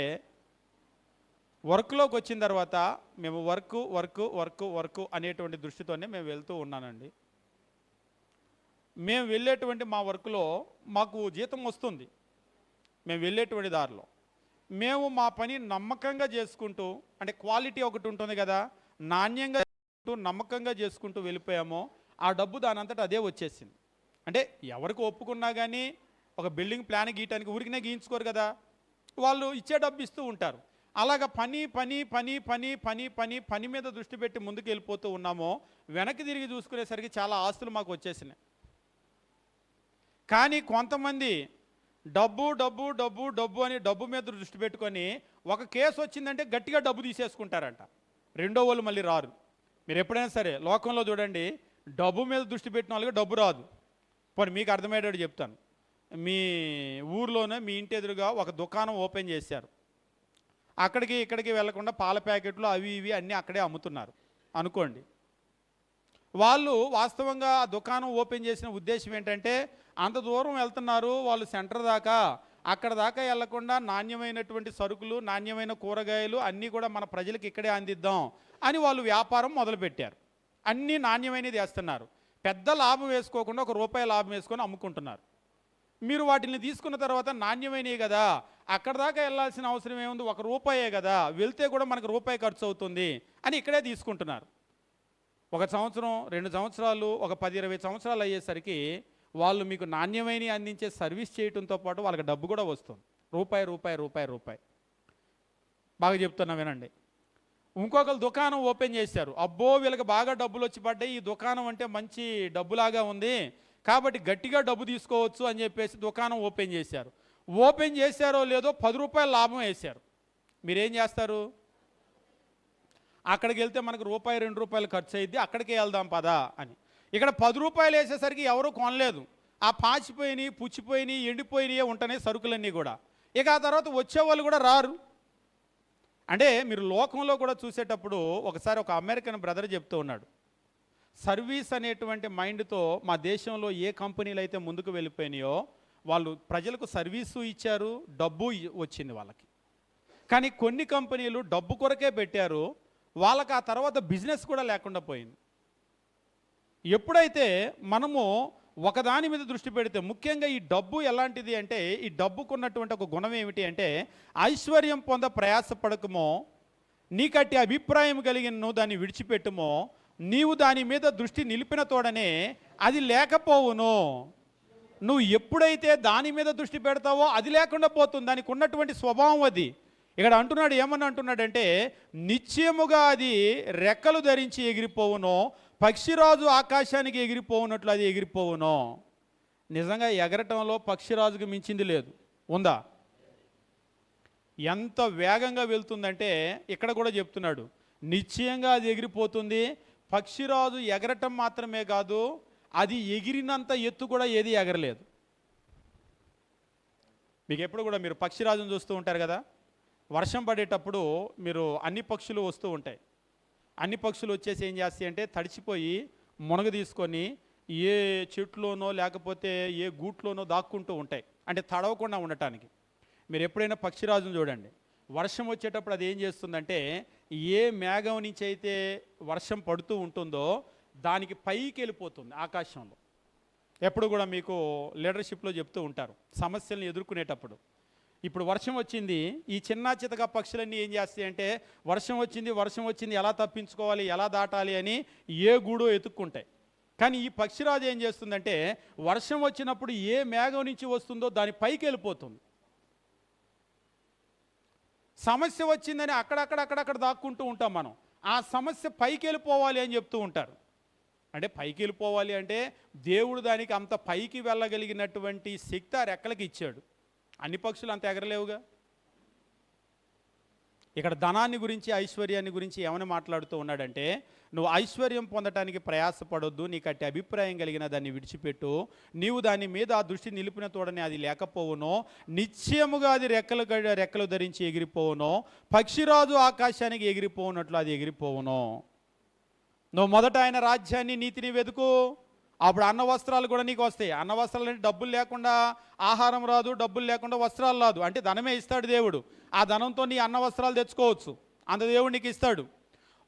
వర్క్లోకి వచ్చిన తర్వాత మేము వర్క్ అనేటువంటి దృష్టితోనే మేము వెళ్తూ ఉన్నానండి. మేము వెళ్ళేటువంటి మా వర్క్లో మాకు జీతం వస్తుంది. మేము వెళ్ళేటువంటి దారిలో మేము మా పని నమ్మకంగా చేసుకుంటూ, అంటే క్వాలిటీ ఒకటి ఉంటుంది కదా, నాణ్యంగా నమ్మకంగా చేసుకుంటూ వెళ్ళిపోయామో ఆ డబ్బు దానంతటా అదే వచ్చేసింది. అంటే ఎవరికి ఒప్పుకున్నా కానీ ఒక బిల్డింగ్ ప్లాన్ గీయటానికి ఊరికినే గీయించుకోరు కదా, వాళ్ళు ఇచ్చే డబ్బు ఇస్తూ ఉంటారు. అలాగ పని మీద దృష్టి పెట్టి ముందుకు వెళ్ళిపోతూ ఉన్నామో, వెనక్కి తిరిగి చూసుకునేసరికి చాలా ఆస్తులు మాకు వచ్చేసినాయి. కానీ కొంతమంది డబ్బు అని డబ్బు మీద దృష్టి పెట్టుకొని ఒక కేసు వచ్చిందంటే గట్టిగా డబ్బు తీసేసుకుంటారంట. రెండో వాళ్ళు మళ్ళీ రారు. మీరు ఎప్పుడైనా సరే లోకంలో చూడండి, డబ్బు మీద దృష్టి పెట్టిన వాళ్ళకి డబ్బు రాదు. పోనీ మీకు అర్థమయ్యేటట్టు చెప్తాను. మీ ఊర్లోనే మీ ఇంటి ఎదురుగా ఒక దుకాణం ఓపెన్ చేశారు. అక్కడికి ఇక్కడికి వెళ్లకుండా పాల ప్యాకెట్లు అవి ఇవి అన్నీ అక్కడే అమ్ముతున్నారు అనుకోండి. వాళ్ళు వాస్తవంగా ఆ దుకాణం ఓపెన్ చేసిన ఉద్దేశం ఏంటంటే, అంత దూరం వెళ్తున్నారు వాళ్ళు సెంటర్ దాకా, అక్కడ దాకా వెళ్లకుండా నాణ్యమైనటువంటి సరుకులు, నాణ్యమైన కూరగాయలు అన్నీ కూడా మన ప్రజలకు ఇక్కడే అందిద్దాం అని వాళ్ళు వ్యాపారం మొదలుపెట్టారు. అన్నీ నాణ్యమైనది వేస్తున్నారు. పెద్ద లాభం వేసుకోకుండా ₹1 లాభం వేసుకొని అమ్ముకుంటున్నారు. మీరు వాటిని తీసుకున్న తర్వాత నాణ్యమైనవి కదా, అక్కడ దాకా వెళ్ళాల్సిన అవసరం ఏముంది, ₹1 కదా, వెళ్తే కూడా మనకు ₹1 ఖర్చు అవుతుంది అని ఇక్కడే తీసుకుంటున్నారు. 1 సంవత్సరం 2 సంవత్సరాలు ఒక 10-20 సంవత్సరాలు అయ్యేసరికి వాళ్ళు మీకు నాణ్యమైన అందించే సర్వీస్ చేయడంతో పాటు వాళ్ళకి డబ్బు కూడా వస్తుంది. రూపాయి. బాగా చెప్తున్నా వినండి. ఇంకొకరు దుకాణం ఓపెన్ చేశారు. అబ్బో వీళ్ళకి బాగా డబ్బులు వచ్చి పడ్డాయి, ఈ దుకాణం అంటే మంచి డబ్బులాగా ఉంది కాబట్టి గట్టిగా డబ్బు తీసుకోవచ్చు అని చెప్పేసి దుకాణం ఓపెన్ చేశారు. ఓపెన్ చేశారో లేదో ₹10 లాభం వేశారు. మీరేం చేస్తారు? అక్కడికి వెళ్తే మనకు ₹2 ఖర్చు అయ్యిద్ది, అక్కడికే వెళ్దాం పదా అని. ఇక్కడ ₹10 వేసేసరికి ఎవరు కొనలేదు. ఆ పాచిపోయినాయి, పుచ్చిపోయినాయి, ఎండిపోయినాయి ఉంటున్నాయి సరుకులన్నీ కూడా. ఇక ఆ తర్వాత వచ్చేవాళ్ళు కూడా రారు. అంటే మీరు లోకంలో కూడా చూసేటప్పుడు ఒకసారి ఒక అమెరికన్ బ్రదర్ చెప్తూ ఉన్నాడు, సర్వీస్ అనేటువంటి మైండ్తో మా దేశంలో ఏ కంపెనీలు అయితే ముందుకు వెళ్ళిపోయినాయో వాళ్ళు ప్రజలకు సర్వీసు ఇచ్చారు, డబ్బు వచ్చింది వాళ్ళకి. కానీ కొన్ని కంపెనీలు డబ్బు కొరకే పెట్టారు, వాళ్ళకి ఆ తర్వాత బిజినెస్ కూడా లేకుండా పోయింది. ఎప్పుడైతే మనము ఒకదాని మీద దృష్టి పెడితే, ముఖ్యంగా ఈ డబ్బు ఎలాంటిది అంటే, ఈ డబ్బుకున్నటువంటి ఒక గుణం ఏమిటి అంటే, ఐశ్వర్యం పొంద ప్రయాసపడకమో, నీకట్టి అభిప్రాయం కలిగిన దాన్ని విడిచిపెట్టుమో, నీవు దాని మీద దృష్టి నిలిపిన తోడనే అది లేకపోవును. నువ్వు ఎప్పుడైతే దాని మీద దృష్టి పెడతావో అది లేకుండా పోతుంది. దానికి ఉన్నటువంటి స్వభావం అది. ఇక్కడ అంటున్నాడు, ఏమని అంటున్నాడంటే, నిశ్చయముగా అది రెక్కలు ధరించి ఎగిరిపోవును, పక్షిరాజు ఆకాశానికి ఎగిరిపోవునట్లు అది ఎగిరిపోవును. నిజంగా ఎగరటంలో పక్షిరాజుకు మించింది లేదు, ఉందా? ఎంత వేగంగా వెళ్తుందంటే ఇక్కడ కూడా చెప్తున్నాడు, నిశ్చయంగా అది ఎగిరిపోతుంది. పక్షిరాజు ఎగరటం మాత్రమే కాదు, అది ఎగిరినంత ఎత్తు కూడా ఏది ఎగరలేదు. మీకు ఎప్పుడు కూడా మీరు పక్షిరాజును చూస్తూ ఉంటారు కదా, వర్షం పడేటప్పుడు మీరు అన్ని పక్షులు వస్తూ ఉంటాయి. అన్ని పక్షులు వచ్చేసి ఏం చేస్తాయి అంటే, తడిచిపోయి మునగ తీసుకొని ఏ చెట్లోనో లేకపోతే ఏ గూట్లోనో దాక్కుంటూ ఉంటాయి, అంటే తడవకుండా ఉండటానికి. మీరు ఎప్పుడైనా పక్షిరాజును చూడండి, వర్షం వచ్చేటప్పుడు అది ఏం చేస్తుందంటే, ఏ మేఘం నుంచి అయితే వర్షం పడుతూ ఉంటుందో దానికి పైకి వెళ్ళిపోతుంది ఆకాశంలో. ఎప్పుడు కూడా మీకు లీడర్షిప్లో చెప్తూ ఉంటారు, సమస్యలను ఎదుర్కొనేటప్పుడు. ఇప్పుడు వర్షం వచ్చింది, ఈ చిన్న చితక పక్షులన్నీ ఏం చేస్తాయి అంటే, వర్షం వచ్చింది ఎలా తప్పించుకోవాలి, ఎలా దాటాలి అని ఏ గూడో ఎతుక్కుంటాయి. కానీ ఈ పక్షిరాజు ఏం చేస్తుందంటే, వర్షం వచ్చినప్పుడు ఏ మేఘం నుంచి వస్తుందో దాని పైకి వెళ్ళిపోతుంది. సమస్య వచ్చిందని అక్కడక్కడ దాక్కుంటూ ఉంటాం మనం. ఆ సమస్య పైకి వెళ్ళిపోవాలి అని చెప్తూ ఉంటారు. అంటే పైకి వెళ్ళిపోవాలి అంటే దేవుడు దానికి అంత పైకి వెళ్ళగలిగినటువంటి శక్తి ఆ రెక్కలకి ఇచ్చాడు. అన్ని పక్షులు అంత ఎగరలేవుగా. ఇక్కడ ధనాన్ని గురించి, ఐశ్వర్యాన్ని గురించి ఏమని మాట్లాడుతూ ఉన్నాడంటే, నువ్వు ఐశ్వర్యం పొందటానికి ప్రయాసపడొద్దు, నీకు అట్టి అభిప్రాయం కలిగిన దాన్ని విడిచిపెట్టు, నీవు దాని మీద ఆ దృష్టి నిలిపిన తోడని అది లేకపోవునో, నిశ్చయముగా అది రెక్కలు ధరించి ఎగిరిపోవునో, పక్షిరాజు ఆకాశానికి ఎగిరిపోవునట్లు అది ఎగిరిపోవునో. నువ్వు మొదట ఆయన రాజ్యాన్ని, నీతిని వెతుకు, అప్పుడు అన్న వస్త్రాలు కూడా నీకు వస్తాయి. అన్న వస్త్రాలు అంటే డబ్బులు లేకుండా ఆహారం రాదు, డబ్బులు లేకుండా వస్త్రాలు రాదు. అంటే ధనమే ఇస్తాడు దేవుడు. ఆ ధనంతో నీ అన్న వస్త్రాలు తెచ్చుకోవచ్చు, అంత దేవుడు నీకు ఇస్తాడు.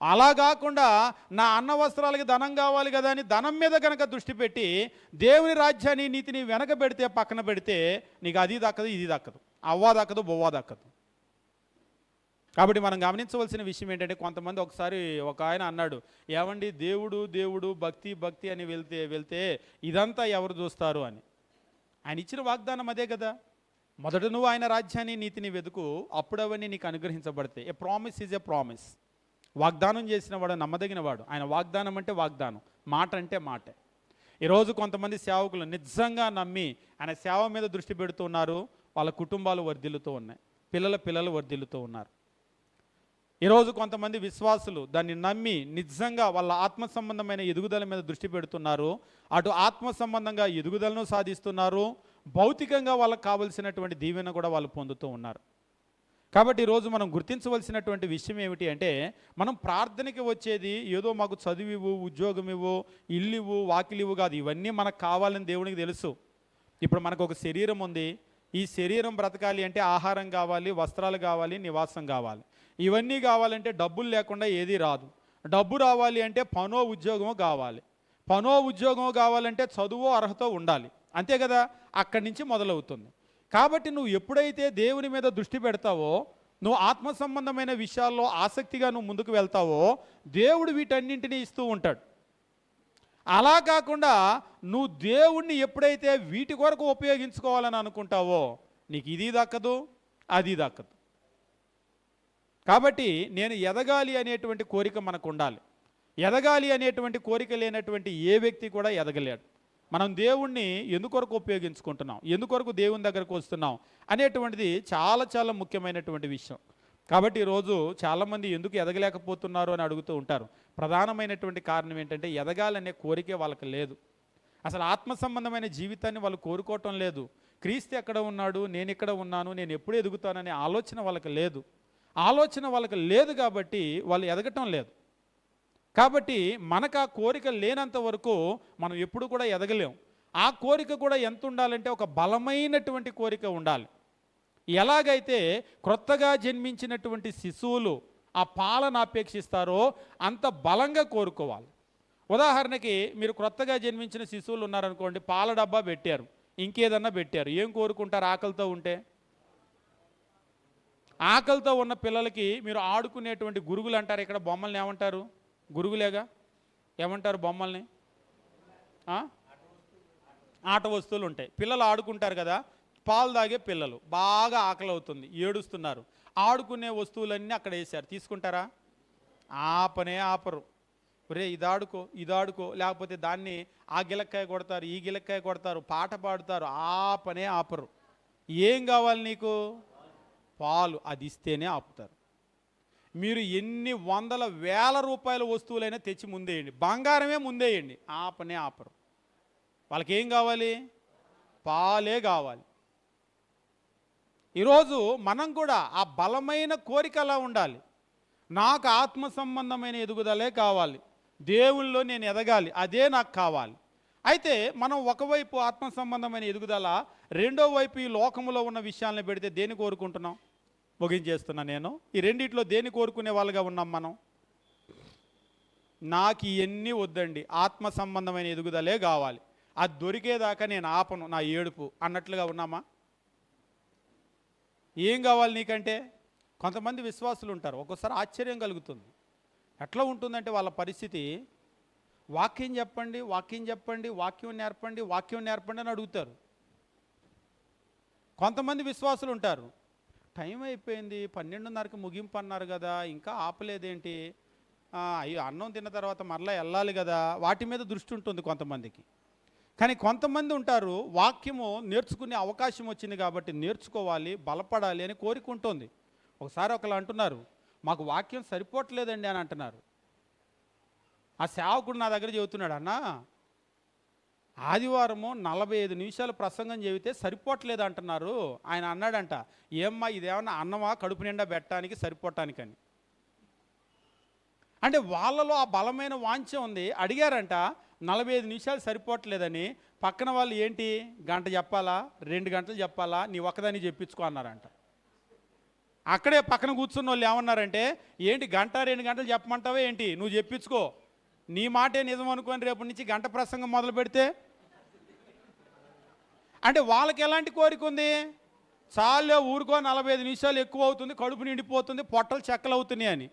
అలా కాకుండా నా అన్న వస్త్రాలకి ధనం కావాలి కదా అని ధనం మీద కనుక దృష్టి పెట్టి దేవుని రాజ్యాన్ని, నీతిని వెనక పెడితే, పక్కన పెడితే, నీకు అది దక్కదు, ఇది దక్కదు, అవ్వా దక్కదు, బొవ్వా దక్కదు. కాబట్టి మనం గమనించవలసిన విషయం ఏంటంటే, కొంతమంది ఒకసారి ఒక ఆయన అన్నాడు, ఏమండి దేవుడు భక్తి అని వెళ్తే ఇదంతా ఎవరు చూస్తారు అని. ఆయన ఇచ్చిన వాగ్దానం అదే కదా, మొదట నువ్వు ఆయన రాజ్యాన్ని, నీతిని వెతుకు, అప్పుడు అవన్నీ నీకు అనుగ్రహించబడతాయి. A promise is a promise. వాగ్దానం చేసిన వాడు నమ్మదగిన వాడు. ఆయన వాగ్దానం అంటే వాగ్దానం, మాట అంటే మాటే. ఈరోజు కొంతమంది సేవకులు నిజంగా నమ్మి ఆయన సేవ మీద దృష్టి పెడుతున్నారు, వాళ్ళ కుటుంబాలు వర్ధిల్లుతూ ఉన్నాయి, పిల్లలు వర్ధిల్లుతూ ఉన్నారు. ఈరోజు కొంతమంది విశ్వాసులు దాన్ని నమ్మి నిజంగా వాళ్ళ ఆత్మ సంబంధమైన ఎదుగుదల మీద దృష్టి పెడుతున్నారు, అటు ఆత్మ సంబంధంగా ఎదుగుదలను సాధిస్తున్నారు, భౌతికంగా వాళ్ళకు కావలసినటువంటి దీవెన కూడా వాళ్ళు పొందుతూ ఉన్నారు. కాబట్టి ఈరోజు మనం గుర్తించవలసినటువంటి విషయం ఏమిటి అంటే, మనం ప్రార్థనకి వచ్చేది ఏదో మాకు చదువు, ఉద్యోగం ఇవ్వు, ఇల్లు ఇవ్వు, వాకిలివ్వు కాదు. ఇవన్నీ మనకు కావాలని దేవునికి తెలుసు. ఇప్పుడు మనకు ఒక శరీరం ఉంది, ఈ శరీరం బ్రతకాలి అంటే ఆహారం కావాలి, వస్త్రాలు కావాలి, నివాసం కావాలి. ఇవన్నీ కావాలంటే డబ్బులు లేకుండా ఏదీ రాదు. డబ్బు రావాలి అంటే పనో ఉద్యోగమో కావాలి. పనో ఉద్యోగమో కావాలంటే చదువో అర్హత ఉండాలి, అంతే కదా. అక్కడి నుంచి మొదలవుతుంది. కాబట్టి నువ్వు ఎప్పుడైతే దేవుని మీద దృష్టి పెడతావో, నువ్వు ఆత్మ సంబంధమైన విషయాల్లో ఆసక్తిగా నువ్వు ముందుకు వెళ్తావో, దేవుడు వీటన్నింటినీ ఇస్తూ ఉంటాడు. అలా కాకుండా నువ్వు దేవుణ్ణి ఎప్పుడైతే వీటి కొరకు ఉపయోగించుకోవాలని అనుకుంటావో, నీకు ఇది దక్కదు, అది దక్కదు. కాబట్టి నేను ఎదగాలి అనేటువంటి కోరిక మనకు ఉండాలి. ఎదగాలి అనేటువంటి కోరిక లేనటువంటి ఏ వ్యక్తి కూడా ఎదగలేడు. మనం దేవుణ్ణి ఎందుకొరకు ఉపయోగించుకుంటున్నాం, ఎందుకొరకు దేవుని దగ్గరకు వస్తున్నాం అనేటువంటిది చాలా చాలా ముఖ్యమైనటువంటి విషయం. కాబట్టి ఈరోజు చాలామంది ఎందుకు ఎదగలేకపోతున్నారు అని అడుగుతూ ఉంటారు. ప్రధానమైనటువంటి కారణం ఏంటంటే, ఎదగాలనే కోరికే వాళ్ళకి లేదు. అసలు ఆత్మ సంబంధమైన జీవితాన్ని వాళ్ళు కోరుకోవటం లేదు. క్రీస్తు ఎక్కడ ఉన్నాడు, నేను ఇక్కడ ఉన్నాను, నేను ఎప్పుడు ఎదుగుతాననే ఆలోచన వాళ్ళకి లేదు. ఆలోచన వాళ్ళకి లేదు కాబట్టి వాళ్ళు ఎదగటం లేదు. కాబట్టి మనకు ఆ కోరిక లేనంత వరకు మనం ఎప్పుడు కూడా ఎదగలేం. ఆ కోరిక కూడా ఎంత ఉండాలంటే ఒక బలమైనటువంటి కోరిక ఉండాలి. ఎలాగైతే క్రొత్తగా జన్మించినటువంటి శిశువులు ఆ పాలను అపేక్షిస్తారో అంత బలంగా కోరుకోవాలి. ఉదాహరణకి మీరు క్రొత్తగా జన్మించిన శిశువులు ఉన్నారనుకోండి, పాల డబ్బా పెట్టారు, ఇంకేదన్నా పెట్టారు, ఏం కోరుకుంటారు? ఆకలితో ఉంటే ఆకలితో ఉన్న పిల్లలకి మీరు ఆడుకునేటువంటి గురుగులు అంటారు, ఇక్కడ బొమ్మల్ని ఏమంటారు? గురుగులేగా, ఏమంటారు బొమ్మల్ని? ఆట వస్తువులు ఉంటాయి, పిల్లలు ఆడుకుంటారు కదా. పాలు తాగే పిల్లలు బాగా ఆకలి అవుతుంది, ఏడుస్తున్నారు, ఆడుకునే వస్తువులన్నీ అక్కడ వేశారు, తీసుకుంటారా? ఆపనే ఆపరు. ఒరే ఇదాడుకో ఇదాడుకో, లేకపోతే దాన్ని ఆ గిలక్కాయ కొడతారు, ఈ గిలక్కాయ కొడతారు, పాట పాడుతారు, ఆపనే ఆపరు. ఏం కావాలి నీకు? పాలు. అది ఇస్తేనే ఆపుతారు. మీరు ఎన్ని వందల వేల రూపాయల వస్తువులైనా తెచ్చి ముందేయండి, బంగారమే ముందేయండి, ఆపనే ఆపరు. వాళ్ళకి ఏం కావాలి? పాలే కావాలి. ఈరోజు మనం కూడా ఆ బలమైన కోరిక అలా ఉండాలి. నాకు ఆత్మ సంబంధమైన ఎదుగుదలే కావాలి, దేవుళ్ళలో నేను ఎదగాలి, అదే నాకు కావాలి. అయితే మనం ఒకవైపు ఆత్మ సంబంధమైన ఎదుగుదల, రెండో వైపు ఈ లోకములో ఉన్న విషయాలను పెడితే దేన్ని కోరుకుంటున్నాం? ముగించేస్తున్నా నేను. ఈ రెండిట్లో దేన్ని కోరుకునే వాళ్ళుగా ఉన్నాం మనం? నాకు ఇవన్నీ వద్దండి, ఆత్మ సంబంధమైన ఎదుగుదలే కావాలి, అది దొరికేదాకా నేను ఆపను నా ఏడుపు అన్నట్లుగా ఉన్నామా? ఏం కావాలి నీకంటే? కొంతమంది విశ్వాసులు ఉంటారు, ఒక్కోసారి ఆశ్చర్యం కలుగుతుంది. ఎట్లా ఉంటుందంటే వాళ్ళ పరిస్థితి, వాక్యం చెప్పండి వాక్యం చెప్పండి, వాక్యం నేర్పండి వాక్యం నేర్పండి అని అడుగుతారు. కొంతమంది విశ్వాసులు ఉంటారు, టైం అయిపోయింది, 12:30కి ముగింపు అన్నారు కదా, ఇంకా ఆపలేదేంటి, అయ్యో అన్నం తిన్న తర్వాత మరలా వెళ్ళాలి కదా, వాటి మీద దృష్టి ఉంటుంది కొంతమందికి. కానీ కొంతమంది ఉంటారు, వాక్యము నేర్చుకునే అవకాశం వచ్చింది కాబట్టి నేర్చుకోవాలి, బలపడాలి అని కోరిక ఉంటుంది. ఒకసారి ఒకళ్ళు అంటున్నారు, మాకు వాక్యం సరిపోవట్లేదండి అని అంటున్నారు. ఆ సేవకుడు నా దగ్గర చెబుతున్నాడు, అన్నా ఆదివారము 45 నిమిషాలు ప్రసంగం చెబితే సరిపోవట్లేదు అంటున్నారు. ఆయన అన్నాడంట, ఏమ్మా ఇదేమన్నా అన్నమా కడుపు నిండా పెట్టడానికి సరిపోవటానికని. అంటే వాళ్ళలో ఆ బలమైన వాంఛ ఉంది. అడిగారంట 45 నిమిషాలు సరిపోవట్లేదని. పక్కన వాళ్ళు ఏంటి, గంట చెప్పాలా, 2 గంటలు చెప్పాలా, నీ ఒక్కదాన్ని చెప్పించుకో అన్నారంట. అక్కడే పక్కన కూర్చున్న వాళ్ళు ఏమన్నారంటే, ఏంటి గంట 2 గంటలు చెప్పమంటావే ఏంటి, నువ్వు చెప్పించుకో, నీ మాటే నిజం అనుకొని రేపటి నుంచి గంట ప్రసంగం మొదలు పెడితే. అంటే వాళ్ళకి ఎలాంటి కోరిక ఉంది? చాలే ఊరుకో, 45 నిమిషాలు ఎక్కువ అవుతుంది, కడుపు నిండిపోతుంది, పొట్టలు చెక్కలు అవుతున్నాయి అని.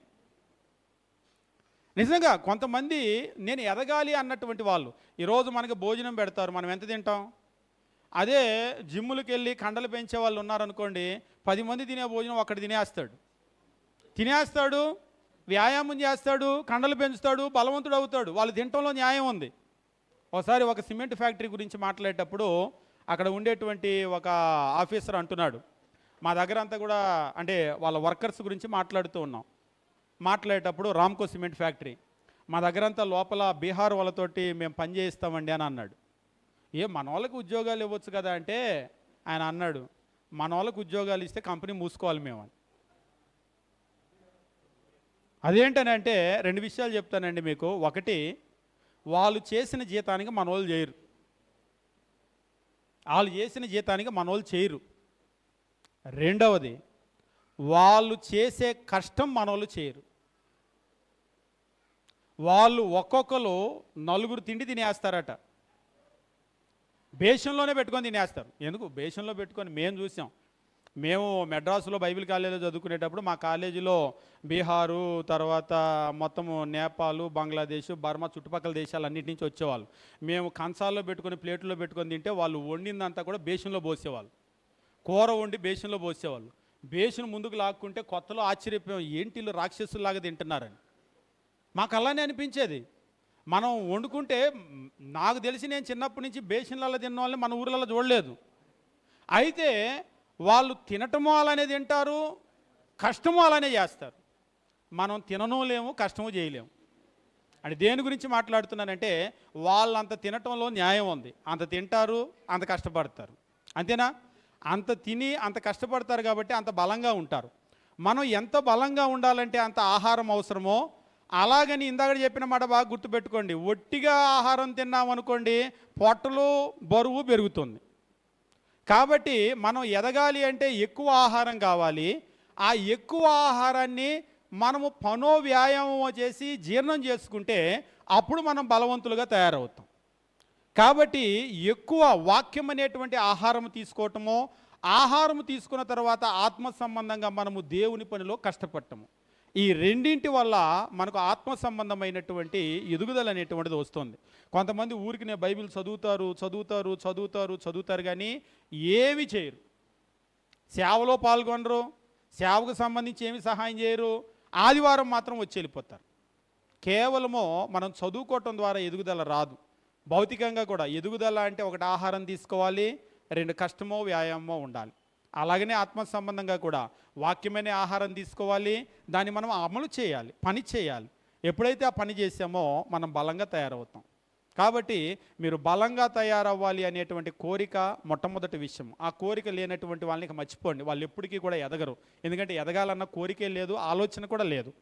నిజంగా కొంతమంది నేను ఎదగాలి అన్నటువంటి వాళ్ళు ఈరోజు మనకి భోజనం పెడతారు, మనం ఎంత తింటాం? అదే జిమ్ములకి వెళ్ళి కండలు పెంచే వాళ్ళు ఉన్నారనుకోండి, 10 మంది తినే భోజనం ఒక్కటి తినేస్తాడు, వ్యాయామం చేస్తాడు, కండలు పెంచుతాడు, బలవంతుడు అవుతాడు. వాళ్ళు తినటంలో న్యాయం ఉంది. ఒకసారి ఒక సిమెంట్ ఫ్యాక్టరీ గురించి మాట్లాడేటప్పుడు అక్కడ ఉండేటువంటి ఒక ఆఫీసర్ అంటున్నాడు, మా దగ్గర అంతా కూడా అంటే వాళ్ళ వర్కర్స్ గురించి మాట్లాడుతూ ఉన్నాం. మాట్లాడేటప్పుడు రామ్కో సిమెంట్ ఫ్యాక్టరీ, మా దగ్గరంతా లోపల బీహార్ వాళ్ళతోటి మేము పని చేయిస్తామండి అని అన్నాడు. మన వాళ్ళకి ఉద్యోగాలు ఇవ్వచ్చు కదా అంటే ఆయన అన్నాడు, మన వాళ్ళకి ఉద్యోగాలు ఇస్తే కంపెనీ మూసుకోవాలి మేము అని. అదేంటనంటే 2 విషయాలు చెప్తానండి మీకు. ఒకటి, వాళ్ళు చేసిన జీతానికి మన వాళ్ళు చేయరు, వాళ్ళు చేసిన జీతానికి మన వాళ్ళు చేయరు. రెండవది, వాళ్ళు చేసే కష్టం మన వాళ్ళు చేయరు. వాళ్ళు ఒక్కొక్కరు 4 తిండి తినేస్తారట, బేషన్లోనే పెట్టుకొని తినేస్తారు. ఎందుకు బేషన్లో పెట్టుకొని? మేము చూసాం. మేము మెడ్రాసులో బైబిల్ కాలేజీలో చదువుకునేటప్పుడు మా కాలేజీలో బీహారు, తర్వాత మొత్తము నేపాల్, బంగ్లాదేశ్, బర్మా చుట్టుపక్కల దేశాలన్నిటి నుంచి వచ్చేవాళ్ళు. మేము కంచాల్లో పెట్టుకొని ప్లేట్లో పెట్టుకొని తింటే వాళ్ళు వండిందంతా కూడా బేషన్లో పోసేవాళ్ళు. కూర వండి బేషన్లో పోసేవాళ్ళు. బేషన్ ముందుకు లాక్కుంటే కొత్తలో ఆశ్చర్యపోయాం, ఏంటి వీళ్ళు రాక్షసుల్లాగా తింటున్నారని. మాకు అలానే అనిపించేది. మనం వండుకుంటే, నాకు తెలిసి నేను చిన్నప్పటి నుంచి బేషన్లలో తిన్న వాళ్ళని మన ఊర్లలో చూడలేదు. అయితే వాళ్ళు తినటమో అలానే తింటారు, కష్టమో అలానే చేస్తారు. మనం తినను లేము, కష్టము చేయలేము. అంటే దేని గురించి మాట్లాడుతున్నానంటే, వాళ్ళంత తినటంలో న్యాయం ఉంది. అంత తింటారు, అంత కష్టపడతారు, అంతేనా? అంత తిని అంత కష్టపడతారు కాబట్టి అంత బలంగా ఉంటారు. మనం ఎంత బలంగా ఉండాలంటే అంత ఆహారం అవసరమో అలాగని ఇందాక చెప్పిన మాట బాగా గుర్తుపెట్టుకోండి. ఒట్టిగా ఆహారం తిన్నామనుకోండి, పొట్టలు బరువు పెరుగుతుంది. కాబట్టి మనం ఎదగాలి అంటే ఎక్కువ ఆహారం కావాలి. ఆ ఎక్కువ ఆహారాన్ని మనము వ్యాయామం చేసి జీర్ణం చేసుకుంటే అప్పుడు మనం బలవంతులుగా తయారవుతాం. కాబట్టి ఎక్కువ వాక్యం అనేటువంటి ఆహారం తీసుకోవటము, ఆహారం తీసుకున్న తర్వాత ఆత్మ సంబంధంగా మనము దేవుని పనిలో కష్టపడటము, ఈ రెండింటి వల్ల మనకు ఆత్మ సంబంధమైనటువంటి ఎదుగుదల అనేటువంటిది వస్తుంది. కొంతమంది ఊరికి బైబిల్ చదువుతారు కానీ ఏమి చేయరు, సేవలో పాల్గొనరు, సేవకు సంబంధించి ఏమి సహాయం చేయరు, ఆదివారం మాత్రం వచ్చి వెళ్ళిపోతారు. కేవలము మనం చదువుకోవటం ద్వారా ఎదుగుదల రాదు. భౌతికంగా కూడా ఎదుగుదల అంటే ఒకటి ఆహారం తీసుకోవాలి, రెండు కష్టమో వ్యాయామమో ఉండాలి. అలాగనే ఆత్మ సంబంధంగా కూడా వాక్యమైన ఆహారం తీసుకోవాలి, దాన్ని మనం అమలు చేయాలి, పని చేయాలి. ఎప్పుడైతే ఆ పని చేసామో మనం బలంగా తయారవుతాం. కాబట్టి మీరు బలంగా తయారవ్వాలి అనేటువంటి కోరిక మొట్టమొదటి విషయం. ఆ కోరిక లేనటువంటి వాళ్ళని మర్చిపోండి, వాళ్ళు ఎప్పటికీ కూడా ఎదగరు. ఎందుకంటే ఎదగాలన్న కోరికే లేదు, ఆలోచన కూడా లేదు.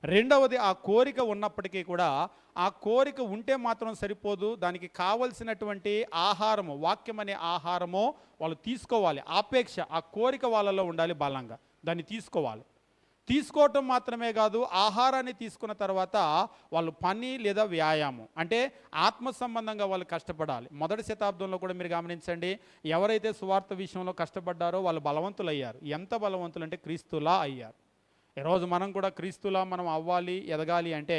రెండవది, ఆ కోరిక ఉన్నప్పటికీ కూడా ఆ కోరిక ఉంటే మాత్రం సరిపోదు, దానికి కావలసినటువంటి ఆహారము, వాక్యం అనే ఆహారము వాళ్ళు తీసుకోవాలి. ఆపేక్ష, ఆ కోరిక వాళ్ళలో ఉండాలి, బలంగా దాన్ని తీసుకోవాలి. తీసుకోవటం మాత్రమే కాదు, ఆహారాన్ని తీసుకున్న తర్వాత వాళ్ళు పని లేదా వ్యాయామం అంటే ఆత్మ సంబంధంగా వాళ్ళు కష్టపడాలి. మొదటి శతాబ్దంలో కూడా మీరు గమనించండి, ఎవరైతే సువార్త విషయంలో కష్టపడ్డారో వాళ్ళు బలవంతులు అయ్యారు. ఎంత బలవంతులు అంటే క్రీస్తులా అయ్యారు. ఈరోజు మనం కూడా క్రీస్తులా మనం అవ్వాలి, ఎదగాలి అంటే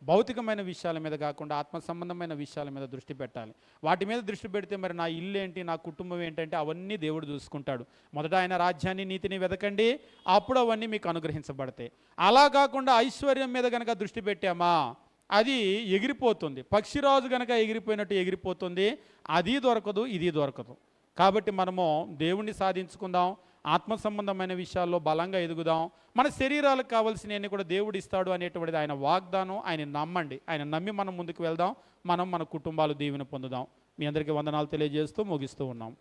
భౌతికమైన విషయాల మీద కాకుండా ఆత్మ సంబంధమైన విషయాల మీద దృష్టి పెట్టాలి. వాటి మీద దృష్టి పెడితే మరి నా ఇల్లు ఏంటి, నా కుటుంబం ఏంటంటే అవన్నీ దేవుడు చూసుకుంటాడు. మొదట ఆయన రాజ్యాన్ని, నీతిని వెతకండి, అప్పుడు అవన్నీ మీకు అనుగ్రహించబడతాయి. అలా కాకుండా ఐశ్వర్యం మీద కనుక దృష్టి పెట్టామా అది ఎగిరిపోతుంది. పక్షిరాజు కనుక ఎగిరిపోయినట్టు ఎగిరిపోతుంది, అది దొరకదు, ఇది దొరకదు. కాబట్టి మనము దేవుణ్ణి సాధించుకుందాం, ఆత్మ సంబంధమైన విషయాల్లో బలంగా ఎదుగుదాం. మన శరీరాలకు కావాల్సినవన్నీ కూడా దేవుడు ఇస్తాడు అనేటువంటిది ఆయన వాగ్దానం. ఆయన నమ్మండి, ఆయన నమ్మి మనం ముందుకు వెళ్దాం. మన కుటుంబాలు దీవెన పొందుదాం. మీ అందరికీ వందనాలు తెలియజేస్తూ ముగిస్తూ ఉన్నాం.